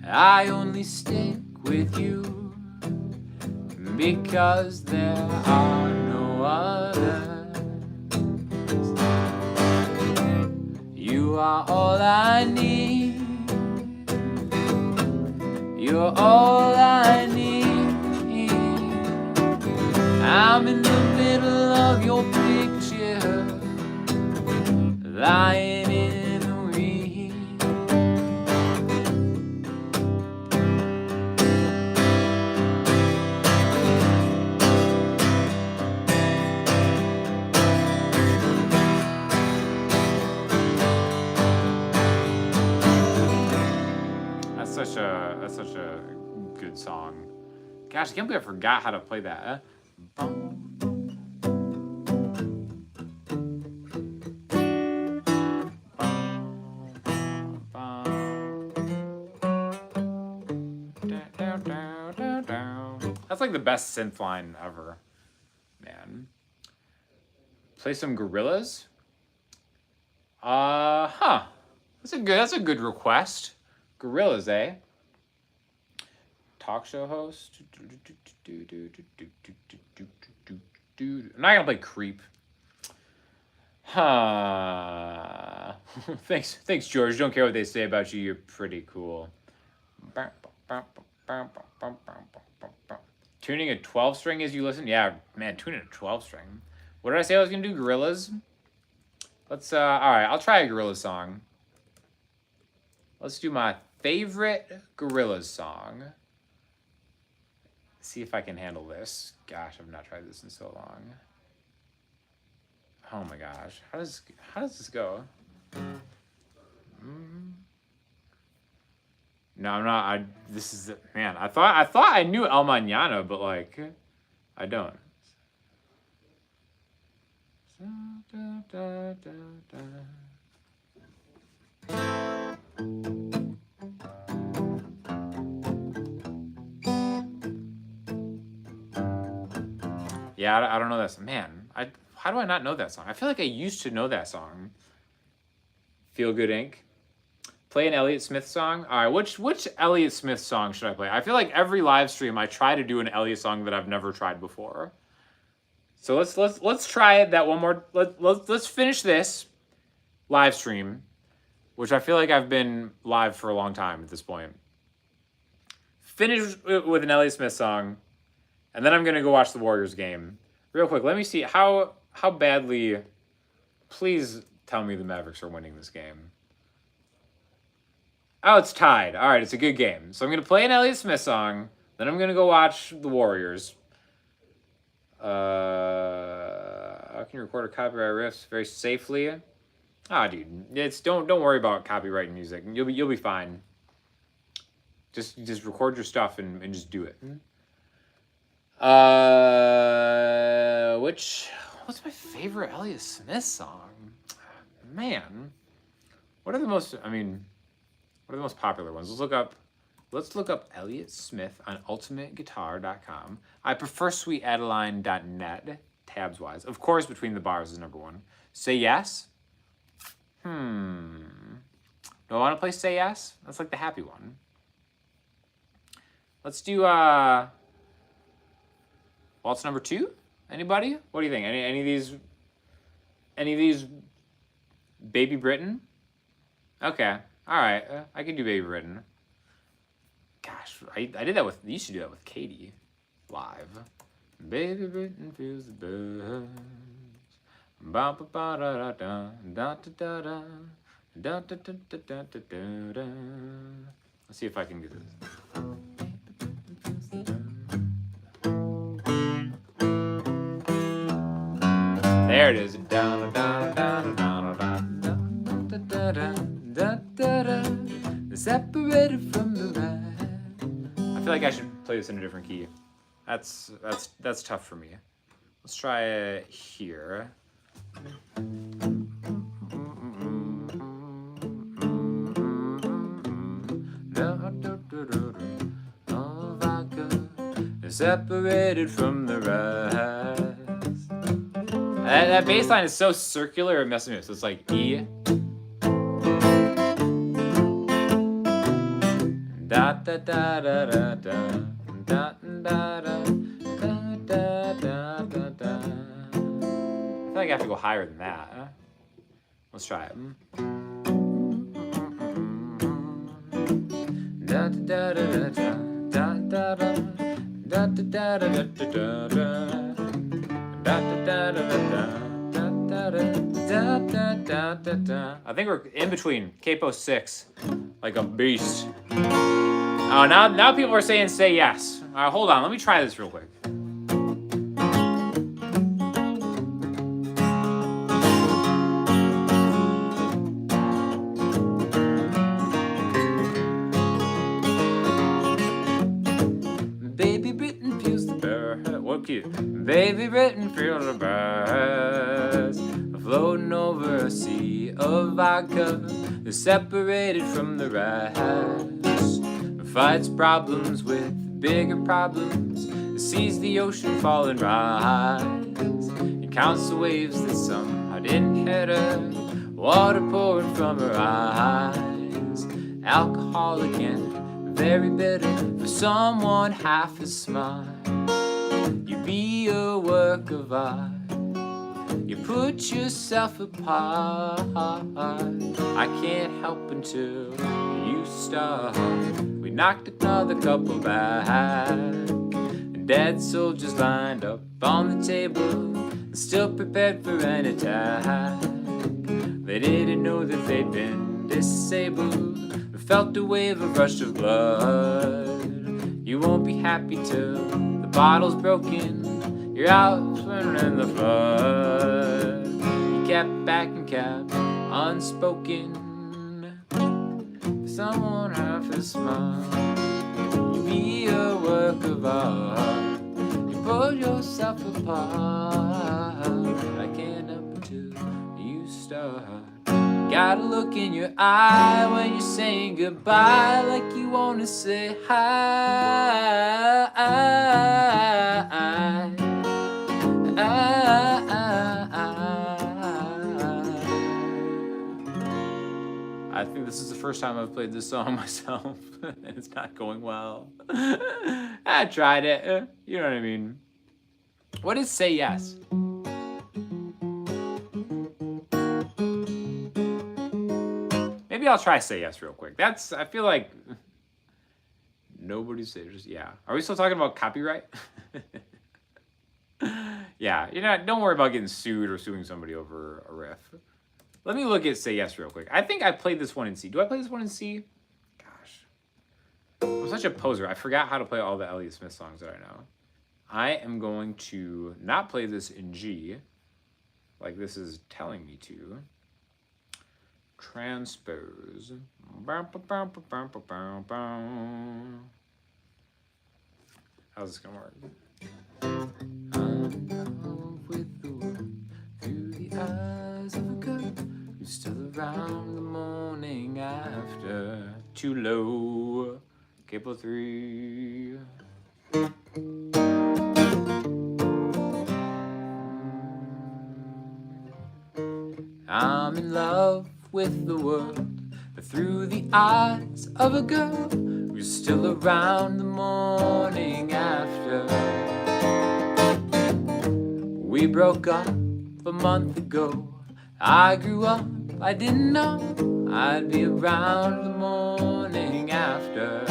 I only stick with you because there are no others. You are all I need. You're all I need. I'm in the middle of your picture, lying in the rain. That's such a good song. Gosh, I can't believe I forgot how to play that. That's like the best synth line ever, man. Play some Gorillas. That's a good request. Gorillas, eh? Talk show host. I'm not gonna play Creep. Thanks, George. Don't care what they say about you. You're pretty cool. Tuning a 12 string as you listen. Yeah, man, tuning a 12 string. What did I say I was gonna do? Gorillas. Let's. All right, I'll try a Gorillaz song. Let's do my favorite Gorillaz song. See if I can handle this. Gosh, I've not tried this in so long. Oh my gosh, how does this go? No, I'm not. This is man. I thought I knew El Mañana, but like, I don't. Yeah, I don't know that song. Man, how do I not know that song? I feel like I used to know that song. Feel Good Inc. Play an Elliott Smith song. All right, which Elliott Smith song should I play? I feel like every live stream I try to do an Elliott song that I've never tried before. So let's try it that one more. Let's finish this live stream, which I feel like I've been live for a long time at this point. Finish with an Elliott Smith song. And then I'm going to go watch the Warriors game. Real quick, let me see how badly... Please tell me the Mavericks are winning this game. Oh, it's tied. All right, it's a good game. So I'm going to play an Elliott Smith song. Then I'm going to go watch the Warriors. How can you record a copyright riffs very safely? Dude, don't worry about copyrighting music. You'll be fine. Just record your stuff and just do it. What's my favorite Elliott Smith song? Man, what are the most popular ones? Let's look up Elliott Smith on ultimateguitar.com. I prefer sweetadeline.net, tabs wise. Of course, Between the Bars is number one. Say Yes? Do I want to play Say Yes? That's like the happy one. Let's do Waltz number 2? Anybody? What do you think? Any of these? Baby Britain? Okay. All right. I can do Baby Britain. Gosh, I did that used to do that with Katie live. Baby Britain feels the buzz. Ba ba ba da da da da da da da da da da da da. Let's see if I can do this. There it is. Separated from the light. I feel like I should play this in a different key. That's tough for me. Let's try it here. separated from the rest. That bass line is so circular, it messes me up. So it's like E. Da da da da da da da da da da da da da. I feel like I have to go higher than that. Huh? Let's try it. Da da da da da da da da da da da da da. I think we're in between capo 6, like a beast. Oh, now people are saying say yes. All right, hold on, let me try this real quick. Baby Britain feels the bird. What key? Baby Britain feels the birds floating over a sea of vodka. They're separated from the rest. Fights problems with bigger problems. It sees the ocean fall and rise. It counts the waves that somehow didn't hit her. Water pouring from her eyes. Alcoholic and very bitter. For someone half as smart, you be a work of art. You put yourself apart. I can't help until you start. We knocked another couple back. Dead soldiers lined up on the table, still prepared for an attack. They didn't know that they'd been disabled. They felt a wave of rush of blood. You won't be happy till the bottle's broken. You're out swimming in the flood. You kept back and kept unspoken. For someone half as smart, you be a work of art. You pull yourself apart. I can't help until you start. Got a look in your eye when you're saying goodbye, like you wanna say hi. I think this is the first time I've played this song myself, and it's not going well. I tried it. You know what I mean. What is Say Yes? Maybe I'll try Say Yes real quick. I feel like nobody says just yeah. Are we still talking about copyright? Yeah, don't worry about getting sued or suing somebody over a riff. Let me look at Say Yes real quick. I think I played this one in C. Do I play this one in C? Gosh. I'm such a poser. I forgot how to play all the Elliott Smith songs that I know. I am going to not play this in G, like this is telling me to. Transpose. How's this gonna work? I'm in love with the world through the eyes of a girl who's still around the morning after. Too low. Capo 3. I'm in love with the world, but through the eyes of a girl who's still around the morning after. We broke up a month ago. I grew up, I didn't know I'd be around the morning after.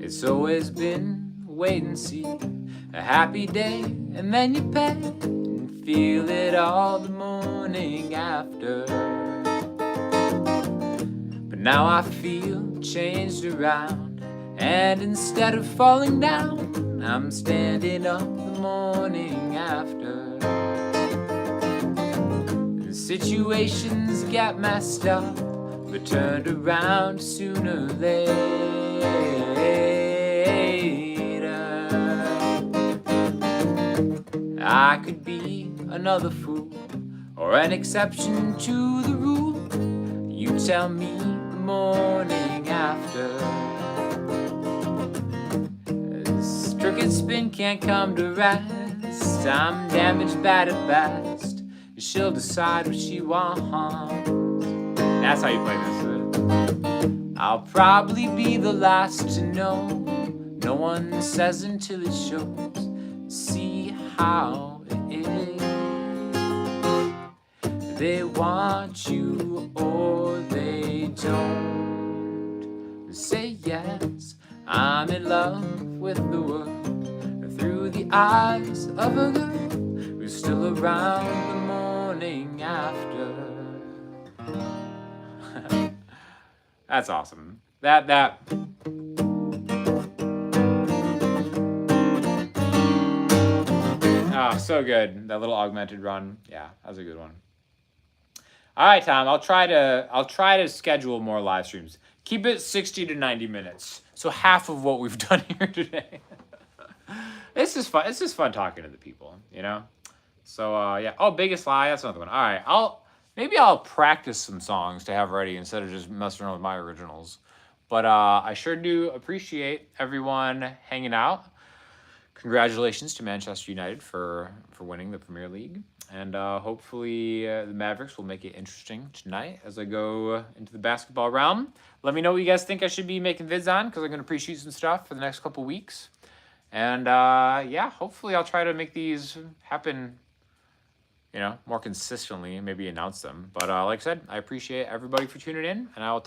It's always been wait and see, a happy day, and then you pay and feel it all the morning after. But now I feel changed around, and instead of falling down, I'm standing up the morning after. And situations got messed up, but turned around sooner or later. I could be another fool or an exception to the rule. You tell me the morning after. This crooked spin can't come to rest. I'm damaged bad at best. She'll decide what she wants. That's how you play this. I'll probably be the last to know. No one says until it shows. See how it is. They want you or they don't. Say yes, I'm in love with the world through the eyes of a girl who's still around the morning after. That's awesome. That. Oh, so good. That little augmented run. Yeah, that was a good one. All right, Tom. I'll try to schedule more live streams. Keep it 60 to 90 minutes. So half of what we've done here today. This is fun. It's just fun talking to the people, you know? So yeah. Oh, Biggest Lie. That's another one. All right. Maybe I'll practice some songs to have ready instead of just messing around with my originals. But I sure do appreciate everyone hanging out. Congratulations to Manchester United for winning the Premier League. And hopefully the Mavericks will make it interesting tonight as I go into the basketball realm. Let me know what you guys think I should be making vids on, because I'm going to pre-shoot some stuff for the next couple weeks. And yeah, hopefully I'll try to make these happen, you know, more consistently and maybe announce them. But like I said, I appreciate everybody for tuning in, and I will